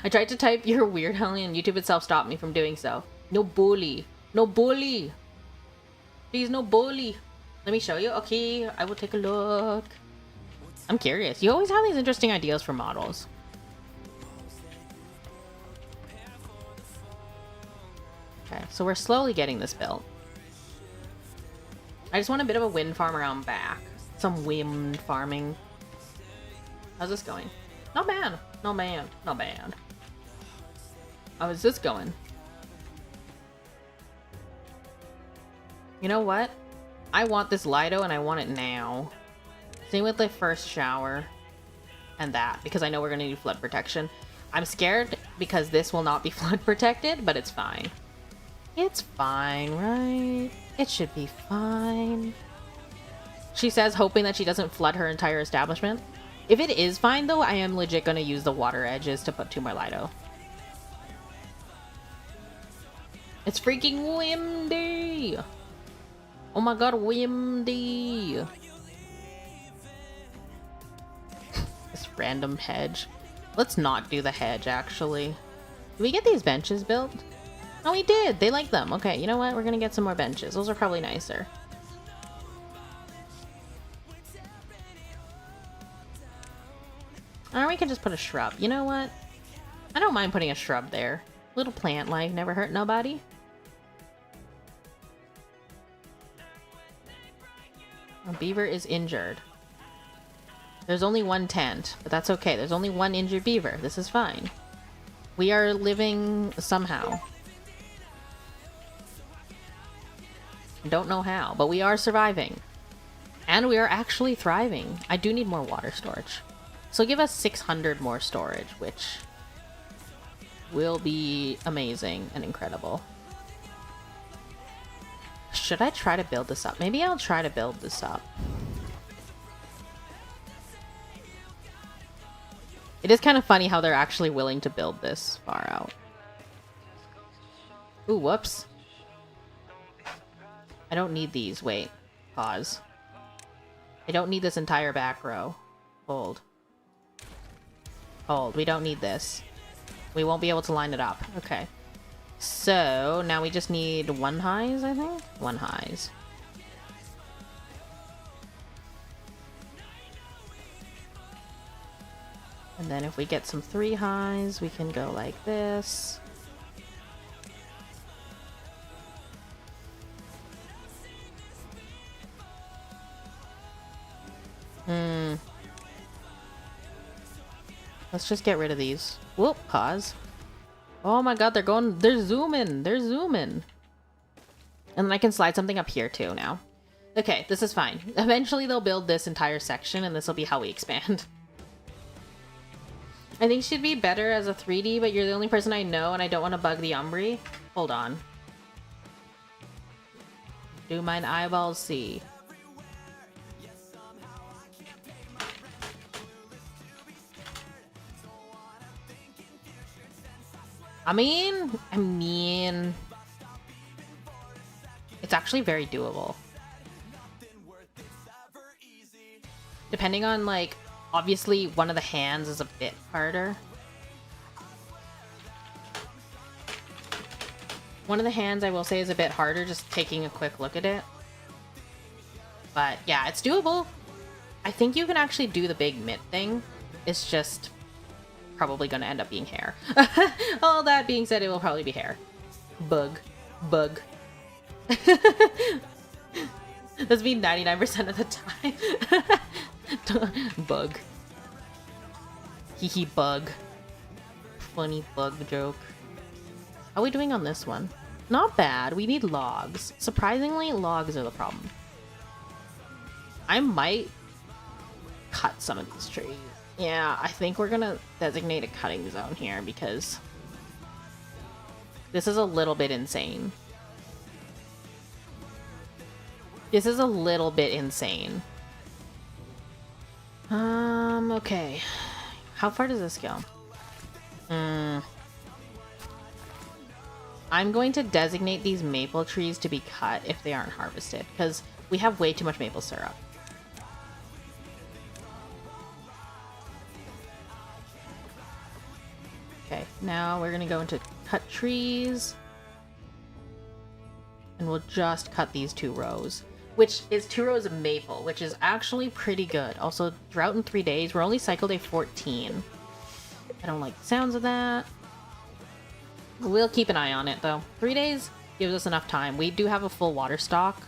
I tried to type your weird Helly and YouTube itself stopped me from doing so. No bully. No bully. Please, no bully. Let me show you. Okay, I will take a look. I'm curious. You always have these interesting ideas for models. Okay, so we're slowly getting this built. I just want a bit of a wind farm around back. Some wind farming. How's this going? Not bad. Not bad. Not bad. How is this going? You know what? I want this Lido and I want it now. Same with the first shower. And that, because I know we're going to need flood protection. I'm scared because this will not be flood protected, but it's fine. It's fine, right? It should be fine. She says, hoping that she doesn't flood her entire establishment. If it is fine, though, I am legit going to use the water edges to put 2 more Lido. It's freaking windy! Oh my god, windy! This random hedge. Let's not do the hedge, actually. Did we get these benches built? Oh, we did! They like them. Okay, you know what? We're gonna get some more benches. Those are probably nicer. Or we can just put a shrub. You know what? I don't mind putting a shrub there. Little plant life never hurt nobody. A beaver is injured. There's only one tent, but that's okay. There's only one injured beaver. This is fine. We are living somehow. Don't know how, but we are surviving. And we are actually thriving. I do need more water storage. So give us 600 more storage, which will be amazing and incredible. Should I try to build this up? Maybe I'll try to build this up. It is kind of funny how they're actually willing to build this far out. Ooh, whoops. I don't need these. Wait. Pause. I don't need this entire back row. Hold. Hold. We don't need this. We won't be able to line it up. Okay. So, now we just need 1 highs, I think? 1 highs. And then if we get some 3 highs, we can go like this. Let's just get rid of these. Whoop, pause. Oh my god, they're zooming. They're zooming. And then I can slide something up here too now. Okay, this is fine. Eventually they'll build this entire section and this will be how we expand. I think she'd be better as a 3D, but you're the only person I know and I don't want to bug the Umbri. Hold on. Do mine eyeballs see? I mean, it's actually very doable. Depending on, like, obviously one of the hands is a bit harder. One of the hands, I will say, is a bit harder, just taking a quick look at it. But yeah, it's doable. I think you can actually do the big mitt thing. It's just probably going to end up being hair. All that being said, it will probably be hair. Bug. Bug. That's me 99% of the time. Bug. Hee bug. Funny bug joke. How are we doing on this one? Not bad. We need logs. Surprisingly, logs are the problem. I might cut some of these trees. Yeah, I think we're gonna designate a cutting zone here because this is a little bit insane. This is a little bit insane. Okay. How far does this go? I'm going to designate these maple trees to be cut if they aren't harvested, because we have way too much maple syrup. Okay, now we're gonna go into cut trees. And we'll just cut these 2 rows. Which is 2 rows of maple, which is actually pretty good. Also, drought in 3 days. We're only cycle day 14. I don't like the sounds of that. We'll keep an eye on it, though. 3 days gives us enough time. We do have a full water stock.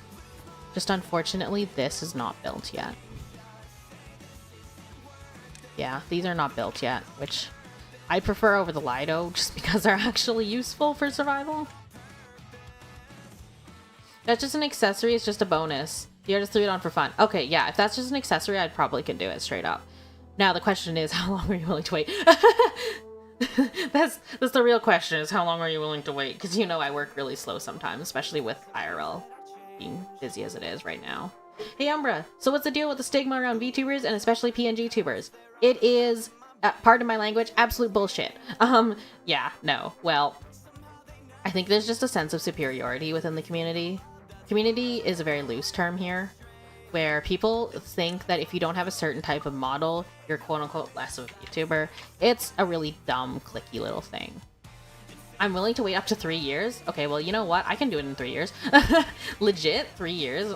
Just unfortunately, this is not built yet. Yeah, these are not built yet, which I prefer over the Lido, just because they're actually useful for survival. That's just an accessory, it's just a bonus. You just threw it on for fun. Okay, yeah, if that's just an accessory, I probably could do it straight up. Now the question is, how long are you willing to wait? That's the real question, is how long are you willing to wait? Because you know I work really slow sometimes, especially with IRL being busy as it is right now. Hey Umbra, so what's the deal with the stigma around VTubers and especially PNG tubers? It is, pardon my language, absolute bullshit. Yeah, no, well, I think there's just a sense of superiority within the community. Community is a very loose term here, where people think that if you don't have a certain type of model, you're quote-unquote less of a VTuber. It's a really dumb, clicky little thing. I'm willing to wait up to 3 years? Okay, well, you know what? I can do it in 3 years. Legit, 3 years.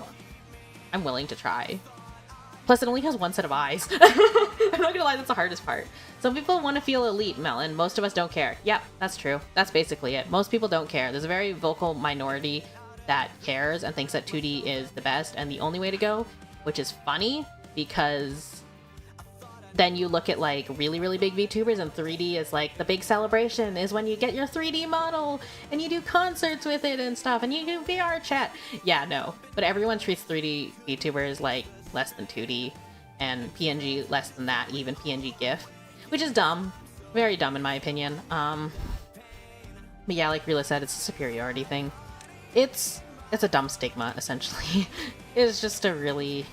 I'm willing to try. Plus, it only has 1 set of eyes. I'm not gonna lie, that's the hardest part. Some people want to feel elite, Melon. Most of us don't care. Yep, that's true. That's basically it. Most people don't care. There's a very vocal minority that cares and thinks that 2D is the best and the only way to go, which is funny because then you look at like really, really big VTubers, and 3D is like the big celebration is when you get your 3D model and you do concerts with it and stuff and you do VR chat. Yeah, no. But everyone treats 3D VTubers like less than 2D and PNG less than that, even PNG GIF, which is dumb. Very dumb in my opinion. But yeah, like Rila said, it's a superiority thing. It's a dumb stigma, essentially. It's just it's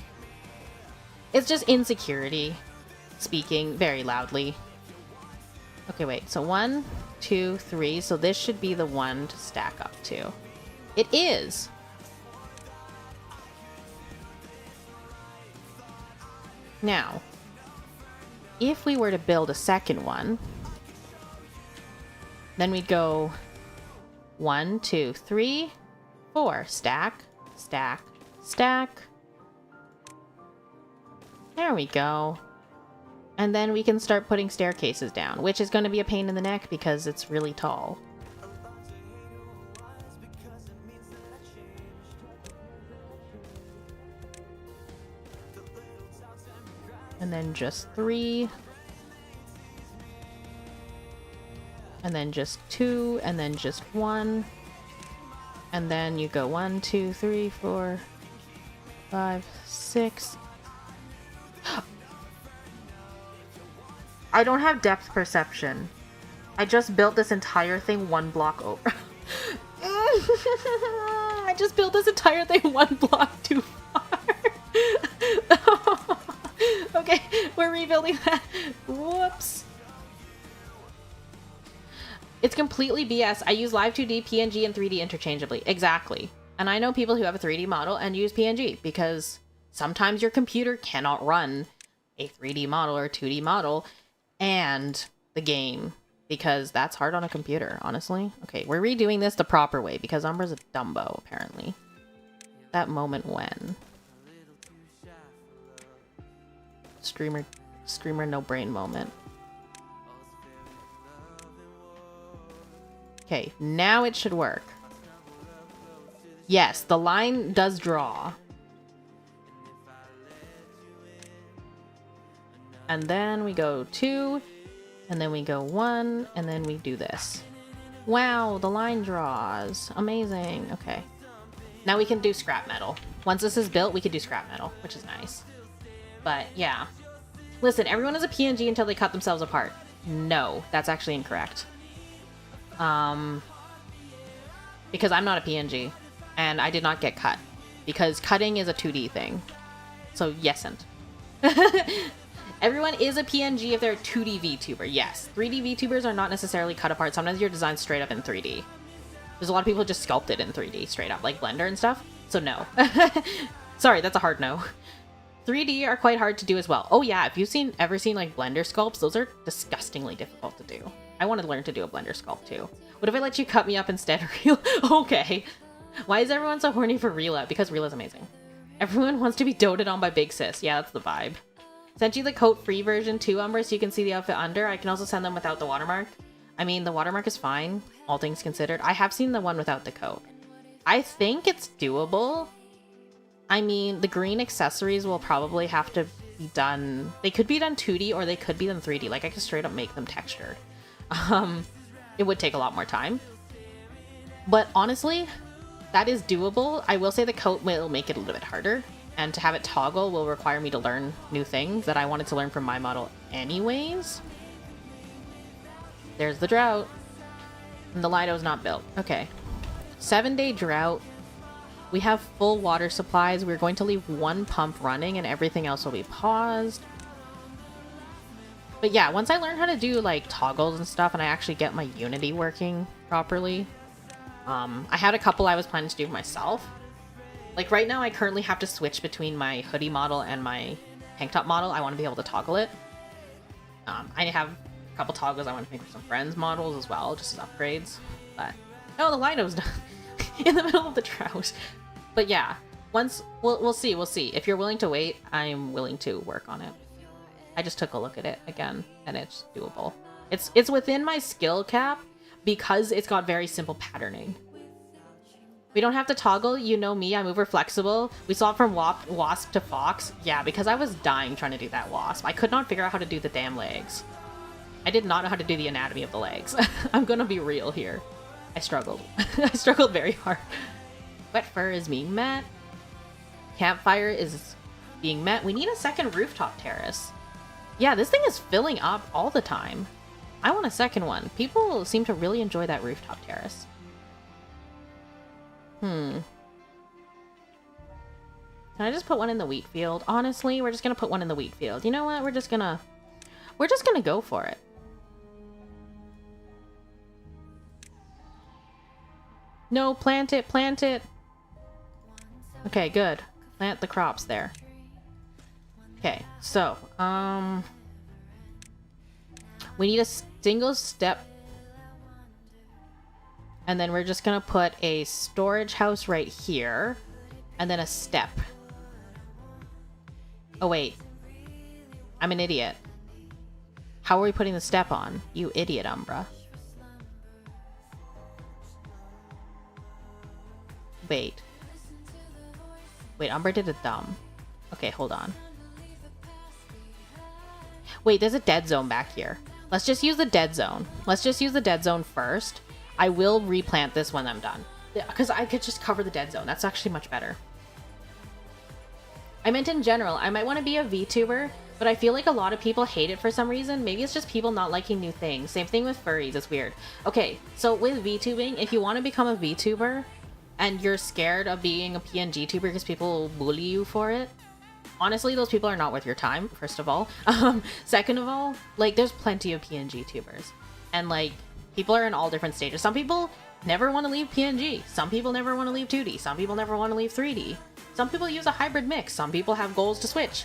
just insecurity speaking very loudly. Okay, wait, so 1, 2, 3, so this should be the one to stack up to. It is! Now, if we were to build a second one, then we'd go 1, 2, 3, 4, stack, stack, stack. There we go. And then we can start putting staircases down, which is going to be a pain in the neck because it's really tall. And then just 3. And then just 2, and then just 1. And then you go 1, 2, 3, 4, 5, 6. I don't have depth perception. I just built this entire thing 1 block over. I just built this entire thing 1 block too far. Okay, we're rebuilding that. Whoops. It's completely BS. I use Live 2D, PNG, and 3D interchangeably. Exactly. And I know people who have a 3D model and use PNG because sometimes your computer cannot run a 3D model or 2D model and the game, because that's hard on a computer, honestly. Okay, we're redoing this the proper way because Umbra's a Dumbo, apparently. That moment when. Streamer no brain moment. Okay, now it should work. Yes, the line does draw. And then we go 2, and then we go 1, and then we do this. Wow, the line draws. Amazing. Okay. Now we can do scrap metal. Once this is built, we can do scrap metal, which is nice. But yeah. Listen, everyone is a PNG until they cut themselves apart. No, that's actually incorrect. Because I'm not a PNG, and I did not get cut. Because cutting is a 2D thing. So, yesn't. Everyone is a PNG if they're a 2D VTuber, yes. 3D VTubers are not necessarily cut apart. Sometimes you're designed straight up in 3D. There's a lot of people who just sculpt it in 3D straight up, like Blender and stuff. So no. Sorry, that's a hard no. 3D are quite hard to do as well. Oh yeah, if you've ever seen like Blender sculpts, those are disgustingly difficult to do. I want to learn to do a Blender sculpt too. What if I let you cut me up instead? Okay. Why is everyone so horny for Rila? Because Rila's amazing. Everyone wants to be doted on by Big Sis. Yeah, that's the vibe. Sent you the coat free version too, Umbra, so you can see the outfit under. I can also send them without the watermark. I mean, the watermark is fine, all things considered. I have seen the one without the coat. I think it's doable. I mean, the green accessories will probably have to be done. They could be done 2D or they could be done 3D. Like, I could straight up make them textured. It would take a lot more time. But honestly, that is doable. I will say the coat will make it a little bit harder. And to have it toggle will require me to learn new things that I wanted to learn from my model anyways. There's the drought. And the Lido's not built. Okay. 7-day drought. We have full water supplies. We're going to leave 1 pump running and everything else will be paused. But yeah, once I learn how to do like toggles and stuff and I actually get my Unity working properly. I had a couple I was planning to do myself. Like right now I currently have to switch between my hoodie model and my tank top model. I want to be able to toggle it. I have a couple toggles I want to make for some friends' models as well, just as upgrades. But oh, the Lido's done in the middle of the drought. But yeah, once we'll see. If you're willing to wait, I'm willing to work on it. I just took a look at it again, and it's doable. It's within my skill cap because it's got very simple patterning. We don't have to toggle. You know me, I'm uber flexible. We saw it from wasp to fox. Yeah, because I was dying trying to do that wasp. I could not figure out how to do the damn legs. I did not know how to do the anatomy of the legs. I'm gonna be real here. I struggled. I struggled very hard. Wet fur is being met. Campfire is being met. We need a second rooftop terrace. Yeah, this thing is filling up all the time. I want a second one. People seem to really enjoy that rooftop terrace. Can I just put one in the wheat field? Honestly, we're just gonna put one in the wheat field. You know what? We're just gonna go for it. No, plant it, plant it. Okay, good. Plant the crops there. Okay, so, we need a single step. And then we're just gonna put a storage house right here. And then a step. Oh, wait. I'm an idiot. How are we putting the step on? You idiot, Umbra. Wait. Wait, Umbra did it dumb. Okay, hold on. Wait, there's a dead zone back here. Let's just use the dead zone. Let's just use the dead zone first. I will replant this when I'm done. Because I could just cover the dead zone. That's actually much better. I meant in general, I might want to be a VTuber, but I feel like a lot of people hate it for some reason. Maybe it's just people not liking new things. Same thing with furries, it's weird. Okay, so with VTubing, if you want to become a VTuber, and you're scared of being a PNG tuber because people will bully you for it, honestly, those people are not worth your time, first of all. Second of all, like, there's plenty of PNG tubers. And, like, people are in all different stages. Some people never want to leave PNG. Some people never want to leave 2D. Some people never want to leave 3D. Some people use a hybrid mix. Some people have goals to switch.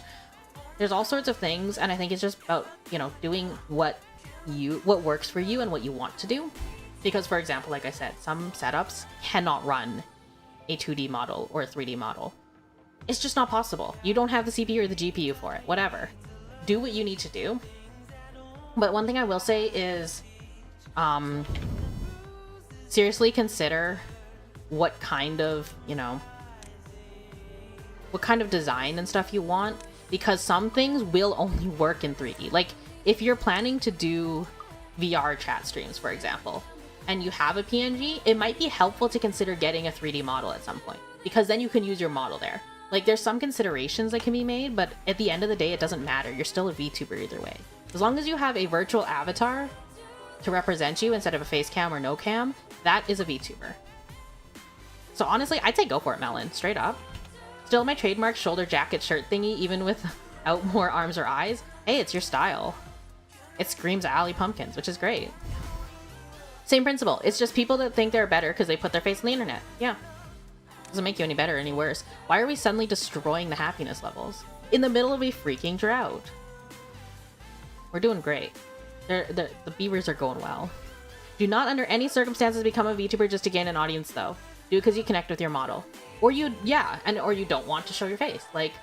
There's all sorts of things, and I think it's just about, you know, doing what works for you and what you want to do. Because, for example, like I said, some setups cannot run a 2D model or a 3D model. It's just not possible. You don't have the CPU or the GPU for it. Whatever. Do what you need to do. But one thing I will say is, seriously consider what kind of, you know, what kind of design and stuff you want. Because some things will only work in 3D. Like, if you're planning to do VR chat streams, for example, and you have a PNG, it might be helpful to consider getting a 3D model at some point, because then you can use your model there. Like, there's some considerations that can be made, but at the end of the day, it doesn't matter. You're still a VTuber either way. As long as you have a virtual avatar to represent you instead of a face cam or no cam, that is a VTuber. So honestly, I'd say go for it, Melon. Straight up. Still my trademark shoulder jacket shirt thingy, even without more arms or eyes. Hey, it's your style. It screams Alley Pumpkins, which is great. Same principle. It's just people that think they're better because they put their face on the internet. Yeah. Doesn't make you any better or any worse. Why are we suddenly destroying the happiness levels? In the middle of a freaking drought. We're doing great. The beavers are going well. Do not under any circumstances become a VTuber just to gain an audience though. Do it because you connect with your model. Or you don't want to show your face. Like,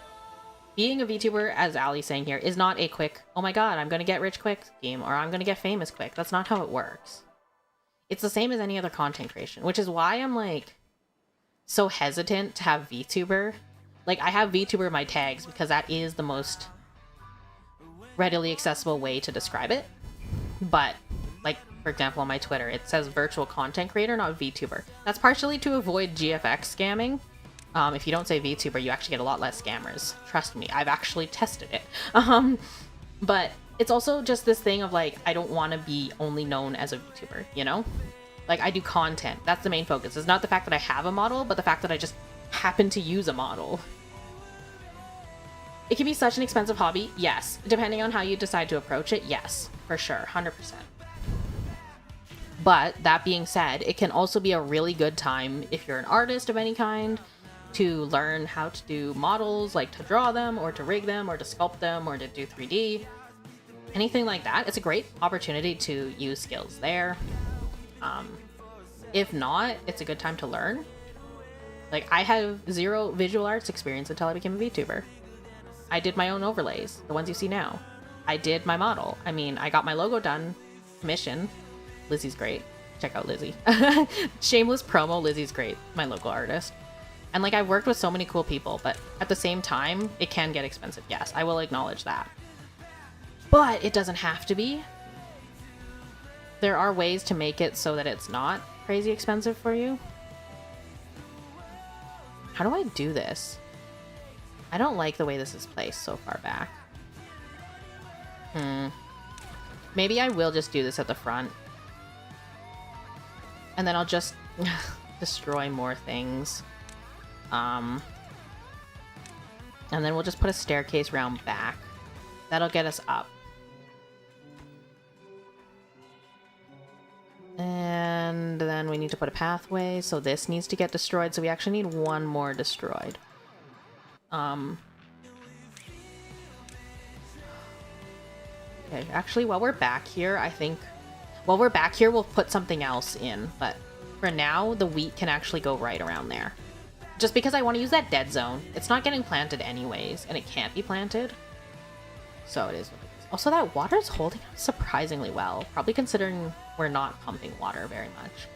being a VTuber, as Ali's saying here, is not a quick, oh my god, I'm gonna get rich quick scheme, or I'm gonna get famous quick. That's not how it works. It's the same as any other content creation, which is why I'm, like, so hesitant to have VTuber. Like, I have VTuber in my tags because that is the most readily accessible way to describe it. But, like, for example, on my Twitter, it says virtual content creator, not VTuber. That's partially to avoid GFX scamming. If you don't say VTuber, you actually get a lot less scammers. Trust me, I've actually tested it. But it's also just this thing of, like, I don't want to be only known as a VTuber, you know? Like, I do content. That's the main focus. It's not the fact that I have a model, but the fact that I just happen to use a model. It can be such an expensive hobby. Yes. Depending on how you decide to approach it, yes. For sure. 100%. But, that being said, it can also be a really good time if you're an artist of any kind to learn how to do models, like to draw them, or to rig them, or to sculpt them, or to do 3D. Anything like that. It's a great opportunity to use skills there. If not, it's a good time to learn. Like, I have 0 visual arts experience until I became a VTuber. I did my own overlays, the ones you see now. I did my model. I mean, I got my logo done, commission. Lizzie's great. check out Lizzie. Shameless promo, Lizzie's great, my local artist. And like, I've worked with so many cool people, but at the same time, it can get expensive. Yes, I will acknowledge that. But it doesn't have to be. There are ways to make it so that it's not crazy expensive for you. How do I do this? I don't like the way this is placed so far back. Maybe I will just do this at the front. And then I'll just destroy more things. And then we'll just put a staircase round back. That'll get us up. And then we need to put a pathway, so this needs to get destroyed, so we actually need one more destroyed. Okay, actually, while we're back here, I think... While we're back here, we'll put something else in, but for now, the wheat can actually go right around there. Just because I want to use that dead zone. It's not getting planted anyways, and it can't be planted. So it is what it is. Also, that water's holding up surprisingly well, probably considering we're not pumping water very much.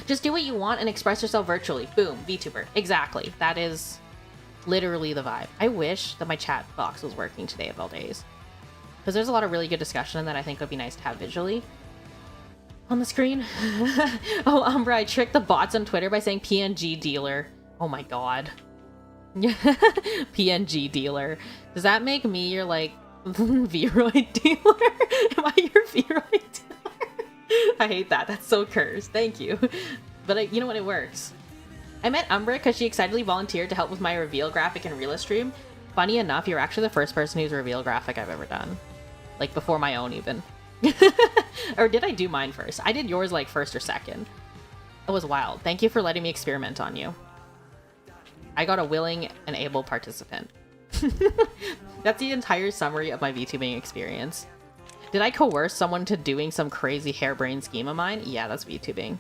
Just do what you want and express yourself virtually. Boom, VTuber. Exactly. That is literally the vibe. I wish that my chat box was working today of all days. Because there's a lot of really good discussion that I think would be nice to have visually on the screen. Oh, Umbra, I tricked the bots on Twitter by saying PNG dealer. Oh my god. PNG dealer. Does that make me your, like, Vroid dealer? Am I your Vroid dealer? I hate that. That's so cursed. Thank you. But you know what? It works. I met Umbra because she excitedly volunteered to help with my reveal graphic in Realist Stream. Funny enough, you're actually the first person whose reveal graphic I've ever done. Like, before my own, even. Or did I do mine first? I did yours, like, first or second. It was wild. Thank you for letting me experiment on you. I got a willing and able participant. That's the entire summary of my VTubing experience. Did I coerce someone to doing some crazy harebrained scheme of mine? Yeah, that's VTubing.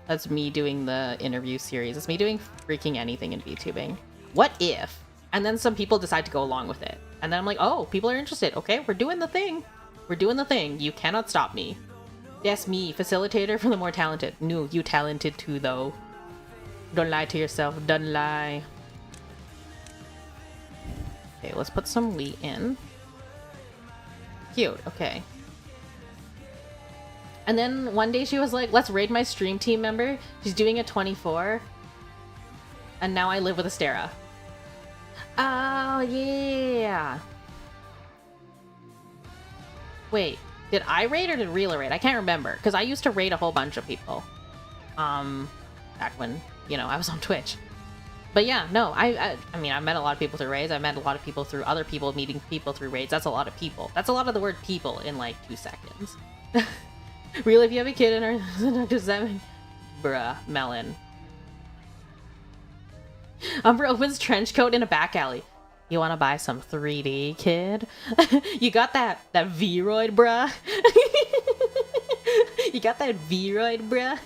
That's me doing the interview series. It's me doing freaking anything in VTubing. What if? And then some people decide to go along with it. And then I'm like, oh, people are interested. Okay, we're doing the thing. We're doing the thing. You cannot stop me. Yes, me, facilitator for the more talented. No, you talented too, though. Don't lie to yourself. Don't lie. Okay, let's put some wheat in. Cute. Okay. And then one day she was like, let's raid my stream team member. She's doing a 24. And now I live with Astera. Oh, yeah. Wait, did I raid or did Reela raid? I can't remember, because I used to raid a whole bunch of people. Back when, you know, I was on Twitch. But yeah, no, I mean, I met a lot of people through raids. I met a lot of people through other people meeting people through raids. That's a lot of people. That's a lot of the word people in like 2 seconds. Really, if you have a kid in her, does that mean? Bruh, melon. Umbra opens trench coat in a back alley. You want to buy some 3D, kid? You got that Vroid, bruh? You got that Vroid, bruh?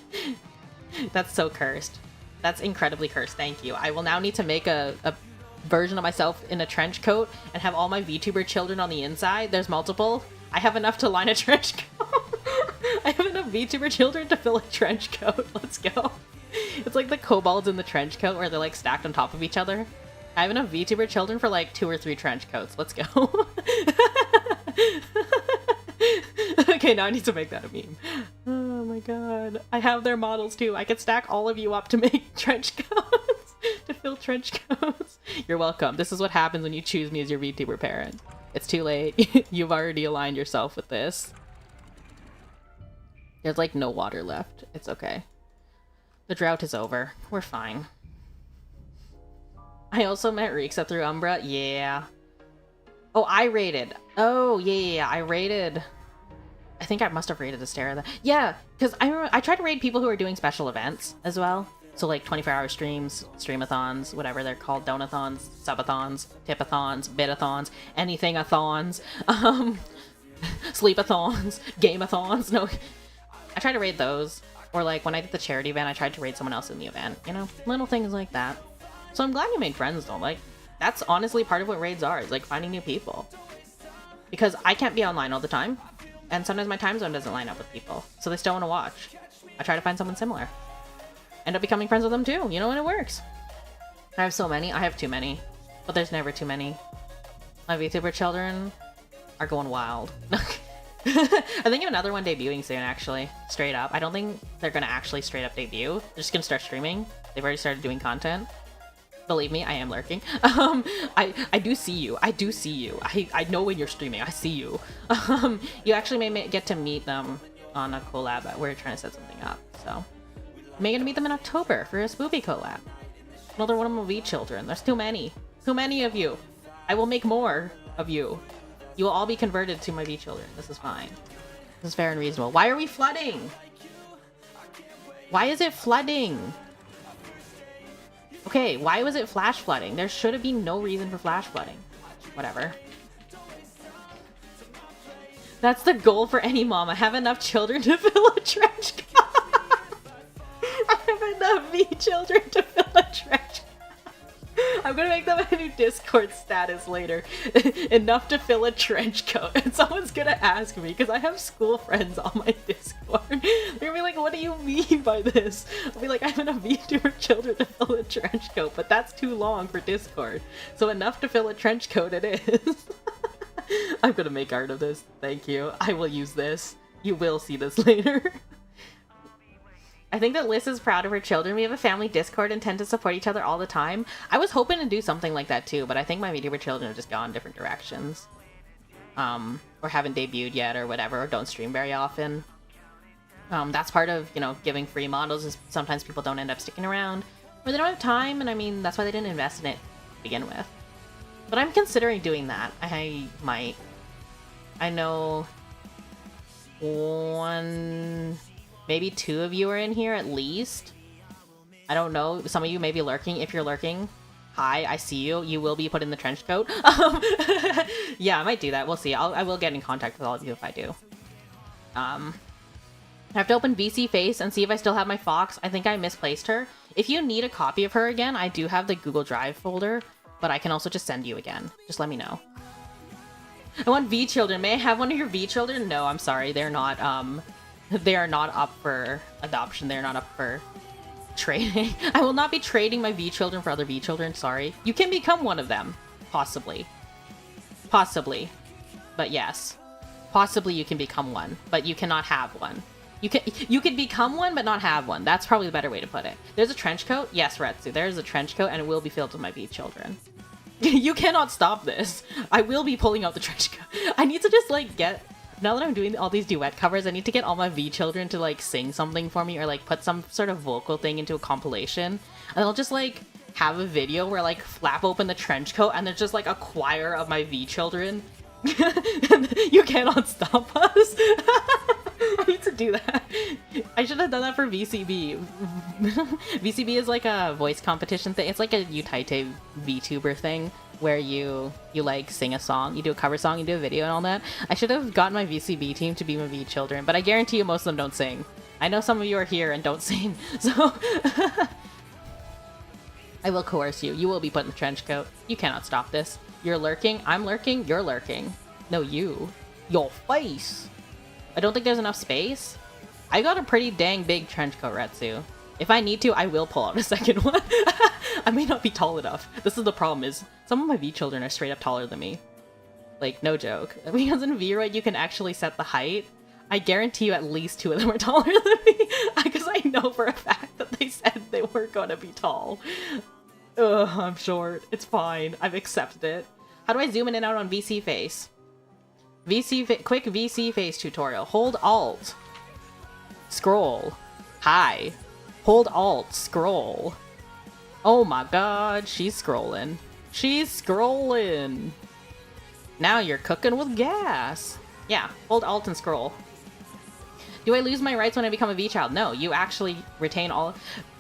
That's so cursed. That's incredibly cursed. Thank you. I will now need to make a version of myself in a trench coat and have all my VTuber children on the inside. There's multiple. I have enough to line a trench coat. I have enough VTuber children to fill a trench coat. Let's go. It's like the kobolds in the trench coat where they're like stacked on top of each other. I have enough VTuber children for like 2 or 3 trench coats. Let's go. Okay, now I need to make that a meme. Oh my god. I have their models too. I could stack all of you up to make trench coats. To fill trench coats. You're welcome. This is what happens when you choose me as your VTuber parent. It's too late. You've already aligned yourself with this. There's like no water left. It's okay. The drought is over. We're fine. I also met Rixa through Umbra. Yeah. Oh, I raided. Oh, yeah. I raided. I think I must have raided Astera. Yeah, because I remember I tried to raid people who are doing special events as well. So like 24-hour streams, streamathons, whatever they're called, donathons, subathons, tipathons, bitathons, anything-a-thons, sleepathons, gameathons. No, I tried to raid those. Or like when I did the charity event, I tried to raid someone else in the event. You know, little things like that. So I'm glad you made friends though. Like, that's honestly part of what raids are, is like finding new people. Because I can't be online all the time. And sometimes my time zone doesn't line up with people, so they still want to watch. I try to find someone similar. End up becoming friends with them too, you know, and it works. I have so many. I have too many. But there's never too many. My VTuber children are going wild. I think of another one debuting soon, actually. Straight up. I don't think they're gonna actually straight up debut. They're just gonna start streaming. They've already started doing content. Believe me, I am lurking. I do see you. I do see you. I know when you're streaming. I see you. You actually may get to meet them on a collab that we're trying to set something up. So, I may get to meet them in October for a Spoopy collab. Another one of my V children. There's too many. Too many of you. I will make more of you. You will all be converted to my V children. This is fine. This is fair and reasonable. Why are we flooding? Why is it flooding? Okay, why was it flash flooding? There should have been no reason for flash flooding. Whatever. That's the goal for any mom. I have enough children to fill a trench coat. I have enough V children to fill a trench coat. I'm gonna make them a new Discord status later. Enough to fill a trench coat. And someone's gonna ask me, because I have school friends on my Discord. They're gonna be like, what do you mean by this? I'll be like, I have enough VTuber children to fill a trench coat, but that's too long for Discord. So enough to fill a trench coat it is. I'm gonna make art of this. Thank you. I will use this. You will see this later. I think that Liz is proud of her children. We have a family Discord and tend to support each other all the time. I was hoping to do something like that too, but I think my VTuber children have just gone different directions. Or haven't debuted yet or whatever, or don't stream very often. That's part of, you know, giving free models is sometimes people don't end up sticking around, or they don't have time, and I mean, that's why they didn't invest in it to begin with. But I'm considering doing that. I might. I know one... maybe two of you are in here at least. I don't know. Some of you may be lurking. If you're lurking, hi, I see you. You will be put in the trench coat. Yeah, I might do that. We'll see. I will get in contact with all of you if I do. I have to open VC Face and see if I still have my Fox. I think I misplaced her. If you need a copy of her again, I do have the Google Drive folder, but I can also just send you again. Just let me know. I want V children. May I have one of your V children? No, I'm sorry. They're not, they are not up for adoption. They're not up for trading. I will not be trading my V children for other V children. Sorry. You can become one of them. Possibly. Possibly. But yes. Possibly you can become one. But you cannot have one. You could become one, but not have one. That's probably the better way to put it. There's a trench coat. Yes, Retsu. There's a trench coat, and it will be filled with my V children. You cannot stop this. I will be pulling out the trench coat. I need to just, like, get... Now that I'm doing all these duet covers, I need to get all my V children to, like, sing something for me or, like, put some sort of vocal thing into a compilation. And I'll just, like, have a video where, like, flap open the trench coat and there's just, like, a choir of my V children. You cannot stop us. I need to do that. I should have done that for VCB. VCB is, like, a voice competition thing. It's like a Utaite VTuber thing, where you like sing a song, you do a cover song, you do a video and all that. I should have gotten my VCB team to be my V children, but I guarantee you most of them don't sing. I know some of you are here and don't sing, so I will coerce you. You will be put in the trench coat. You cannot stop this. You're lurking, I'm lurking, you're lurking. No, you. Your face. I don't think there's enough space. I got a pretty dang big trench coat, Retsu. If I need to, I will pull out a second one. I may not be tall enough. This is the problem, is some of my V children are straight up taller than me. Like, no joke. Because in V-Roid you can actually set the height. I guarantee you at least two of them are taller than me. Because I know for a fact that they said they weren't going to be tall. Ugh, I'm short. It's fine. I've accepted it. How do I zoom in and out on VC Face? Quick VC Face tutorial. Hold Alt. Scroll. Hi. Hold Alt. Scroll. Oh my god, she's scrolling. She's scrolling. Now you're cooking with gas. Yeah, hold Alt and scroll. Do I lose my rights when I become a V-child? No, you actually retain all...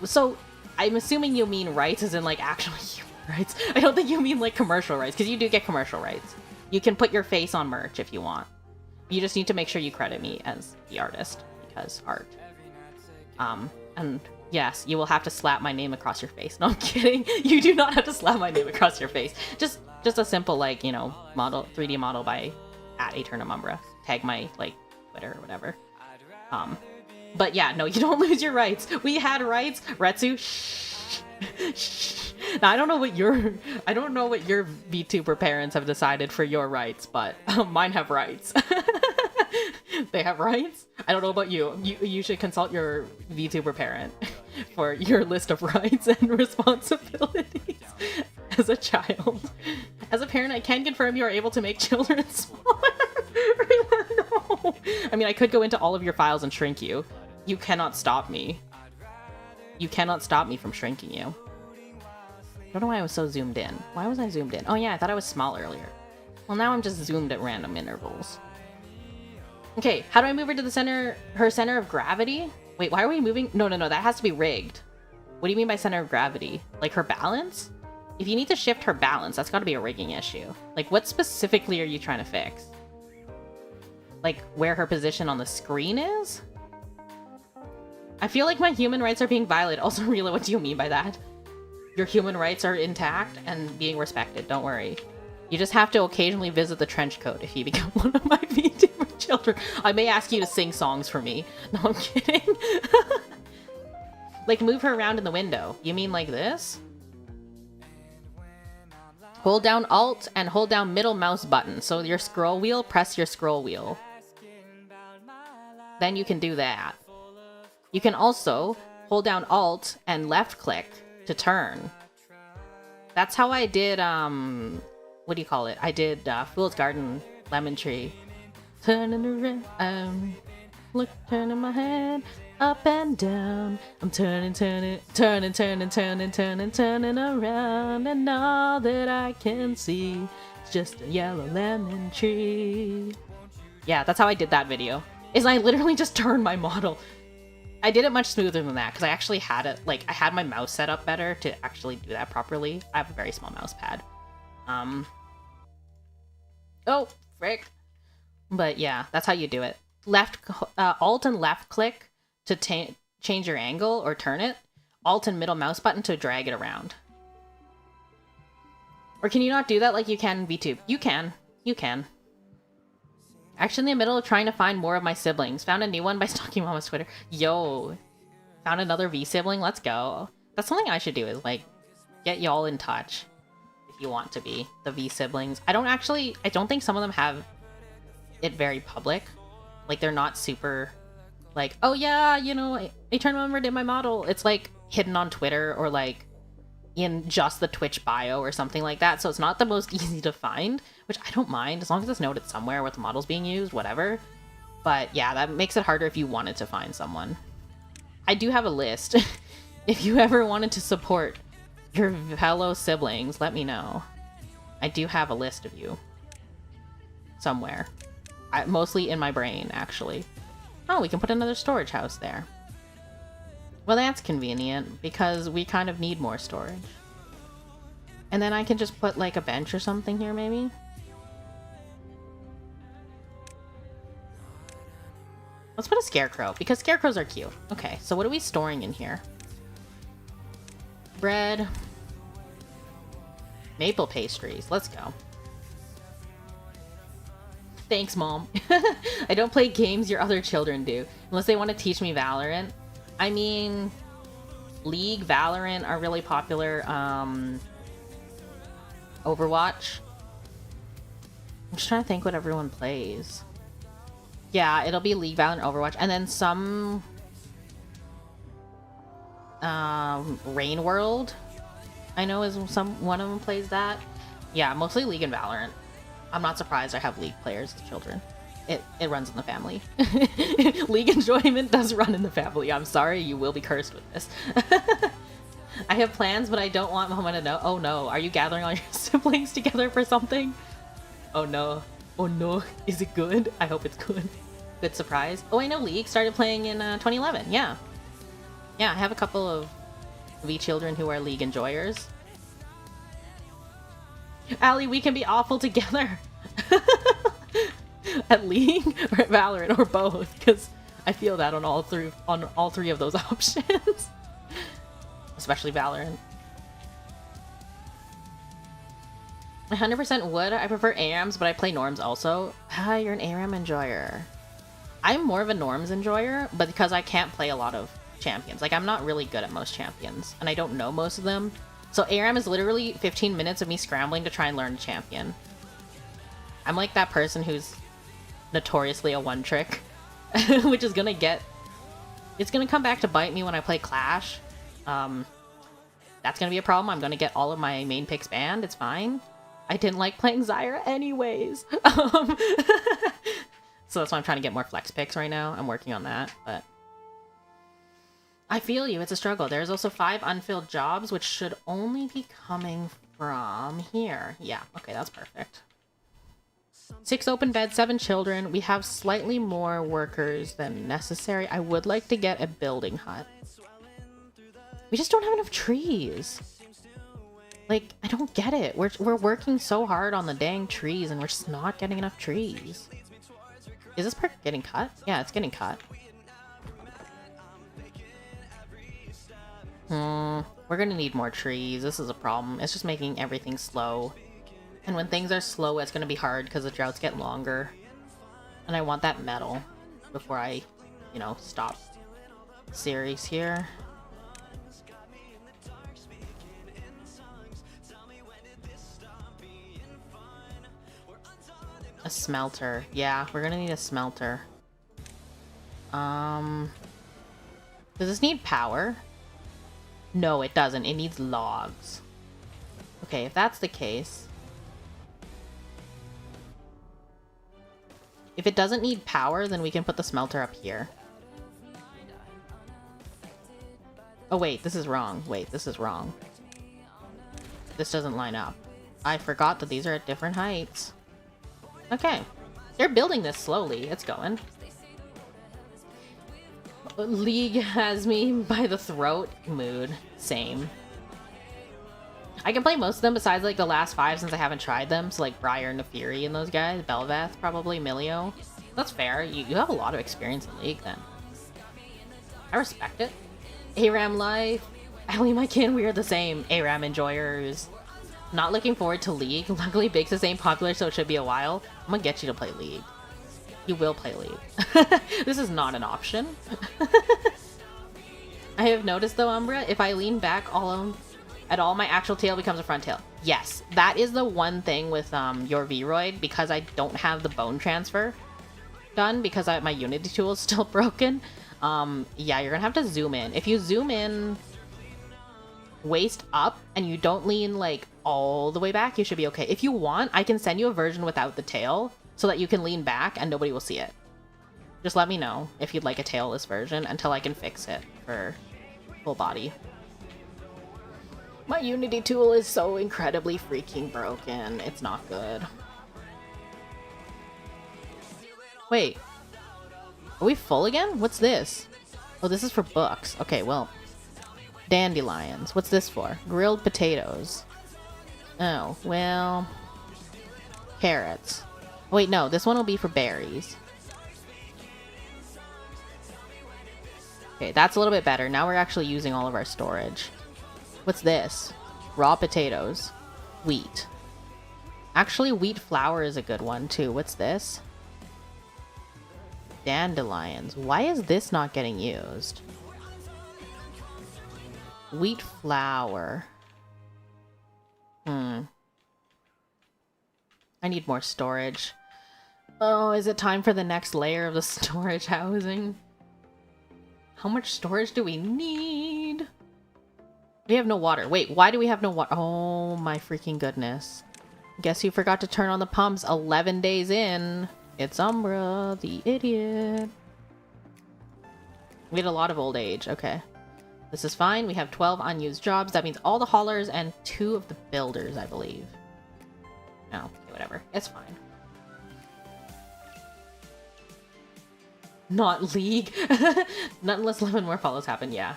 So, I'm assuming you mean rights as in, like, actually human rights. I don't think you mean, like, commercial rights, because you do get commercial rights. You can put your face on merch if you want. You just need to make sure you credit me as the artist, because art. And yes, you will have to slap my name across your face. No, I'm kidding. You do not have to slap my name across your face. Just a simple, like, you know, model, 3D model by @AeternumUmbra. Tag my, like, Twitter or whatever. But yeah, no, you don't lose your rights. We had rights. Retsu, shh. Shh. Now, I don't know what your VTuber parents have decided for your rights, but mine have rights. They have rights? I don't know about you. You should consult your VTuber parent for your list of rights and responsibilities as a child. As a parent, I can confirm you are able to make children smaller. No. I mean, I could go into all of your files and shrink you. You cannot stop me. You cannot stop me from shrinking you. I don't know why I was so zoomed in. Why was I zoomed in? Oh yeah, I thought I was small earlier. Well, now I'm just zoomed at random intervals. Okay, how do I move her to the center, her center of gravity? Wait, why are we moving? No, that has to be rigged. What do you mean by center of gravity? Like her balance? If you need to shift her balance, that's gotta be a rigging issue. Like, what specifically are you trying to fix? Like, where her position on the screen is? I feel like my human rights are being violated. Also, Rila, what do you mean by that? Your human rights are intact and being respected, don't worry. You just have to occasionally visit the trench coat if you become one of my VTuber children. I may ask you to sing songs for me. No, I'm kidding. Like, move her around in the window. You mean like this? Hold down Alt and hold down middle mouse button. So your scroll wheel, press your scroll wheel. Then you can do that. You can also hold down Alt and left click to turn. That's how I did, what do you call it? I did Fool's Garden Lemon Tree. Turning around, look, turning my head up and down. I'm turning around, and all that I can see is just a yellow lemon tree. Yeah, that's how I did that video. Is I literally just turned my model. I did it much smoother than that because I actually had it, like, I had my mouse set up better to actually do that properly. I have a very small mouse pad. Oh, frick. But yeah, that's how you do it. Alt and left click to change your angle or turn it. Alt and middle mouse button to drag it around. Or can you not do that like you can in VTube? You can. You can. Actually, in the middle of trying to find more of my siblings. Found a new one by stalking Mama's Twitter. Yo. Found another V-sibling? Let's go. That's something I should do is, like, get y'all in touch. If you want to be the V-siblings. I don't think some of them have it very public. Like, they're not super, like, oh yeah, you know, AeternumUmbra did my model. It's, like, hidden on Twitter or, like, in just the Twitch bio or something like that, so it's not the most easy to find, which I don't mind, as long as it's noted somewhere where the model's being used, whatever. But yeah, that makes it harder if you wanted to find someone. I do have a list. If you ever wanted to support your fellow siblings, let me know. I do have a list of you. Somewhere. Mostly in my brain, actually. Oh, we can put another storage house there. Well, that's convenient, because we kind of need more storage. And then I can just put, like, a bench or something here, maybe? Let's put a scarecrow, because scarecrows are cute. Okay, so what are we storing in here? Bread. Maple pastries. Let's go. Thanks, Mom. I don't play games your other children do, unless they want to teach me Valorant. I mean, League, Valorant are really popular. Overwatch. I'm just trying to think what everyone plays. Yeah, it'll be League, Valorant, Overwatch, and then some Rain World. I know is one of them plays that. Yeah, mostly League and Valorant. I'm not surprised I have League players as children. It runs in the family. League enjoyment does run in the family. I'm sorry, you will be cursed with this. I have plans, but I don't want Mama to know. Oh no, are you gathering all your siblings together for something? Oh no. Oh no, is it good? I hope it's good. Good surprise. Oh, I know League started playing in 2011, yeah. Yeah, I have a couple of V-children who are League enjoyers. Allie, we can be awful together. At League or at Valorant or both, because I feel that on all three of those options. Especially Valorant. 100% would. I prefer ARAMs, but I play Norms also. Ah, you're an ARAM enjoyer. I'm more of a norms enjoyer, but because I can't play a lot of champions. Like, I'm not really good at most champions, and I don't know most of them. So ARAM is literally 15 minutes of me scrambling to try and learn a champion. I'm like that person who's notoriously a one-trick, which is gonna get... It's gonna come back to bite me when I play Clash. That's gonna be a problem. I'm gonna get all of my main picks banned. It's fine. I didn't like playing Zyra anyways. So that's why I'm trying to get more flex picks right now. I'm working on that, but... I feel you, it's a struggle. There's also 5 unfilled jobs, which should only be coming from here. Yeah, okay, that's perfect. 6 open beds, 7 children. We have slightly more workers than necessary. I would like to get a building hut. We just don't have enough trees. Like, I don't get it. We're working so hard on the dang trees, and we're just not getting enough trees. Is this part getting cut? Yeah, it's getting cut. We're gonna need more trees. This is a problem. It's just making everything slow. And when things are slow, it's gonna be hard because the droughts get longer. And I want that metal before I, you know, stop series here. A smelter. Yeah, we're gonna need a smelter. Does this need power? No, it doesn't. It needs logs. Okay, if that's the case... If it doesn't need power, then we can put the smelter up here. Oh wait, this is wrong. Wait, this is wrong. This doesn't line up. I forgot that these are at different heights. Okay. They're building this slowly. It's going. League has me by the throat. Mood. Same. I can play most of them besides like the last 5 since I haven't tried them. So like Briar, Nefiri, and those guys. Belveth, probably. Milio. That's fair. You have a lot of experience in League then. I respect it. ARAM life. Ellie, my kin, we are the same. ARAM enjoyers. Not looking forward to League. Luckily, Biggs ain't popular, so it should be a while. I'm gonna get you to play League. You will play League. This is not an option. I have noticed though, Umbra, if I lean back at all, my actual tail becomes a front tail. Yes, that is the one thing with your Vroid, because I don't have the bone transfer done, because my Unity tool is still broken. Yeah, you're gonna have to zoom in. If you zoom in waist up and you don't lean like all the way back, you should be okay. If you want, I can send you a version without the tail so that you can lean back and nobody will see it. Just let me know if you'd like a tailless version until I can fix it for full body. My Unity tool is so incredibly freaking broken. It's not good. Wait. Are we full again? What's this? Oh, this is for books. Okay, well. Dandelions. What's this for? Grilled potatoes. Oh, well. Carrots. Wait, no. This one will be for berries. Okay, that's a little bit better. Now we're actually using all of our storage. What's this? Raw potatoes. Wheat. Actually, wheat flour is a good one, too. What's this? Dandelions. Why is this not getting used? Wheat flour. I need more storage. Oh, is it time for the next layer of the storage housing? How much storage do we need? We have no water. Wait, why do we have no water? Oh my freaking goodness. Guess you forgot to turn on the pumps 11 days in. It's Umbra, the idiot. We had a lot of old age. Okay. This is fine. We have 12 unused jobs. That means all the haulers and 2 of the builders, I believe. No, okay, whatever. It's fine. Not League. Not unless 11 more follows happen, yeah.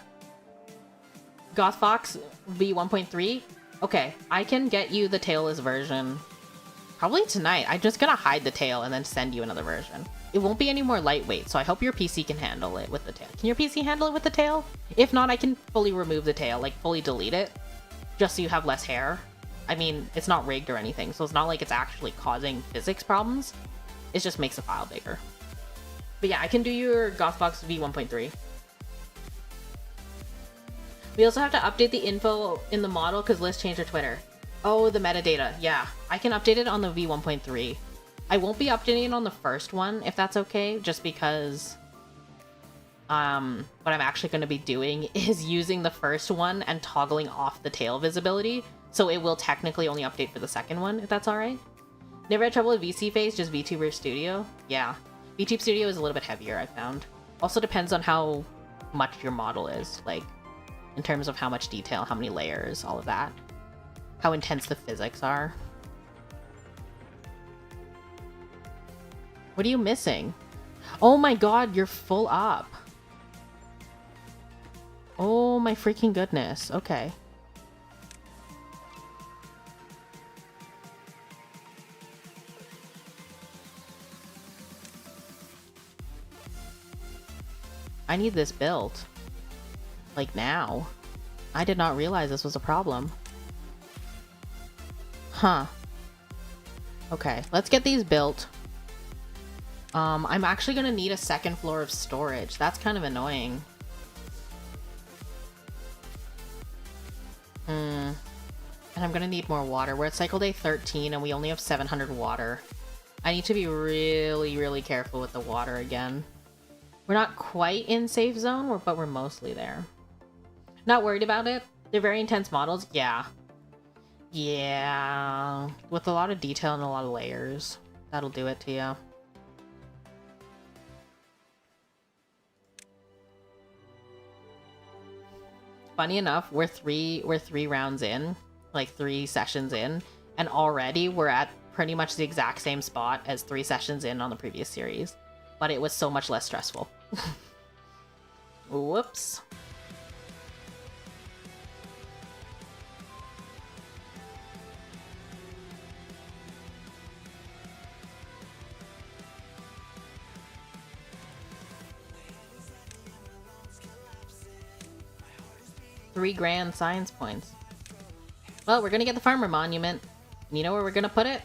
Gothfox V1.3? Okay, I can get you the tailless version probably tonight. I'm just gonna hide the tail and then send you another version. It won't be any more lightweight, so I hope your PC can handle it with the tail. Can your PC handle it with the tail? If not, I can fully remove the tail, like fully delete it, just so you have less hair. I mean, it's not rigged or anything, so it's not like it's actually causing physics problems. It just makes the file bigger. But yeah, I can do your Gothbox V1.3. We also have to update the info in the model because Liz changed her Twitter. Oh, the metadata. Yeah, I can update it on the V1.3. I won't be updating it on the first one, if that's okay, just because what I'm actually going to be doing is using the first one and toggling off the tail visibility, so it will technically only update for the second one, if that's alright. Never had trouble with VC Face, just VTuber Studio? Yeah. VTube Studio is a little bit heavier, I found. Also depends on how much your model is, like, in terms of how much detail, how many layers, all of that. How intense the physics are. What are you missing? Oh my god, you're full up. Oh my freaking goodness. Okay. I need this built. Like now. I did not realize this was a problem. Huh. Okay, let's get these built. I'm actually gonna need a second floor of storage. That's kind of annoying. And I'm gonna need more water. We're at cycle day 13 and we only have 700 water. I need to be really, really careful with the water again. We're not quite in safe zone, but we're mostly there. Not worried about it. They're very intense models. Yeah. Yeah. With a lot of detail and a lot of layers. That'll do it to you. Funny enough, we're three rounds in, like 3 sessions in, and already we're at pretty much the exact same spot as 3 sessions in on the previous series, but it was so much less stressful. Whoops. $3 grand science points. Well, we're gonna get the farmer monument. And you know where we're gonna put it?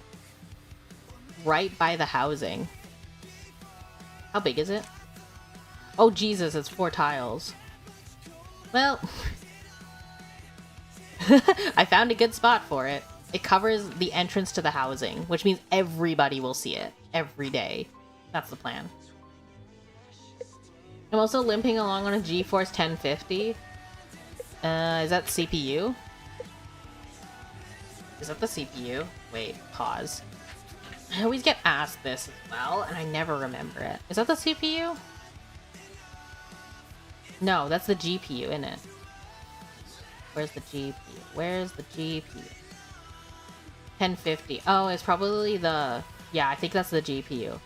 Right by the housing. How big is it? Oh Jesus, it's 4 tiles. Well, I found a good spot for it. It covers the entrance to the housing, which means everybody will see it every day. That's the plan. I'm also limping along on a GeForce 1050. Is that CPU? Is that the CPU? Wait, pause. I always get asked this as well, and I never remember it. Is that the CPU? No, that's the GPU, isn't it? Where's the GPU? Where's the GPU? 1050. Oh, it's probably the... Yeah, I think that's the GPU.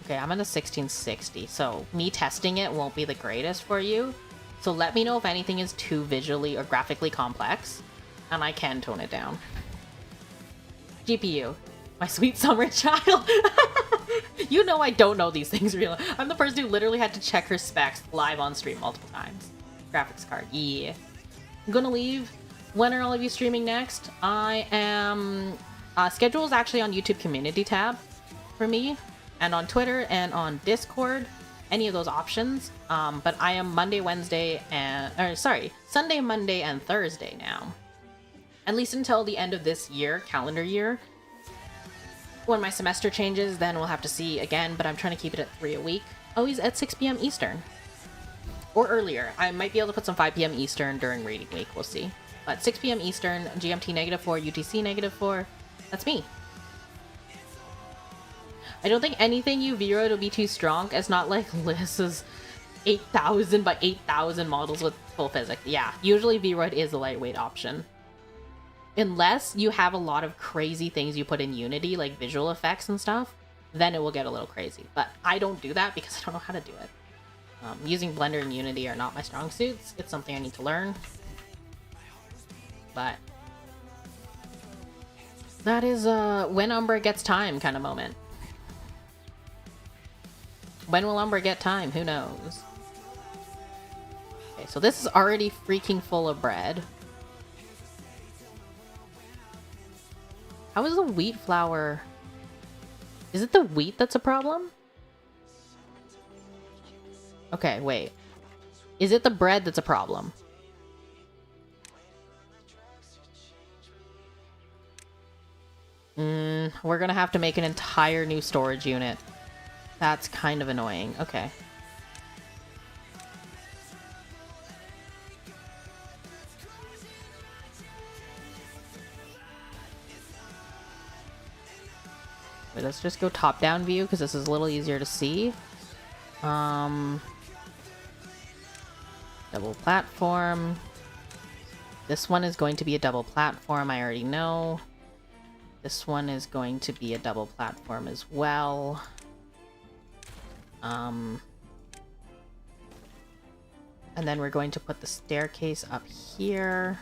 Okay, I'm on the 1660, so me testing it won't be the greatest for you. So let me know if anything is too visually or graphically complex, and I can tone it down. GPU. My sweet summer child. You know I don't know these things really. I'm the person who literally had to check her specs live on stream multiple times. Graphics card, yeah. I'm gonna leave. When are all of you streaming next? I am... schedule is actually on YouTube community tab for me, and on Twitter, and on Discord. Any of those options, but I am Monday, Wednesday, and Sunday, Monday, and Thursday now. At least until the end of this year, calendar year. When my semester changes, then we'll have to see again, but I'm trying to keep it at 3 a week. Always at 6 p.m. Eastern. Or earlier. I might be able to put some 5 p.m. Eastern during reading week, we'll see. But 6 p.m. Eastern, GMT -4, UTC -4, that's me. I don't think anything you V-Roid will be too strong. It's not like Liz's 8,000 by 8,000 models with full physics. Yeah, usually V-Roid is a lightweight option. Unless you have a lot of crazy things you put in Unity, like visual effects and stuff, then it will get a little crazy. But I don't do that because I don't know how to do it. Using Blender and Unity are not my strong suits. It's something I need to learn. But that is when Umbra gets time kind of moment. When will Umbra get time? Who knows? Okay, so this is already freaking full of bread. How is the wheat flour? Is it the wheat that's a problem? Okay, wait. Is it the bread that's a problem? We're gonna have to make an entire new storage unit. That's kind of annoying. Okay. Wait, let's just go top-down view because this is a little easier to see. Double platform. This one is going to be a double platform, I already know. This one is going to be a double platform as well. And then we're going to put the staircase up here.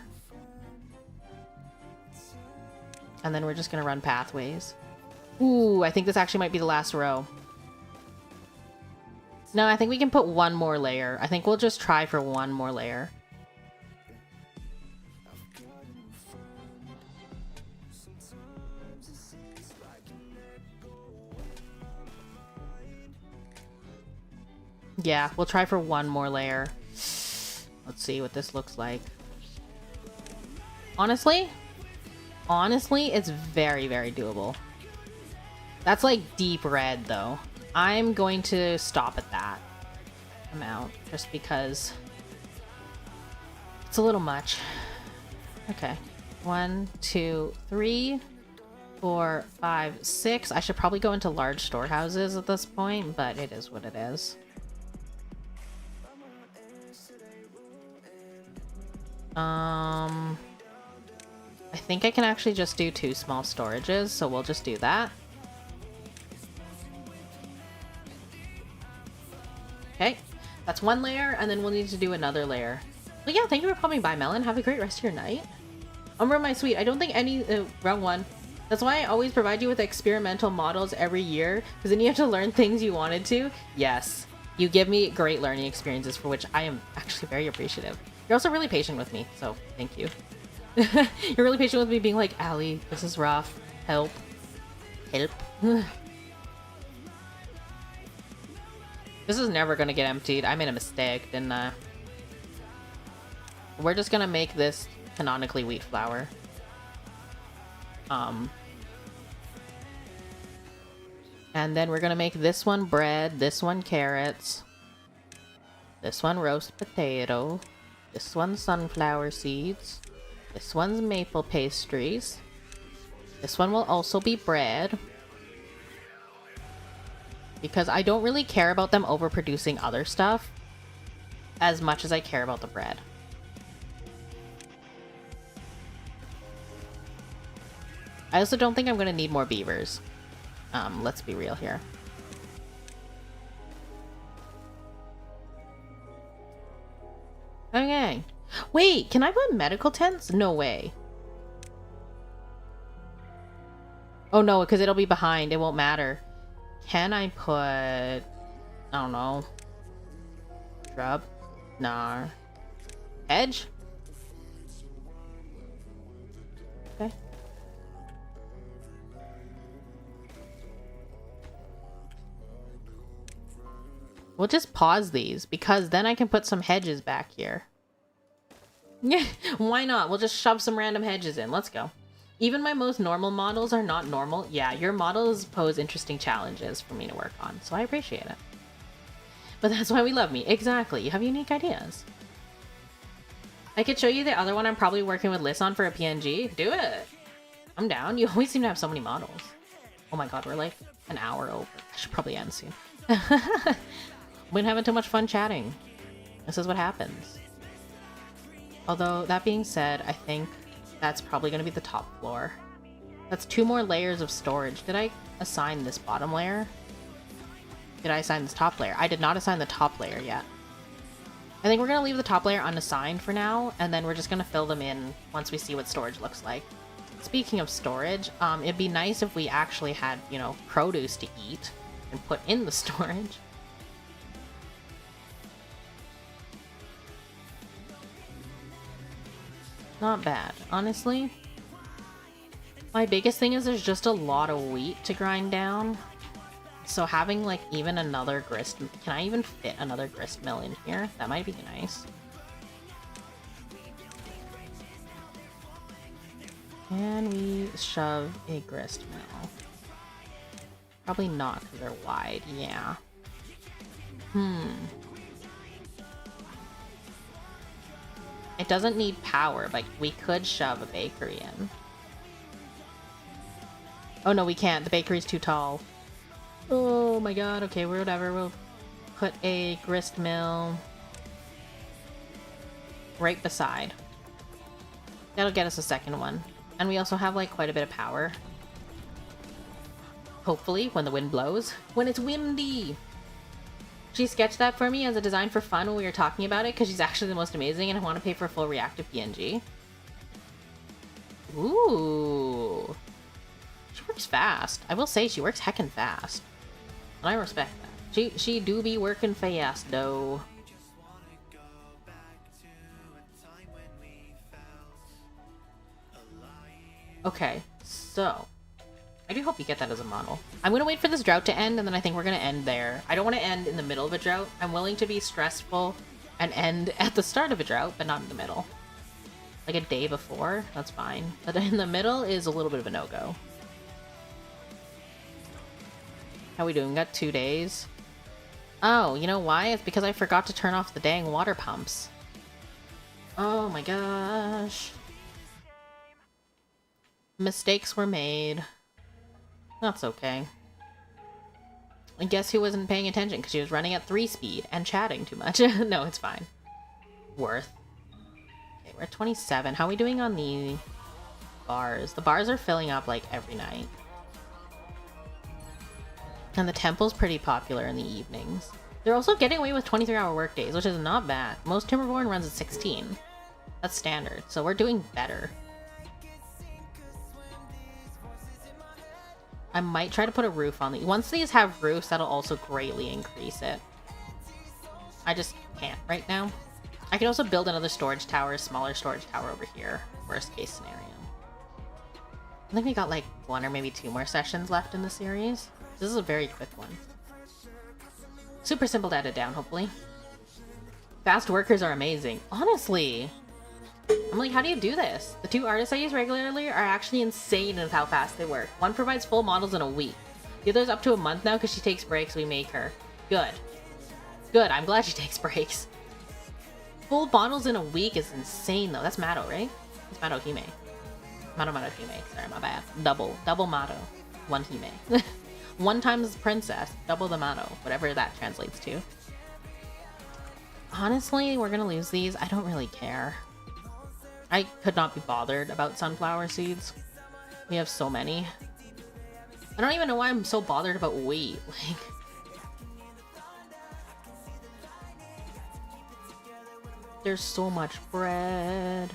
And then we're just going to run pathways. Ooh, I think this actually might be the last row. No, I think we can put one more layer. I think we'll just try for one more layer. Yeah, we'll try for one more layer. Let's see what this looks like. Honestly, it's very, very doable. That's like deep red though. I'm going to stop at that amount just because it's a little much. Okay. 1, 2, 3, 4, 5, 6. I should probably go into large storehouses at this point, but it is what it is. I think I can actually just do 2 small storages, so we'll just do that. Okay, that's one layer, and then we'll need to do another layer. But yeah, thank you for coming by, Melon. Have a great rest of your night. Umbra, my sweet, I don't think any... wrong one. That's why I always provide you with experimental models every year, because then you have to learn things you wanted to. Yes, you give me great learning experiences, for which I am actually very appreciative. You're also really patient with me, so thank you. You're really patient with me being like, Allie, this is rough. Help. Help. This is never gonna get emptied. I made a mistake, didn't I? We're just gonna make this canonically wheat flour. And then we're gonna make this one bread, this one carrots, this one roast potato, this one sunflower seeds, this one's maple pastries, this one will also be bread. Because I don't really care about them overproducing other stuff as much as I care about the bread. I also don't think I'm going to need more beavers. Let's be real here. Okay. Wait, can I put medical tents? No way. Oh no, because it'll be behind. It won't matter. Can I put... I don't know. Shrub? Nah. Edge? Okay. We'll just pause these, because then I can put some hedges back here. Yeah, why not? We'll just shove some random hedges in. Let's go. Even my most normal models are not normal. Yeah, your models pose interesting challenges for me to work on, so I appreciate it. But that's why we love me. Exactly. You have unique ideas. I could show you the other one I'm probably working with Liz on for a PNG. Do it. I'm down. You always seem to have so many models. Oh my god, we're like an hour over. I should probably end soon. We've been having too much fun chatting. This is what happens. Although, that being said, I think that's probably going to be the top floor. That's 2 more layers of storage. Did I assign this bottom layer? Did I assign this top layer? I did not assign the top layer yet. I think we're going to leave the top layer unassigned for now, and then we're just going to fill them in once we see what storage looks like. Speaking of storage, it'd be nice if we actually had, you know, produce to eat and put in the storage. Not bad, honestly. My biggest thing is there's just a lot of wheat to grind down. So having like even another grist, can I even fit another grist mill in here? That might be nice. Can we shove a grist mill? Probably not because they're wide, yeah. It doesn't need power, but we could shove a bakery in. Oh no, we can't. The bakery's too tall. Oh my god, okay, whatever. We'll put a grist mill right beside. That'll get us a second one. And we also have like quite a bit of power. Hopefully, when the wind blows. When it's windy! She sketched that for me as a design for fun when we were talking about it, because she's actually the most amazing and I want to pay for a full reactive PNG. Ooh. She works fast. I will say she works heckin' fast. And I respect that. She do be working fast, though. Okay, so I do hope you get that as a model. I'm gonna wait for this drought to end, and then I think we're gonna end there. I don't want to end in the middle of a drought. I'm willing to be stressful and end at the start of a drought, but not in the middle. Like a day before, that's fine. But in the middle is a little bit of a no-go. How we doing? We got 2 days. Oh, you know why? It's because I forgot to turn off the dang water pumps. Oh my gosh. Mistakes were made. That's okay. And guess who wasn't paying attention because she was running at 3 speed and chatting too much. No, it's fine. Worth. Okay, we're at 27. How are we doing on the bars? The bars are filling up like every night. And the temple's pretty popular in the evenings. They're also getting away with 23-hour workdays, which is not bad. Most Timberborn runs at 16. That's standard, so we're doing better. I might try to put a roof on these. Once these have roofs, that'll also greatly increase it. I just can't right now. I could also build another storage tower, a smaller storage tower over here. Worst case scenario. I think we got like 1 or maybe 2 more sessions left in the series. This is a very quick one. Super simple to edit down, hopefully. Fast workers are amazing. Honestly. I'm like, how do you do this? The 2 artists I use regularly are actually insane with how fast they work. One provides full models in a week. The other's up to a month now because she takes breaks, we make her. Good. Good, I'm glad she takes breaks. Full models in a week is insane though. That's Mado, right? It's Mado Hime. Mado Hime. Sorry, my bad. Double Mado. 1 Hime. 1 times princess, double the Mado. Whatever that translates to. Honestly, we're gonna lose these. I don't really care. I could not be bothered about sunflower seeds. We have so many. I don't even know why I'm so bothered about wheat. Like, there's so much bread.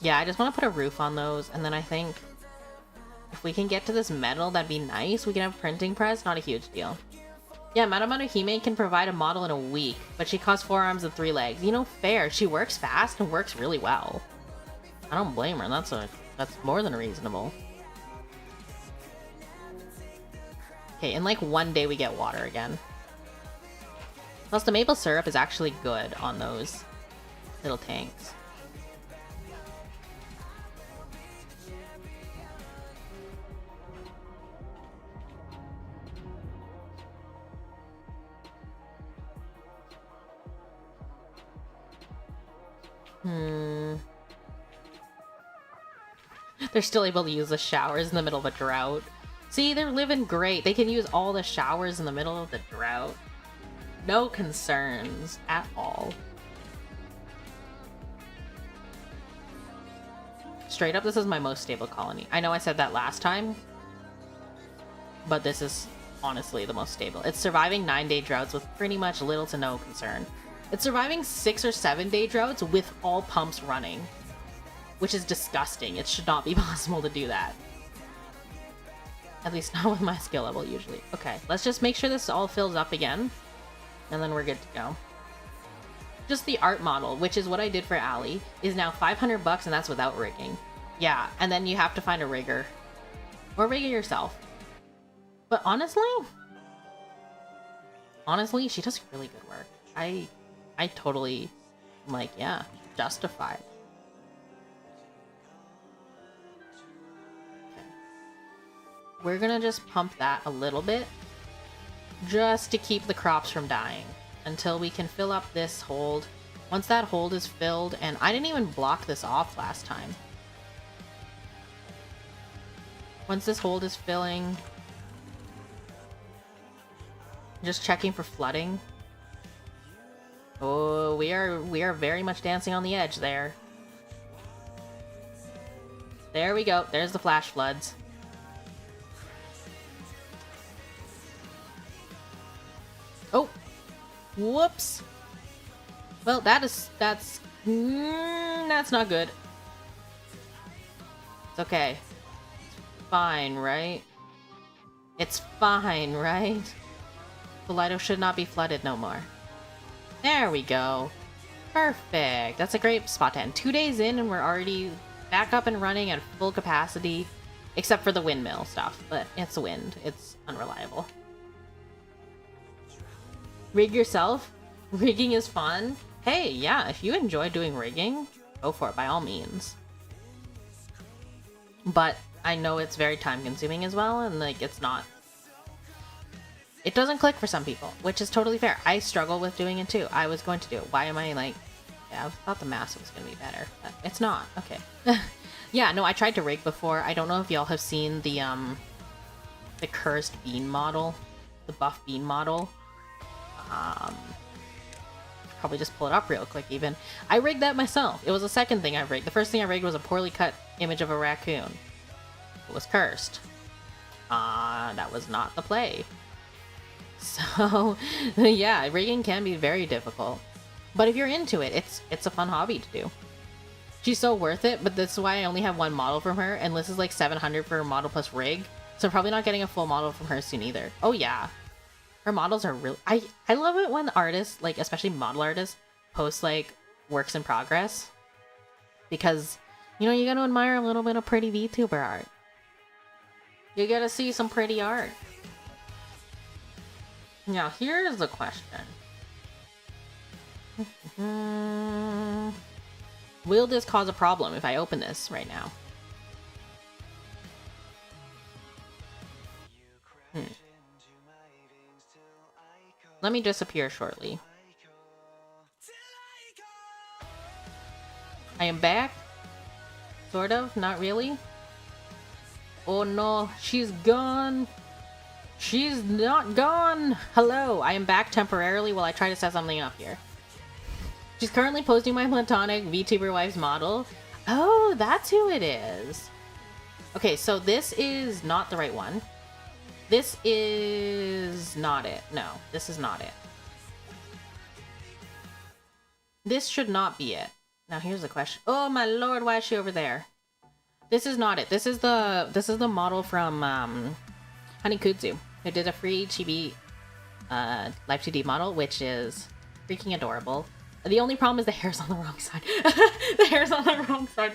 Yeah, I just want to put a roof on those, and then I think if we can get to this metal, that'd be nice. We can have printing press, not a huge deal. Yeah, Madamado Hime can provide a model in a week, but she costs 4 arms and 3 legs. You know, fair. She works fast and works really well. I don't blame her. That's more than reasonable. Okay, in like 1 day we get water again. Plus the maple syrup is actually good on those little tanks. They're still able to use the showers in the middle of a drought. See, they're living great. They can use all the showers in the middle of the drought. No concerns at all. Straight up, this is my most stable colony. I know I said that last time, but this is honestly the most stable. It's surviving 9-day droughts with pretty much little to no concern. It's surviving 6 or 7-day droughts with all pumps running, which is disgusting. It should not be possible to do that. At least not with my skill level, usually. Okay, let's just make sure this all fills up again, and then we're good to go. Just the art model, which is what I did for Allie, is now 500 bucks, and that's without rigging. Yeah, and then you have to find a rigger. Or rig it yourself. But honestly, she does really good work. I totally, like, yeah, justified. Okay. We're gonna just pump that a little bit, just to keep the crops from dying, until we can fill up this hold. Once that hold is filled, and I didn't even block this off last time. Once this hold is filling, just checking for flooding. Oh, we are very much dancing on the edge there. There we go. There's the flash floods. Oh, whoops. Well, that's not good. It's okay. It's fine, right? It's fine, right? The Lido should not be flooded no more. There we go. Perfect. That's a great spot to end. 2 days in and we're already back up and running at full capacity. Except for the windmill stuff, but it's wind. It's unreliable. Rig yourself. Rigging is fun. Hey, yeah, if you enjoy doing rigging, go for it by all means. But I know it's very time consuming as well, and like it doesn't click for some people, which is totally fair. I struggle with doing it too. I was going to do it. Why am I like, yeah, I thought the mass was going to be better, but it's not. Okay. Yeah, no, I tried to rig before. I don't know if y'all have seen the cursed bean model, the buff bean model. Probably just pull it up real quick even. I rigged that myself. It was the second thing I rigged. The first thing I rigged was a poorly cut image of a raccoon. It was cursed. That was not the play. So, yeah, rigging can be very difficult. But if you're into it, it's a fun hobby to do. She's so worth it, but that's why I only have one model from her, and this is like 700 for a model plus rig, so I'm probably not getting a full model from her soon either. Oh yeah. Her models are really... I love it when artists, like, especially model artists, post, like, works in progress. Because, you know, you gotta admire a little bit of pretty VTuber art. You gotta see some pretty art. Now, here's the question. Will this cause a problem if I open this right now? Let me disappear shortly. I am back. Sort of, not really. Oh no, she's gone. She's not gone. Hello, I am back temporarily while I try to set something up here. She's currently posting my platonic VTuber wife's model. Oh, that's who it is. Okay, so this is not the right one. This is not it. No, this is not it. This should not be it. Now here's the question. Oh my lord, why is she over there? This is not it. This is the model from Honeykudzu, who did a free chibi Live 2D model, which is freaking adorable. The only problem is the hair's on the wrong side. The hair's on the wrong side.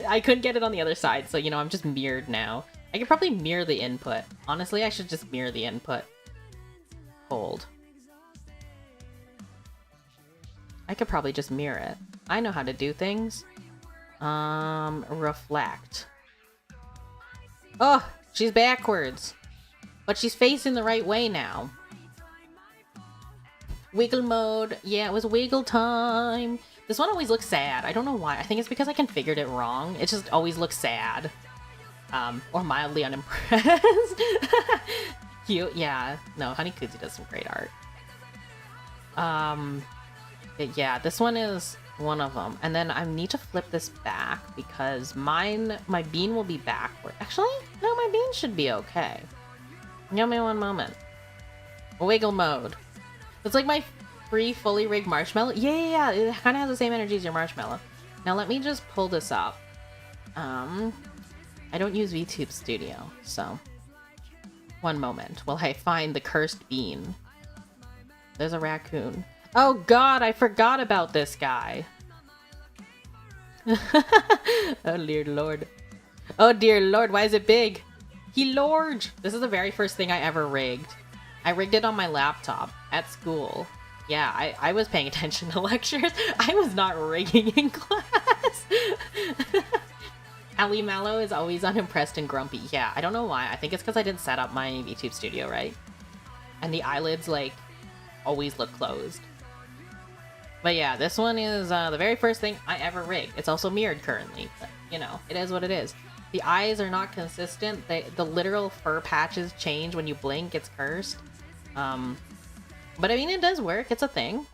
I couldn't get it on the other side, so you know, I'm just mirrored now. I could probably mirror the input. Honestly, I should just mirror the input. Hold. I could probably just mirror it. I know how to do things. Reflect. Oh, she's backwards. But she's facing the right way now. Wiggle mode. Yeah, it was wiggle time. This one always looks sad. I don't know why. I think it's because I configured it wrong. It just always looks sad. Or mildly unimpressed. Cute, yeah. No, Honeykudzu does some great art. But yeah, this one is one of them. And then I need to flip this back because my bean will be backward. Actually, no, my bean should be okay. Give me one moment. Wiggle mode. It's like my free fully rigged marshmallow. Yeah. It kind of has the same energy as your marshmallow. Now let me just pull this up. I don't use VTube Studio, so one moment while I find the cursed bean. There's a raccoon. Oh god, I forgot about this guy. Oh dear lord. Oh dear lord, why is it big? He lord! This is the very first thing I ever rigged. I rigged it on my laptop at school. Yeah, I was paying attention to lectures. I was not rigging in class. Ali Mallow is always unimpressed and grumpy. Yeah, I don't know why. I think it's because I didn't set up my VTube studio right. And the eyelids, like, always look closed. But yeah, this one is the very first thing I ever rigged. It's also mirrored currently, but, you know, it is what it is. The eyes are not consistent. The literal fur patches change when you blink. It's cursed. But I mean, it does work. It's a thing.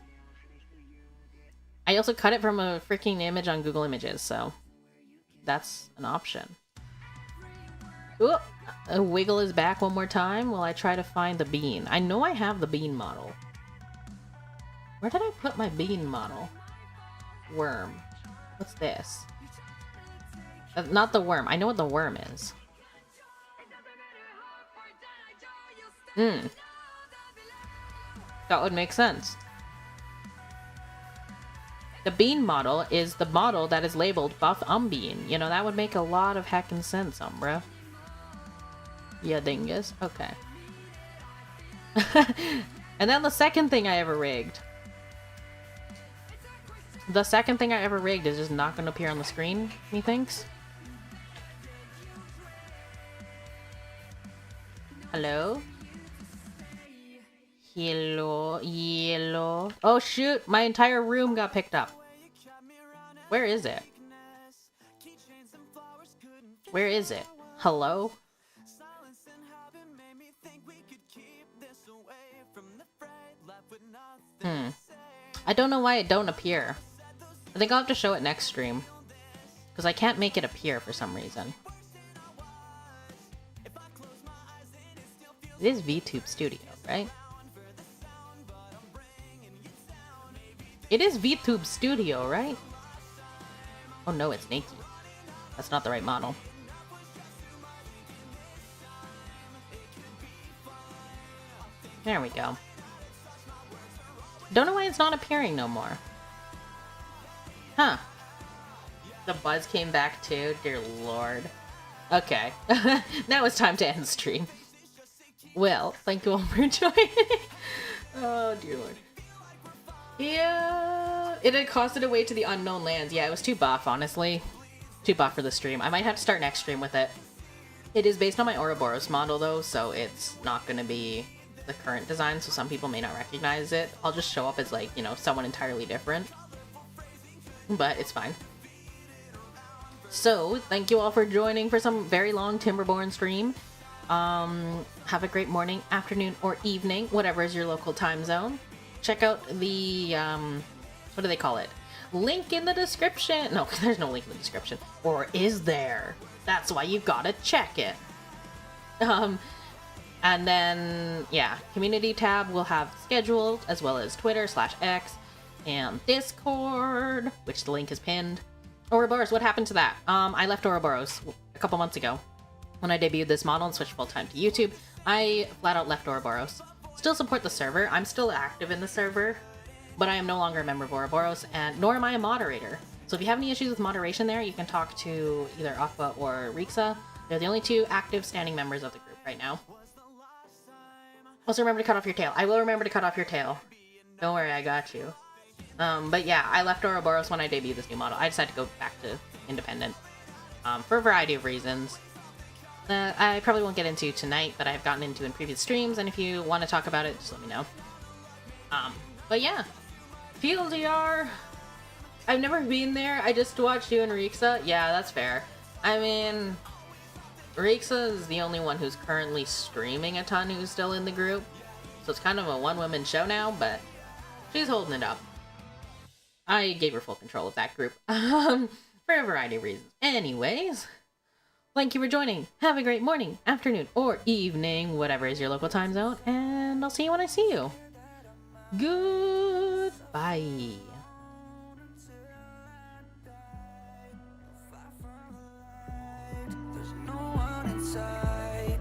I also cut it from a freaking image on Google Images, so that's an option. Ooh, a wiggle is back one more time while I try to find the bean. I know I have the bean model. Where did I put my bean model? Worm. What's this? Not the worm. I know what the worm is. That would make sense. The bean model is the model that is labeled buff umbean. You know, that would make a lot of heckin' sense, Umbra. Yeah, dingus. Okay. And then the second thing I ever rigged. The second thing I ever rigged is just not going to appear on the screen, methinks. Hello? Hello? Yellow? Oh shoot! My entire room got picked up. Where is it? Where is it? Hello? I don't know why it don't appear. I think I'll have to show it next stream. Because I can't make it appear for some reason. It is VTube Studio, right? It is VTube Studio, right? Oh no, it's Naked. That's not the right model. There we go. Don't know why it's not appearing no more. Huh. The buzz came back too, dear lord. Okay. Now it's time to end stream. Well, thank you all for joining. Oh dear lord. Yeah, it had costed a way to the unknown lands. Yeah, it was too buff, honestly. Too buff for the stream. I might have to start next stream with it. It is based on my Ouroboros model though, so it's not gonna be the current design, so some people may not recognize it. I'll just show up as, like, you know, someone entirely different. But it's fine. So, thank you all for joining for some very long Timberborn stream. Have a great morning, afternoon, or evening, whatever is your local time zone. Check out the, what do they call it? Link in the description. No, there's no link in the description. Or is there? That's why you gotta check it. And then, yeah, community tab will have scheduled, as well as Twitter/X and Discord, which the link is pinned. Ouroboros, what happened to that? I left Ouroboros a couple months ago when I debuted this model and switched full-time to YouTube. I flat out left Ouroboros. Still support the server. I'm still active in the server, but I am no longer a member of Ouroboros, and nor am I a moderator. So if you have any issues with moderation there, you can talk to either Aqua or Rixa. They're the only two active standing members of the group right now. Also remember to cut off your tail. I will remember to cut off your tail. Don't worry, I got you. But yeah, I left Ouroboros when I debuted this new model. I decided to go back to independent for a variety of reasons. I probably won't get into tonight, but I've gotten into in previous streams, and if you want to talk about it, just let me know. But yeah, TLDR. I've never been there. I just watched you and Rixa. Yeah, that's fair. I mean, Rixa is the only one who's currently streaming a ton who's still in the group. So it's kind of a one-woman show now, but she's holding it up. I gave her full control of that group for a variety of reasons. Anyways, thank you for joining. Have a great morning, afternoon, or evening, whatever is your local time zone, and I'll see you when I see you. Goodbye. There's no one inside.